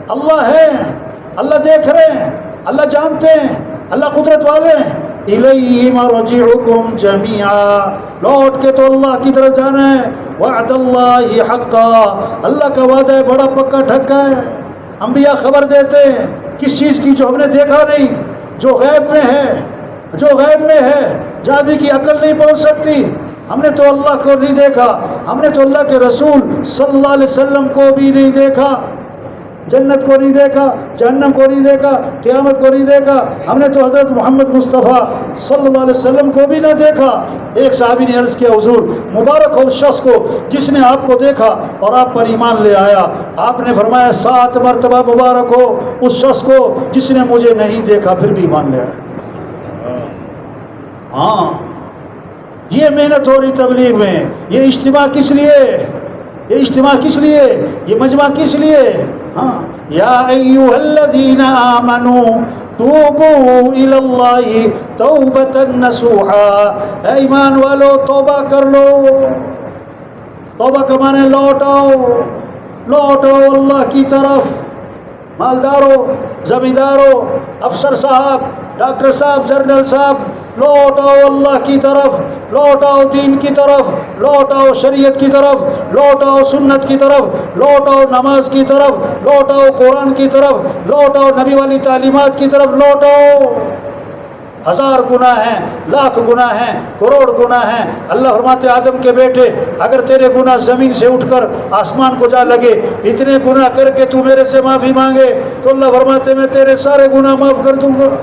اللہ ہے، اللہ دیکھ رہے ہیں، اللہ جانتے ہیں، اللہ قدرت والے ہیں. الیہ مرجعکم جمیعا، لوٹ کے تو اللہ کی طرف جانا ہے. وعد اللہ حقا، اللہ کا وعدہ ہے بڑا پکا ٹھکا ہے. انبیاء خبر دیتے ہیں کس چیز کی جو ہم نے دیکھا نہیں، جو غیب میں ہے، جو غیب میں ہے، جہاں بھی کی عقل نہیں پہنچ سکتی. ہم نے تو اللہ کو نہیں دیکھا، ہم نے تو اللہ کے رسول صلی اللہ علیہ وسلم کو بھی نہیں دیکھا. جنت کو نہیں دیکھا، جہنم کو نہیں دیکھا، قیامت کو نہیں دیکھا. ہم نے تو حضرت محمد مصطفیٰ صلی اللہ علیہ وسلم کو بھی نہ دیکھا. ایک صحابی نے عرض کیا حضور مبارک ہو اس شخص کو جس نے آپ کو دیکھا اور آپ پر ایمان لے آیا. آپ نے فرمایا 7 مرتبہ مبارک ہو اس شخص کو جس نے مجھے نہیں دیکھا پھر بھی ایمان لے آیا. ہاں یہ محنت ہو رہی تبلیغ میں. یہ اجتماع کس لیے، یہ اجتماع کس لیے، یہ مجمع کس لیے؟ ہاں یا ایھا الذین آمنوا توبوا الی اللہ توبۃ نصوحا، اے ایمان والو توبہ کر لو. توبہ کا معنی لوٹ آؤ، لوٹ آؤ اللہ کی طرف. مالداروں، زمینداروں، افسر صاحب، ڈاکٹر صاحب، جنرل صاحب، لوٹ آؤ اللہ کی طرف، لوٹ آؤ دین کی طرف، لوٹ آؤ شریعت کی طرف، لوٹ آؤ سنت کی طرف، لوٹ آؤ نماز کی طرف، لوٹ آؤ قرآن کی طرف، لوٹ آؤ نبی والی تعلیمات کی طرف. لوٹ آؤ. 1000 گناہ ہیں، لاکھ گناہ ہیں، کروڑ گناہ ہیں. اللہ فرماتے آدم کے بیٹے اگر تیرے گناہ زمین سے اٹھ کر آسمان کو جا لگے، اتنے گناہ کر کے تو میرے سے معافی مانگے تو اللہ فرماتے میں تیرے سارے گناہ معاف کر دوں گا.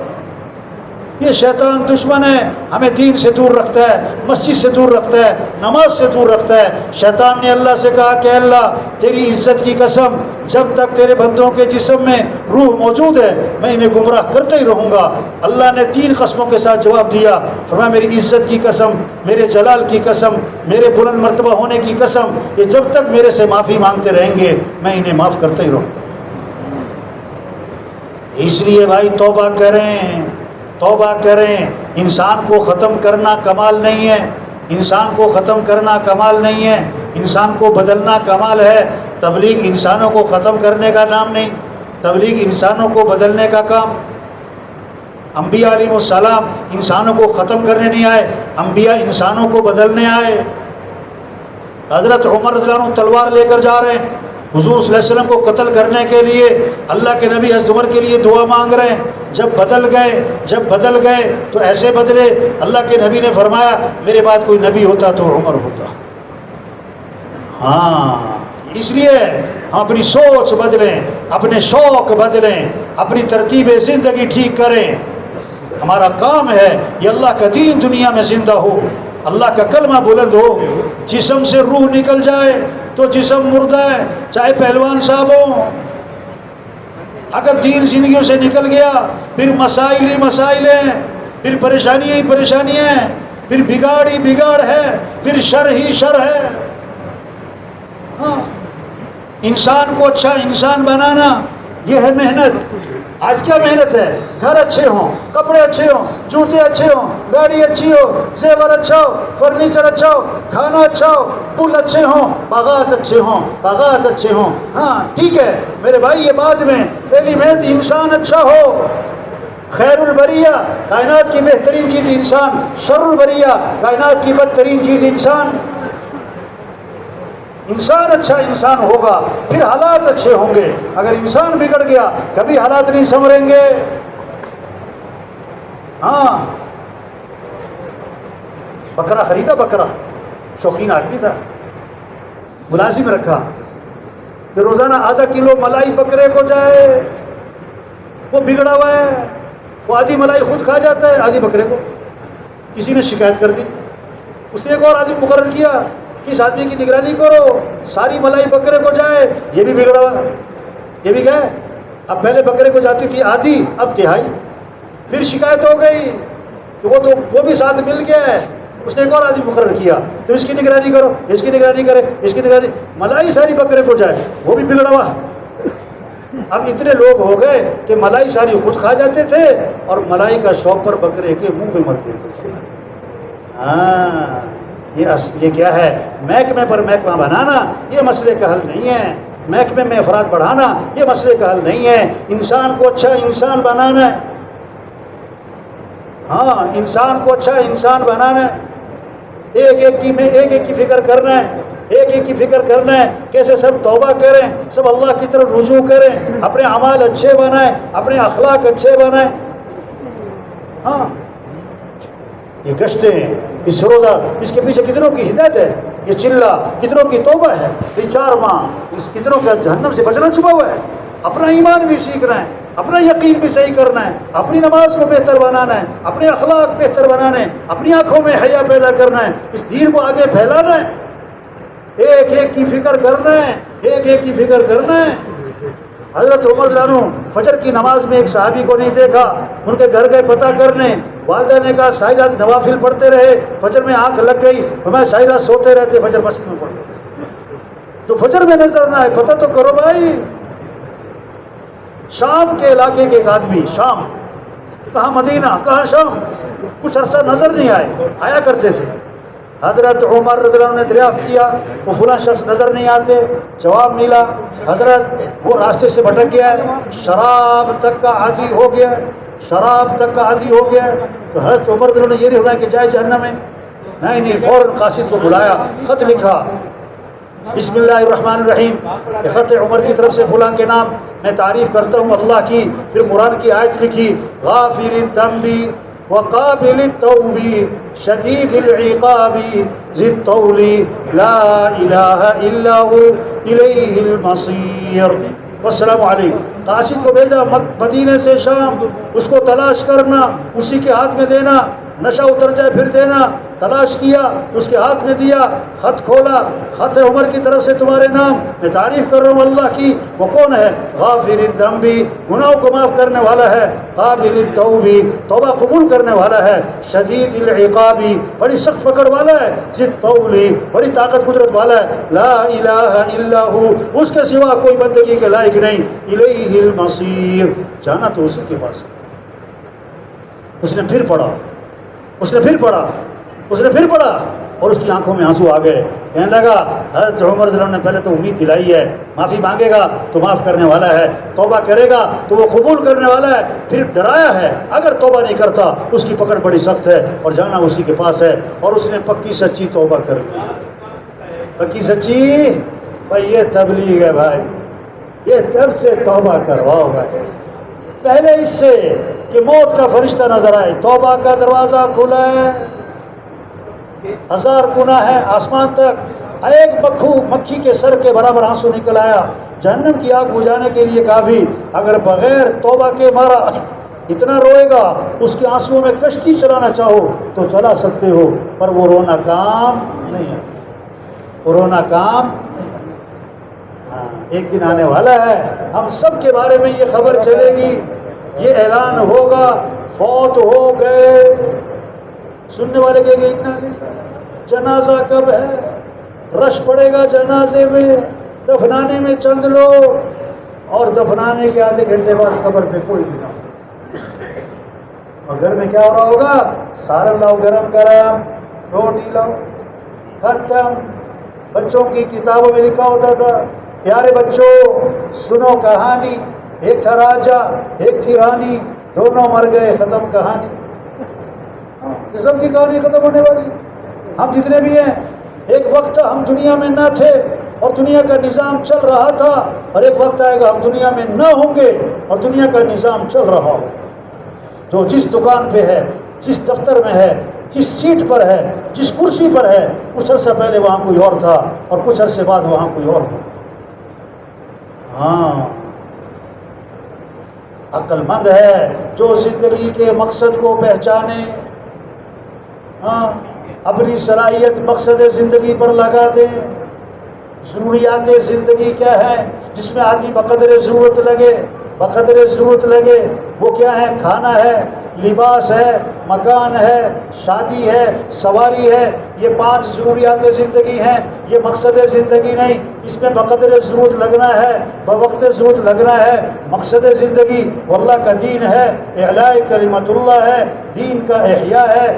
یہ شیطان دشمن ہے، ہمیں دین سے دور رکھتا ہے، مسجد سے دور رکھتا ہے، نماز سے دور رکھتا ہے. شیطان نے اللہ سے کہا کہ اللہ تیری عزت کی قسم جب تک تیرے بندوں کے جسم میں روح موجود ہے میں انہیں گمراہ کرتا ہی رہوں گا. اللہ نے 3 قسموں کے ساتھ جواب دیا. فرمایا میری عزت کی قسم، میرے جلال کی قسم، میرے بلند مرتبہ ہونے کی قسم، یہ جب تک میرے سے معافی مانگتے رہیں گے میں انہیں معاف کرتا ہی رہوں گا. اس لیے بھائی توبہ کریں، توبہ کریں. انسان کو ختم کرنا کمال نہیں ہے، انسان کو ختم کرنا کمال نہیں ہے، انسان کو بدلنا کمال ہے. تبلیغ انسانوں کو ختم کرنے کا نام نہیں، تبلیغ انسانوں کو بدلنے کا کام. انبیاء علیہ السلام انسانوں کو ختم کرنے نہیں آئے، انبیاء انسانوں کو بدلنے آئے. حضرت عمر رضی اللہ عنہ تلوار لے کر جا رہے ہیں، حضور صلی اللہ علیہ وسلم کو قتل کرنے کے لیے اللہ کے نبی حضرت عمر کے لیے دعا مانگ رہے ہیں. جب بدل گئے تو ایسے بدلے اللہ کے نبی نے فرمایا میرے بعد کوئی نبی ہوتا تو عمر ہوتا. ہاں اس لیے ہم اپنی سوچ بدلیں، اپنے شوق بدلیں، اپنی ترتیب زندگی ٹھیک کریں. ہمارا کام ہے یہ اللہ کا دین دنیا میں زندہ ہو، اللہ کا کلمہ بلند ہو. جسم سے روح نکل جائے تو جسم مردہ ہے، چاہے پہلوان صاحب ہوں. اگر دین زندگیوں سے نکل گیا پھر مسائل ہی مسائل ہیں، پھر پریشانیاں ہی پریشانیاں ہیں، پھر بگاڑ ہی بگاڑ ہے، پھر شر ہی شر ہے. ہاں انسان کو اچھا انسان بنانا یہ ہے محنت. آج کیا محنت ہے؟ گھر اچھے ہوں، کپڑے اچھے ہوں، جوتے اچھے ہوں، گاڑی اچھی ہو، زیور اچھا ہو، فرنیچر اچھا ہو، کھانا اچھا ہو، پل اچھے ہوں، باغات اچھے ہوں، باغات اچھے ہوں. ہاں ٹھیک ہے میرے بھائی یہ بعد میں، پہلی محنت انسان اچھا ہو. خیر البریہ کائنات کی بہترین چیز انسان، شر البریہ کائنات کی بدترین چیز انسان. انسان اچھا انسان ہوگا پھر حالات اچھے ہوں گے. اگر انسان بگڑ گیا کبھی حالات نہیں سنوریں گے. ہاں بکرا خریدا، بکرا شوقین آدمی تھا، ملازم رکھا کہ روزانہ آدھا کلو ملائی بکرے کو جائے، وہ بگڑا ہوا ہے، وہ آدھی ملائی خود کھا جاتا ہے، آدھی بکرے کو. کسی نے شکایت کر دی، اس نے ایک اور آدمی مقرر کیا کہ اس آدمی کی نگرانی کرو، ساری ملائی بکرے کو جائے، یہ بھی بگڑا ہوا ہے، یہ بھی گئے. اب پہلے بکرے کو جاتی تھی آدھی، اب تہائی. پھر شکایت ہو گئی کہ وہ بھی ساتھ مل گیا ہے، اس نے ایک اور آدمی مقرر کیا، تو اس کی نگرانی کرو، اس کی نگرانی کرے، اس کی نگرانی، ملائی ساری بکرے کو جائے، وہ بھی بگڑا ہوا. اب اتنے لوگ ہو گئے کہ ملائی ساری خود کھا جاتے تھے اور ملائی کا شوق پر بکرے کے منہ پہ مل دیتے تھے. ہاں یہ کیا ہے؟ محکمے پر محکمہ بنانا یہ مسئلے کا حل نہیں ہے، محکمے میں افراد بڑھانا یہ مسئلے کا حل نہیں ہے. انسان کو اچھا انسان بنانا ہے، ہاں انسان کو اچھا انسان بنانا ہے. ایک ایک کی فکر کرنا ہے، ایک ایک کی فکر کرنا ہے، کیسے سب توبہ کریں، سب اللہ کی طرف رجوع کریں، اپنے اعمال اچھے بنائیں، اپنے اخلاق اچھے بنائیں. ہاں یہ گشتیں ہیں، اس روزہ، اس کے پیچھے کتنوں کی ہدایت ہے، یہ چلہ کتنوں کی توبہ ہے، یہ 4 ماہ اس کتنوں کا جہنم سے بچنا چھپا ہوا ہے. اپنا ایمان بھی سیکھنا ہے، اپنا یقین بھی صحیح کرنا ہے، اپنی نماز کو بہتر بنانا ہے، اپنے اخلاق بہتر بنانا ہے، اپنی آنکھوں میں حیا پیدا کرنا ہے، اس دین کو آگے پھیلانا ہے. ایک ایک کی فکر کرنا ہے، ایک ایک کی فکر کرنا ہے. حضرت عمر رضی اللہ عنہ فجر کی نماز میں ایک صحابی کو نہیں دیکھا، ان کے گھر گئے پتہ کرنے، والدہ نے کہا سائرہ نوافل پڑھتے رہے، فجر میں آنکھ لگ گئی، ہمیں سائرہ سوتے رہتے، فجر مسجد میں پڑھتے، تو فجر میں نظر نہ آئے، پتہ تو کرو بھائی. شام کے علاقے کے ایک آدمی، شام کہاں مدینہ کہاں شام، کچھ عرصہ نظر نہیں آئے، آیا کرتے تھے. حضرت عمر رضی اللہ عنہ نے دریافت کیا وہ فلاں شخص نظر نہیں آتے، جواب ملا حضرت وہ راستے سے بھٹک گیا ہے، شراب تک کا عادی ہو گیا ہے، شراب تک کا عادی ہو گیا ہے. تو حضرت عمر رضی اللہ عنہ نے یہ نہیں فرمایا کہ جائے جہنم میں، نہیں، فوراً قاصد کو بلایا، خط لکھا، بسم اللہ الرحمن الرحیم، یہ خط عمر کی طرف سے فلاں کے نام، میں تعریف کرتا ہوں اللہ کی. پھر قرآن کی آیت لکھی، غافر الذنب وقابل التوب شدید العقاب ذی الطول لا الہ الا ہو الیہ المصیر. والسلام علیکم. قاصد کو بھیجا مدینے سے شام، اس کو تلاش کرنا، اسی کے ہاتھ میں دینا، نشہ اتر جائے پھر دینا. تلاش کیا، اس کے ہاتھ میں دیا، خط کھولا، خط عمر کی طرف سے تمہارے نام، میں تعریف کر رہا ہوں اللہ کی. وہ کون ہے؟ غافر الذنب، گناہوں کو معاف کرنے والا ہے، قابل التوب، توبہ قبول کرنے والا ہے، شدید العقاب، بڑی سخت پکڑ والا ہے، ذی الطول، بڑی طاقت قدرت والا ہے، لا الہ الا ہو، اس کے سوا کوئی بندگی کے لائق نہیں، الیہ المصیر، جانا تو اسی کے پاس ہے. اس نے پھر پڑھا، اس نے پھر پڑھا، اس نے پھر پڑھا، اور اس کی آنکھوں میں آنسو آ گئے. کہنے لگا حضرت عمر رضی اللہ عنہ نے پہلے تو امید دلائی ہے، معافی مانگے گا تو معاف کرنے والا ہے، توبہ کرے گا تو وہ قبول کرنے والا ہے. پھر ڈرایا ہے اگر توبہ نہیں کرتا اس کی پکڑ بڑی سخت ہے اور جانا اسی کے پاس ہے. اور اس نے پکی سچی توبہ کر لی. پکی سچی بھائی یہ تبلیغ ہے بھائی، یہ تب سے توبہ کرواؤ بھائی، پہلے اس سے کہ موت کا فرشتہ نظر آئے. توبہ کا دروازہ کھلا ہے، 1000 گناہ ہے آسمان تک، ایک مکھی کے سر کے برابر آنسو نکل آیا. جہنم کی آگ بجھانے کے لیے کافی. اگر بغیر توبہ کے مارا اتنا روئے گا، اس کے آنسو میں کشتی چلانا چاہو تو چلا سکتے ہو، پر وہ رونا کام نہیں ہے، وہ رونا کام نہیں ہے. ہاں ایک دن آنے والا ہے، ہم سب کے بارے میں یہ خبر چلے گی، یہ اعلان ہوگا فوت ہو گئے. سننے والے کہیں گے انا للہ، جنازہ کب ہے؟ رش پڑے گا جنازے میں، دفنانے میں چند لوگ، اور دفنانے کے آدھے گھنٹے بعد قبر پہ کوئی بھی نہ ہو. اور گھر میں کیا ہو رہا ہوگا؟ سارا لاؤ گرم گرم، روٹی لاؤ، ختم. بچوں کی کتابوں میں لکھا ہوتا تھا پیارے بچوں سنو کہانی، ایک تھا راجا ایک تھی رانی، دونوں مر گئے، ختم کہانی. یہ سب کی کہانی ختم ہونے والی. ہم جتنے بھی ہیں، ایک وقت ہم دنیا میں نہ تھے اور دنیا کا نظام چل رہا تھا، اور ایک وقت آئے گا ہم دنیا میں نہ ہوں گے اور دنیا کا نظام چل رہا ہو. جو جس دکان پہ ہے، جس دفتر میں ہے، جس سیٹ پر ہے، جس کرسی پر ہے، کچھ عرصہ پہلے وہاں کوئی اور تھا اور کچھ عرصے بعد وہاں کوئی اور ہو۔ ہاں، عقل مند ہے جو زندگی کے مقصد کو پہچانے، ہاں، اپنی صلاحیت مقصد زندگی پر لگا دے۔ ضروریات زندگی کیا ہے جس میں آدمی بقدر ضرورت لگے، بقدر ضرورت لگے، وہ کیا ہے؟ کھانا ہے، لباس ہے، مکان ہے، شادی ہے، سواری ہے۔ یہ 5 ضروریات زندگی ہیں، یہ مقصد زندگی نہیں۔ اس میں بقدر ضرورت لگنا ہے، بوقت ضرورت لگنا ہے۔ مقصد زندگی وہ اللہ کا دین ہے، اعلاء کلمت اللہ ہے، دین کا احیاء ہے،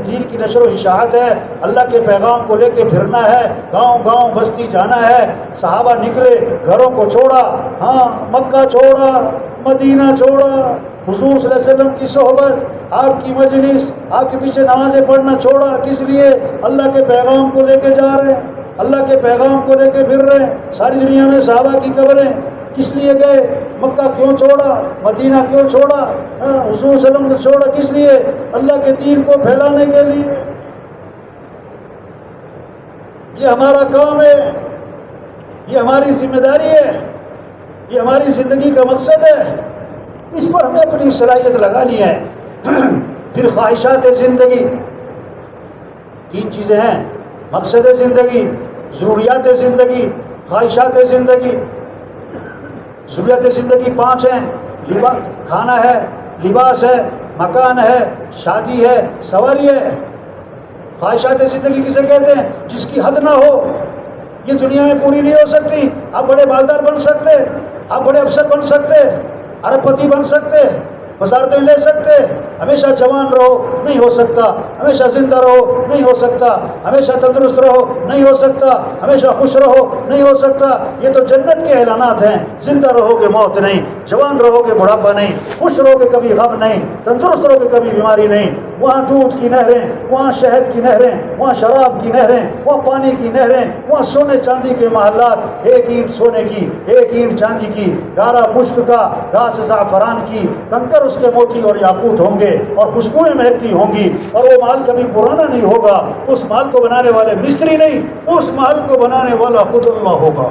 دین کی نشر و اشاعت ہے، اللہ کے پیغام کو لے کے پھرنا ہے، گاؤں گاؤں بستی جانا ہے۔ صحابہ نکلے، گھروں کو چھوڑا، ہاں، مکہ چھوڑا، مدینہ چھوڑا، حضور صلی اللہ علیہ وسلم کی صحبت، آپ کی مجلس، آپ کے پیچھے نمازیں پڑھنا چھوڑا۔ کس لیے؟ اللہ کے پیغام کو لے کے جا رہے ہیں، اللہ کے پیغام کو لے کے پھر رہے ہیں۔ ساری دنیا میں صحابہ کی قبریں، کس لیے گئے؟ مکہ کیوں چھوڑا؟ مدینہ کیوں چھوڑا؟ حضور صلی اللہ علیہ وسلم کو چھوڑا، کس لیے؟ اللہ کے دین کو پھیلانے کے لیے۔ یہ ہمارا کام ہے، یہ ہماری ذمہ داری ہے، یہ ہماری زندگی کا مقصد ہے۔ اس پر ہمیں اپنی صلاحیت لگانی ہے۔ پھر خواہشات زندگی، 3 چیزیں ہیں: مقصد زندگی، ضروریات زندگی، خواہشات زندگی۔ ضروریات زندگی 5 ہیں: کھانا ہے، لباس ہے، مکان ہے، شادی ہے، سواری ہے۔ خواہشات زندگی کسے کہتے ہیں؟ جس کی حد نہ ہو، یہ دنیا میں پوری نہیں ہو سکتی۔ آپ بڑے مالدار بن سکتے، آپ بڑے افسر بن سکتے، ارب پتی بن سکتے، وزارتیں لے سکتے، ہمیشہ جوان رہو نہیں ہو سکتا، ہمیشہ زندہ رہو نہیں ہو سکتا، ہمیشہ تندرست رہو نہیں ہو سکتا، ہمیشہ خوش رہو نہیں ہو سکتا۔ یہ تو جنت کے اعلانات ہیں۔ زندہ رہو گے موت نہیں، جوان رہو گے بڑھاپا نہیں، خوش رہو گے کبھی غم نہیں، تندرست رہو گے کبھی بیماری نہیں۔ وہاں دودھ کی نہریں، وہاں شہد کی نہریں، وہاں شراب کی نہریں، وہاں پانی کی نہریں، وہاں سونے چاندی کے محلات، ایک اینٹ سونے کی، ایک اینٹ چاندی کی، گارا مشک کا، گھاس زعفران کی، کنکر اس کے موتی اور یاقوت ہوں گے، اور خوشبوئیں مہکتی ہوں گی، اور وہ محل کبھی پرانا نہیں ہوگا۔ اس محل کو بنانے والے مستری نہیں، اس محل کو بنانے والا خود اللہ ہوگا۔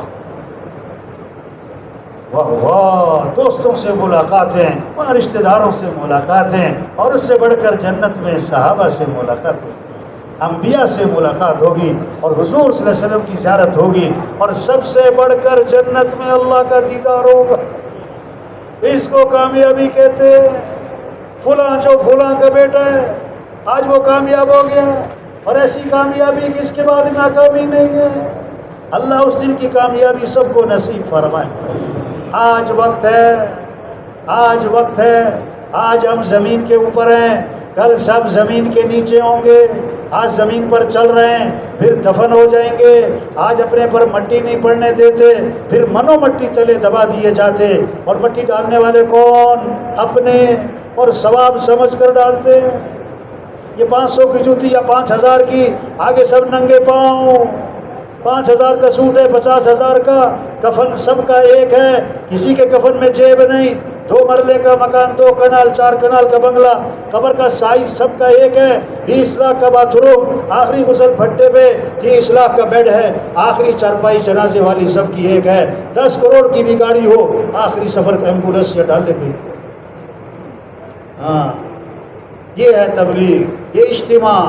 واہ واہ، دوستوں سے ملاقاتیں، وہاں رشتہ داروں سے ملاقاتیں، اور اس سے بڑھ کر جنت میں صحابہ سے ملاقات ہوگی، انبیاء سے ملاقات ہوگی، اور حضور صلی اللہ علیہ وسلم کی زیارت ہوگی، اور سب سے بڑھ کر جنت میں اللہ کا دیدار ہوگا۔ اس کو کامیابی کہتے ہیں۔ فلاں جو فلاں کا بیٹا ہے، آج وہ کامیاب ہو گیا، اور ایسی کامیابی کہ اس کے بعد ناکامی نہیں ہے۔ اللہ اس دن کی کامیابی سب کو نصیب فرمائے۔ آج وقت ہے، آج وقت ہے، آج ہم زمین کے اوپر ہیں، کل سب زمین کے نیچے ہوں گے۔ آج زمین پر چل رہے ہیں، پھر دفن ہو جائیں گے۔ آج اپنے پر مٹی نہیں پڑنے دیتے، پھر منو مٹی تلے دبا دیے جاتے، اور مٹی ڈالنے والے کون؟ اپنے، اور ثواب سمجھ کر ڈالتے ہیں۔ یہ 500 کی جوتی یا 5000 کی، آگے سب ننگے پاؤں۔ 5000 کا سوٹ ہے، 50,000 کا کفن، سب کا ایک ہے، کسی کے کفن میں جیب نہیں۔ 2 مرلے کا مکان، 2 کنال 4 کنال کا بنگلہ، قبر کا سائز سب کا ایک ہے۔ 20 لاکھ کا باتھ روم، آخری غسل بھٹے پہ 30 لاکھ کا بیڈ ہے، آخری چارپائی جنازے والی سب کی ایک ہے۔ 10 کروڑ کی بھی گاڑی ہو، آخری سفر کا ایمبولینس یا ڈالنے پہ۔ ہاں، یہ ہے تبلیغ، یہ اجتماع،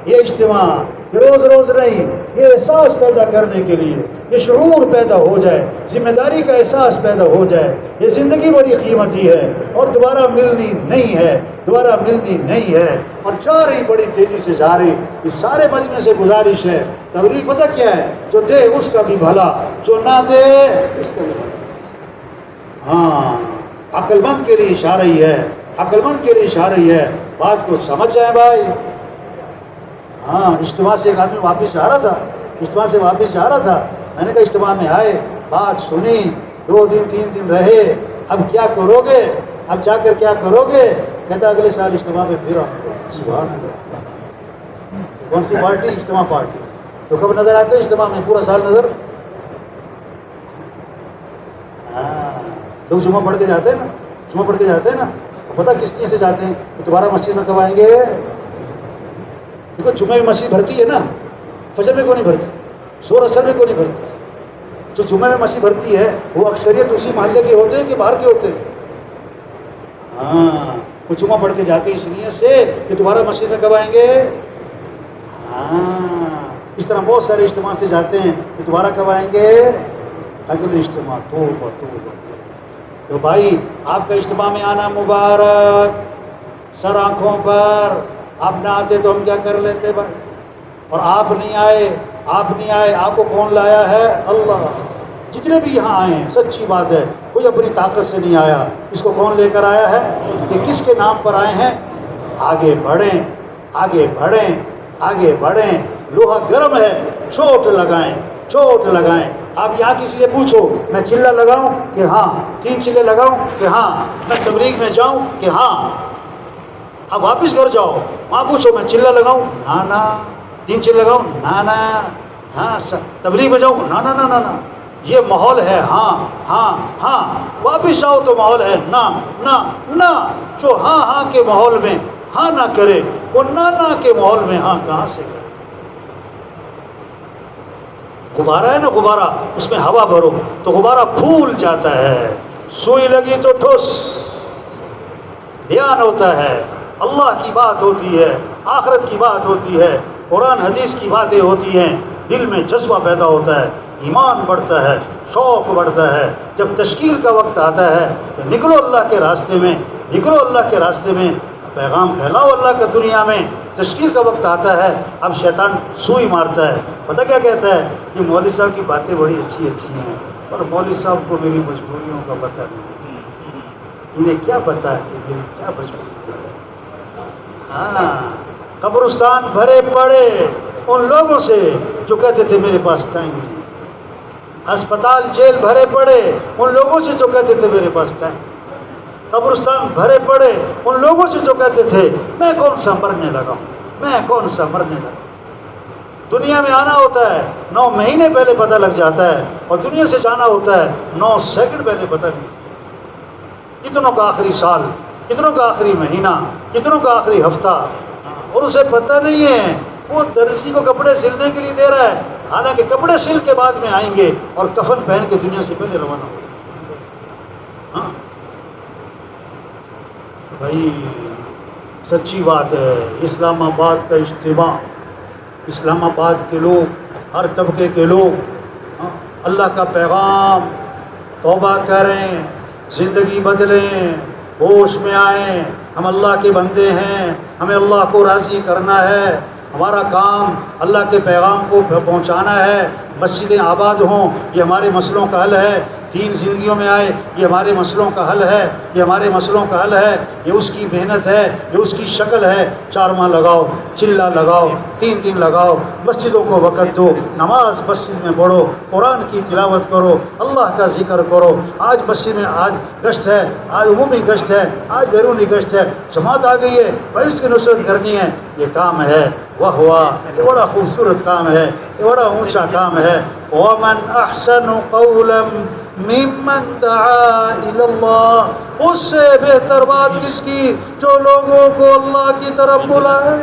یہ اجتماع، یہ روز روز نہیں، یہ احساس پیدا کرنے کے لیے، یہ شعور پیدا ہو جائے، ذمہ داری کا احساس پیدا ہو جائے۔ یہ زندگی بڑی قیمتی ہے، اور دوبارہ ملنی نہیں ہے، دوبارہ ملنی نہیں ہے، اور جا رہی بڑی تیزی سے جا رہی۔ اس سارے مجمع سے گزارش ہے، تبلیغ پتہ کیا ہے؟ جو دے اس کا بھی بھلا، جو نہ دے اس کا بھی بھلا۔ ہاں، عقل مند کے لیے اشارہ ہی ہے، عقل مند کے لیے اشارہ ہی ہے۔ بات کو سمجھ جائیں بھائی۔ ہاں، اجتماع سے ایک آدمی واپس جا رہا تھا، اجتماع سے واپس جا رہا تھا۔ میں نے کہا اجتماع میں آئے، بات سنی، 2 دن 3 دن رہے، اب کیا کرو گے؟ اب جا کر کیا کرو گے؟ کہتا اگلے سال اجتماع میں پھر آؤں گا۔ سبحان اللہ۔ کون سی پارٹی؟ اجتماع پارٹی۔ تو کب نظر آتے ہیں اجتماع میں؟ پورا سال نظر؟ ہاں، لوگ جمعہ پڑھ کے جاتے ہیں نا، جمعہ پڑھ کے جاتے ہیں نا، پتہ کس لیے سے جاتے ہیں کہ دوبارہ مسجد میں کب آئیں گے؟ دیکھو جمعہ میں مسجد بھرتی ہے نا، فجر میں کیوں نہیں بھرتی، ظہر اثر میں کیوں نہیں بھرتی؟ جو جمعہ میں مسجد بھرتی ہے وہ اکثریت اسی محلے کے ہوتے ہیں کہ باہر کے ہوتے ہیں؟ ہاں، وہ جمعہ پڑھ کے جاتے ہیں اس نیت سے کہ دوبارہ مسجد میں کب آئیں گے. ہاں، اس طرح بہت سارے اجتماع سے جاتے ہیں کہ دوبارہ کب آئیں گے، اگلے اجتماع. توبہ توبہ. تو بھائی آپ کا اجتماع میں آنا مبارک، سر آنکھوں پر. آپ نہ آتے تو ہم کیا کر لیتے بھائی. اور آپ نہیں آئے، آپ کو کون لایا ہے؟ اللہ. جتنے بھی یہاں آئے ہیں سچی بات ہے کوئی اپنی طاقت سے نہیں آیا، اس کو کون لے کر آیا ہے؟ کہ کس کے نام پر آئے ہیں؟ آگے بڑھیں، آگے بڑھیں، آگے بڑھیں. لوہا گرم ہے، چوٹ لگائیں، چوٹ لگائیں. آپ یہاں کسی سے پوچھو میں چلہ لگاؤں کہ ہاں، 3 چلے لگاؤں کہ ہاں، میں تبلیغ میں جاؤں کہ ہاں. اب واپس گھر جاؤ، وہاں پوچھو میں چلہ لگاؤں، نا 3 چلے لگاؤں، نا. ہاں تبلیغ میں جاؤں، نا. یہ ماحول ہے ہاں ہاں ہاں. واپس جاؤ تو ماحول ہے نا. جو ہاں کے ماحول میں ہاں نہ کرے وہ نا کے ماحول میں ہاں کہاں سے کرے. غبارہ ہے نا غبارہ، اس میں ہوا بھرو تو غبارہ پھول جاتا ہے. سوئی لگی تو ٹھوس. بیان ہوتا ہے، اللہ کی بات ہوتی ہے، آخرت کی بات ہوتی ہے، قرآن حدیث کی باتیں ہوتی ہیں. دل میں جذبہ پیدا ہوتا ہے، ایمان بڑھتا ہے، شوق بڑھتا ہے. جب تشکیل کا وقت آتا ہے کہ نکلو اللہ کے راستے میں، نکلو اللہ کے راستے میں، پیغام پھیلاؤ اللہ کا دنیا میں. تشکیل کا وقت آتا ہے، اب شیطان سوئی مارتا ہے. پتہ کیا کہتا ہے کہ مولوی صاحب کی باتیں بڑی اچھی ہیں، پر مولوی صاحب کو میری مجبوریوں کا پتہ نہیں ہے. انہیں کیا پتہ ہے کہ میری کیا مجبوری ہے. ہاں، قبرستان بھرے پڑے ان لوگوں سے جو کہتے تھے میرے پاس ٹائم نہیں. ہسپتال جیل بھرے پڑے ان لوگوں سے جو کہتے تھے میرے پاس ٹائم. قبرستان بھرے پڑے ان لوگوں سے جو کہتے تھے میں کون سا مرنے لگا ہوں، میں کون سا مرنے لگا. دنیا میں آنا ہوتا ہے 9 مہینے پہلے پتہ لگ جاتا ہے، اور دنیا سے جانا ہوتا ہے 9 سیکنڈ پہلے پتہ نہیں. کتنوں کا آخری سال، کتنوں کا آخری مہینہ، کتنوں کا آخری ہفتہ، اور اسے پتہ نہیں ہے. وہ درزی کو کپڑے سلنے کے لیے دے رہا ہے، حالانکہ کپڑے سل کے بعد میں آئیں گے اور کفن پہن کے دنیا سے پہلے روانہ ہو. ہاں تو بھائی سچی بات ہے. اسلام آباد کا اجتماع، اسلام آباد کے لوگ، ہر طبقے کے لوگ اللہ کا پیغام، توبہ کریں، زندگی بدلیں، ہوش میں آئیں. ہم اللہ کے بندے ہیں، ہمیں اللہ کو راضی کرنا ہے. ہمارا کام اللہ کے پیغام کو پہنچانا ہے. مسجدیں آباد ہوں یہ ہمارے مسئلوں کا حل ہے. دین زندگیوں میں آئے یہ ہمارے مسئلوں کا حل ہے، یہ ہمارے مسئلوں کا حل ہے. یہ اس کی محنت ہے، یہ اس کی شکل ہے. 4 ماہ لگاؤ، چلہ لگاؤ، 3 دن لگاؤ، مسجدوں کو وقت دو، نماز مسجد میں پڑھو، قرآن کی تلاوت کرو، اللہ کا ذکر کرو. آج مسجد میں آج گشت ہے، آج عمومی گشت ہے، آج بیرونی گشت ہے، جماعت آ گئی ہے بھائی اس کی نصرت کرنی ہے. یہ کام ہے، واہ واہ، یہ بڑا خوبصورت کام ہے، یہ بڑا اونچا کام ہے. وَمَنْ أَحْسَنُ قَوْلًا مِّمَّنْ دَعَا إِلَى اللَّهِ. اس سے بہتر بات کس کی جو لوگوں کو اللہ کی طرف بلائے.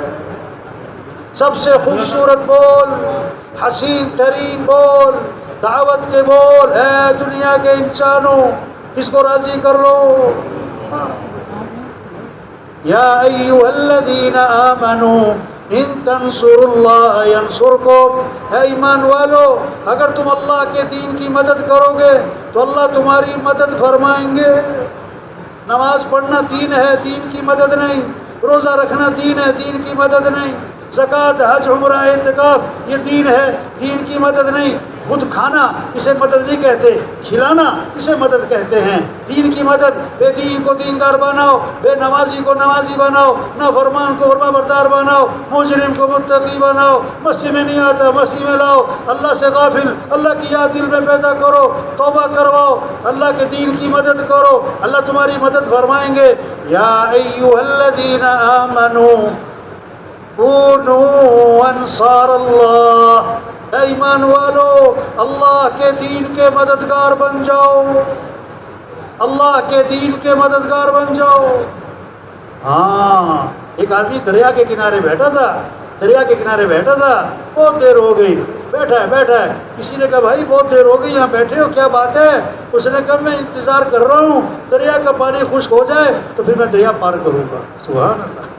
سب سے خوبصورت بول، حسین ترین بول، دعوت کے بول ہے دنیا کے انسانوں کس کو راضی کر لو. یا ایھا الذین آمنوا ان تنصروا اللہ ینصرکم. اے ایمان والو اگر تم اللہ کے دین کی مدد کرو گے تو اللہ تمہاری مدد فرمائیں گے. نماز پڑھنا دین ہے، دین کی مدد نہیں. روزہ رکھنا دین ہے، دین کی مدد نہیں. زکوٰۃ، حج، عمرہ، اعتکاف یہ دین ہے، دین کی مدد نہیں. خود کھانا اسے مدد نہیں کہتے، کھلانا اسے مدد کہتے ہیں. دین کی مدد، بے دین کو دیندار بناؤ، بے نمازی کو نمازی بناؤ، نافرمان کو فرما بردار بناؤ، مجرم کو متقی بناؤ. مسجد میں نہیں آتا مسجد میں لاؤ. اللہ سے غافل اللہ کی یاد دل میں پیدا کرو، توبہ کرواؤ، اللہ کے دین کی مدد کرو، اللہ تمہاری مدد فرمائیں گے. یا ایھا الذین آمنوا کونوا انصار اللہ. اے ایمان والو اللہ کے دین کے مددگار بن جاؤ، اللہ کے دین کے مددگار بن جاؤ. ہاں ایک آدمی دریا کے کنارے بیٹھا تھا، دریا کے کنارے بیٹھا تھا، بہت دیر ہو گئی، بیٹھا ہے. کسی نے کہا بھائی بہت دیر ہو گئی یہاں بیٹھے ہو، کیا بات ہے؟ اس نے کہا میں انتظار کر رہا ہوں دریا کا پانی خشک ہو جائے تو پھر میں دریا پار کروں گا. سبحان اللہ.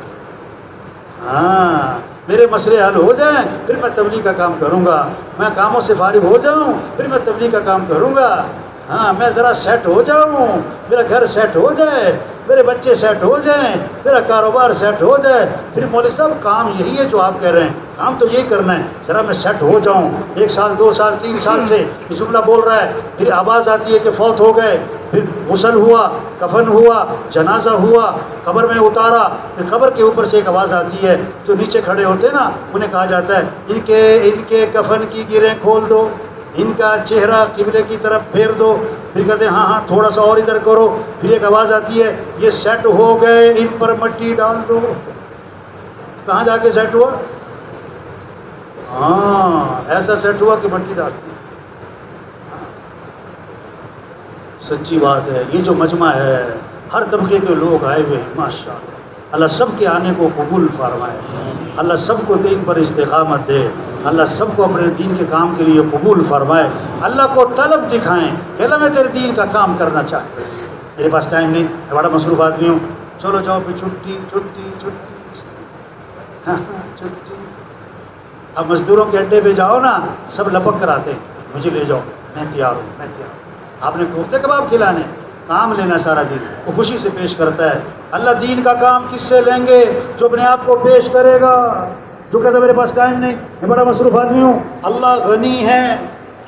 ہاں، میرے مسئلے حل ہو جائیں پھر میں تبلیغ کا کام کروں گا. میں کاموں سے فارغ ہو جاؤں پھر میں تبلیغ کا کام کروں گا. ہاں، میں ذرا سیٹ ہو جاؤں، میرا گھر سیٹ ہو جائے، میرے بچے سیٹ ہو جائیں، میرا کاروبار سیٹ ہو جائے. پھر مولوی صاحب کام یہی ہے جو آپ کہہ رہے ہیں، کام تو یہی کرنا ہے، ذرا میں سیٹ ہو جاؤں. 1 سال 2 سال 3 سال سے یہ جملہ بول رہا ہے، پھر آواز آتی ہے کہ فوت ہو گئے، پھر غسل ہوا، کفن ہوا، جنازہ ہوا، قبر میں اتارا، پھر قبر کے اوپر سے ایک آواز آتی ہے. جو نیچے کھڑے ہوتے ہیں نا انہیں کہا جاتا ہے ان کے کفن کی گریں کھول دو، ان کا چہرہ قبلے کی طرف پھیر دو. پھر کہتے ہیں ہاں تھوڑا سا اور ادھر کرو. پھر ایک آواز آتی ہے یہ سیٹ ہو گئے، ان پر مٹی ڈال دو. کہاں جا کے سیٹ ہوا؟ ہاں، ایسا سیٹ ہوا کہ مٹی ڈال دی. سچی بات ہے. یہ جو مجمع ہے ہر طبقے کے لوگ آئے ہوئے ہیں ماشاء اللہ. اللہ سب کے آنے کو قبول فرمائے، اللہ سب کو دین پر استقامت دے، اللہ سب کو اپنے دین کے کام کے لیے قبول فرمائے. اللہ کو طلب دکھائیں کہ اللہ میں تیرے دین کا کام کرنا چاہتا ہوں، میرے پاس ٹائم نہیں، میں بڑا مصروف آدمی ہوں. چلو جاؤ پھر چھٹی چھٹی چھٹی چھٹی. اب مزدوروں کے اڈے پہ جاؤ نا، سب لپک کر آتے ہیں مجھے لے جاؤ، میں تیار ہوں میں تیار ہوں. آپ نے کوفتے کباب کھلانے، کام لینا سارا دن، وہ خوشی سے پیش کرتا ہے. اللہ دین کا کام کس سے لیں گے؟ جو اپنے آپ کو پیش کرے گا، جو کہتا ہے میرے پاس ٹائم نہیں، میں بڑا مصروف آدمی ہوں. اللہ غنی ہے،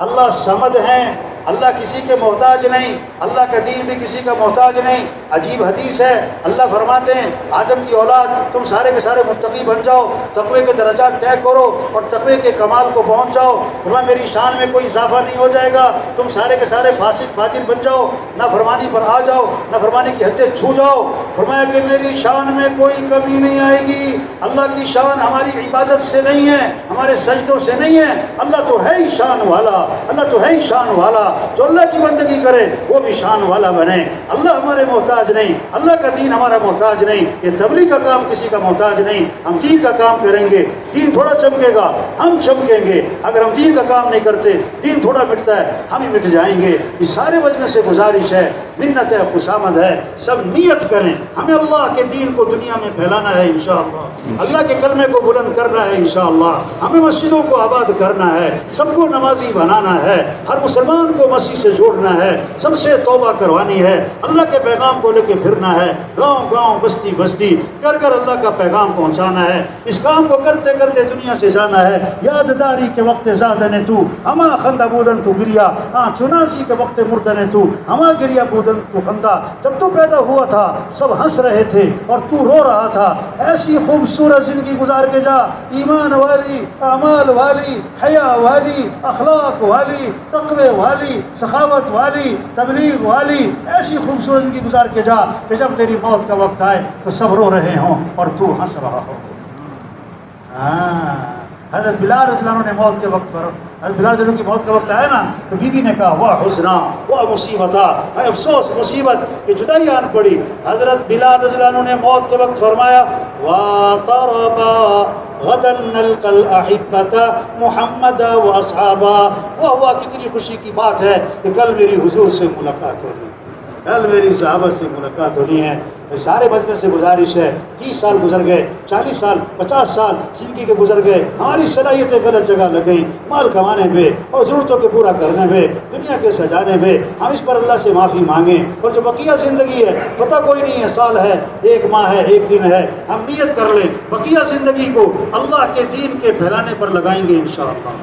اللہ صمد ہے، اللہ کسی کے محتاج نہیں، اللہ کا دین بھی کسی کا محتاج نہیں. عجیب حدیث ہے، اللہ فرماتے ہیں آدم کی اولاد تم سارے کے سارے متقی بن جاؤ، تقوی کے درجات طے کرو اور تقوی کے کمال کو پہنچ جاؤ. فرمایا میری شان میں کوئی اضافہ نہیں ہو جائے گا، تم سارے کے سارے فاسق فاجر بن جاؤ، نافرمانی پر آ جاؤ، نافرمانی کی حدیں چھو جاؤ. فرمایا کہ میری شان میں کوئی کمی نہیں آئے گی. اللہ کی شان ہماری عبادت سے نہیں ہے، ہمارے سجدوں سے نہیں ہے. اللہ تو ہے ہی شان والا، اللہ تو ہے ہی شان والا. جو اللہ کی بندگی کرے وہ بھی شان والا بنے. اللہ ہمارے محتاج نہیں، اللہ کا دین ہمارا محتاج نہیں. یہ تبلیغ کا کام کسی کا محتاج نہیں. ہم دین کا کام کریں گے، دین تھوڑا چمکے گا، ہم چمکیں گے. اگر ہم دین کا کام نہیں کرتے، دین تھوڑا مٹتا ہے، ہم ہی مٹ جائیں گے. اس سارے وجہ سے گزارش ہے، منت ہے، خوشامد ہے، سب نیت کریں ہمیں اللہ کے دین کو دنیا میں پھیلانا ہے انشاءاللہ. اللہ کے کلمے کو بلند کرنا ہے انشاءاللہ. ہمیں مسجدوں کو آباد کرنا ہے، سب کو نمازی بنانا ہے، ہر مسلمان کو مسیح سے جوڑنا ہے، سب سے توبہ کروانی ہے، اللہ کے پیغام کو لے کے پھرنا ہے، گاؤں گاؤں بستی بستی گھر گھر اللہ کا پیغام پہنچانا ہے. اس کام کو کرتے کرتے دنیا سے جانا ہے. یادداری کے وقت زادن تو ہما خندہ بودن تو گریا، ہاں چناسی کے وقت مردن تو ہما گریا بودن تو خندہ. جب تو پیدا ہوا تھا سب ہنس رہے تھے اور تو رو رہا تھا. ایسی خوبصورت زندگی گزار کے جا، ایمان والی، اعمال والی، حیا والی، اخلاق والی، تقوی والی، سخاوت والی، تبلیغ والی. ایسی خوبصورت زندگی گزار کے جا کہ جب تیری موت کا وقت آئے تو سب رو رہے ہوں اور تو ہنس رہا ہو. ہاں، حضرت بلال رضی اللہ عنہ نے موت کے وقت پر، حضرت بلال رضی اللہ عنہ کی موت کا وقت آیا نا تو بی بی نے کہا واہ حزنا واہ مصیبتا، ہے افسوس مصیبت کہ جدائی آن پڑی. حضرت بلال رضی اللہ عنہ نے موت کے وقت فرمایا وَطَرَبَا غَدًا نَلْقَى الْأَحِبَّةَ مُحَمَّدًا وَأَصْحَابًا. واہ کتنی خوشی کی بات ہے کہ کل میری حضور سے ملاقات ہونی، کل میری صحابہ سے ملاقات ہونی ہے. سارے مجمع سے گزارش ہے، 30 سال گزر گئے، 40 سال 50 سال زندگی کے گزر گئے، ہماری صلاحیتیں غلط جگہ لگ گئیں، مال کمانے پہ اور ضرورتوں کے پورا کرنے پہ، دنیا کے سجانے پہ. ہم اس پر اللہ سے معافی مانگیں. اور جو بقیہ زندگی ہے پتہ کوئی نہیں ہے، سال ہے، 1 ماہ ہے، 1 دن ہے، ہم نیت کر لیں بقیہ زندگی کو اللہ کے دین کے پھیلانے پر لگائیں گے انشاءاللہ.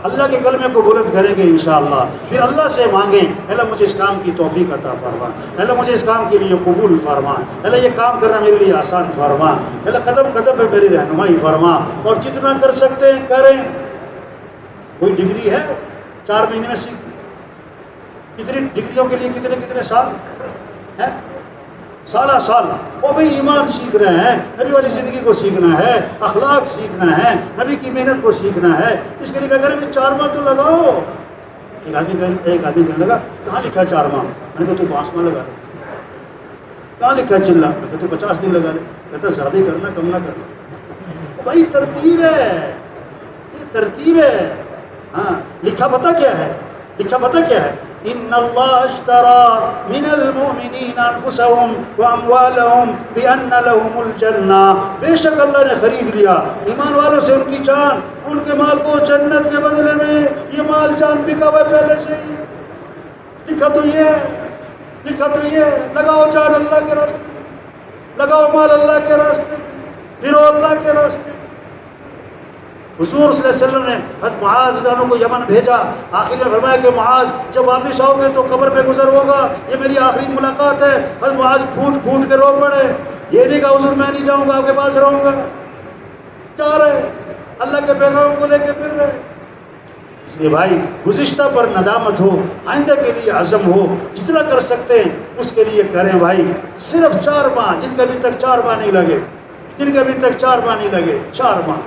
اللہ کے کلمے کو بلند کریں گے انشاءاللہ. پھر اللہ سے مانگیں اللہ مجھے اس کام کی توفیق عطا فرما، اللہ مجھے اس کام کے لیے قبول فرما، اللہ یہ کام کرنا میرے لیے آسان فرما، اللہ قدم قدم پہ میری رہنمائی فرما. اور جتنا کر سکتے ہیں کریں. کوئی ڈگری ہے 4 مہینے میں سیکھ، کتنی ڈگریوں کے لیے کتنے سال ہیں؟ سالہ سال. وہ بھی ایمان سیکھ رہے ہیں، نبی والی زندگی کو سیکھنا ہے، اخلاق سیکھنا ہے، نبی کی محنت کو سیکھنا ہے. اس کے لیے کیا کریں 4 ماہ تو لگاؤ. ایک آدمی کہنے لگا کہاں لکھا 4 ماہ؟ میں نے کہا تو 5 ماہ لگا لے. کہاں لکھا چلا؟ میں نے کہا تو 50 دن لگا لے. کہتا زیادہ ہی کرنا کم نہ کرنا. بھائی ترتیب ہے، یہ ترتیب ہے. ہاں لکھا پتہ کیا ہے؟ لکھا پتہ کیا ہے؟ ان اللہ اشترى من المؤمنین انفسهم واموالهم بان لهم الجنہ. بے شک اللہ نے خرید لیا ایمان والوں سے ان کی جان، ان کے مال کو جنت کے بدلے میں. یہ مال جان بکا ہوا پہلے سے ہی. لکھا تو یہ ہے، لکھا تو یہ ہے. لگاؤ جان اللہ کے راستے، لگاؤ مال اللہ کے راستے، پھرو اللہ کے راستے. حضور صلی اللہ علیہ وسلم نے حضرت معاذ رضی اللہ عنہ کو یمن بھیجا. آخر میں فرمایا کہ معاذ جب واپس آؤ گے تو قبر پہ گزر ہوگا، یہ میری آخری ملاقات ہے. حضرت معاذ پھوٹ پھوٹ کے رو پڑے. یہ نہیں کہا حضور میں نہیں جاؤں گا، آپ کے پاس رہوں گا. جا رہے اللہ کے پیغام کو لے کے پھر رہے. اس لیے بھائی گزشتہ پر ندامت ہو، آئندہ کے لیے عزم ہو، جتنا کر سکتے ہیں اس کے لیے کریں. بھائی صرف 4 ماہ، جن کے ابھی تک 4 ماہ نہیں لگے، جن کے ابھی تک 4 ماہ نہیں لگے، 4 ماہ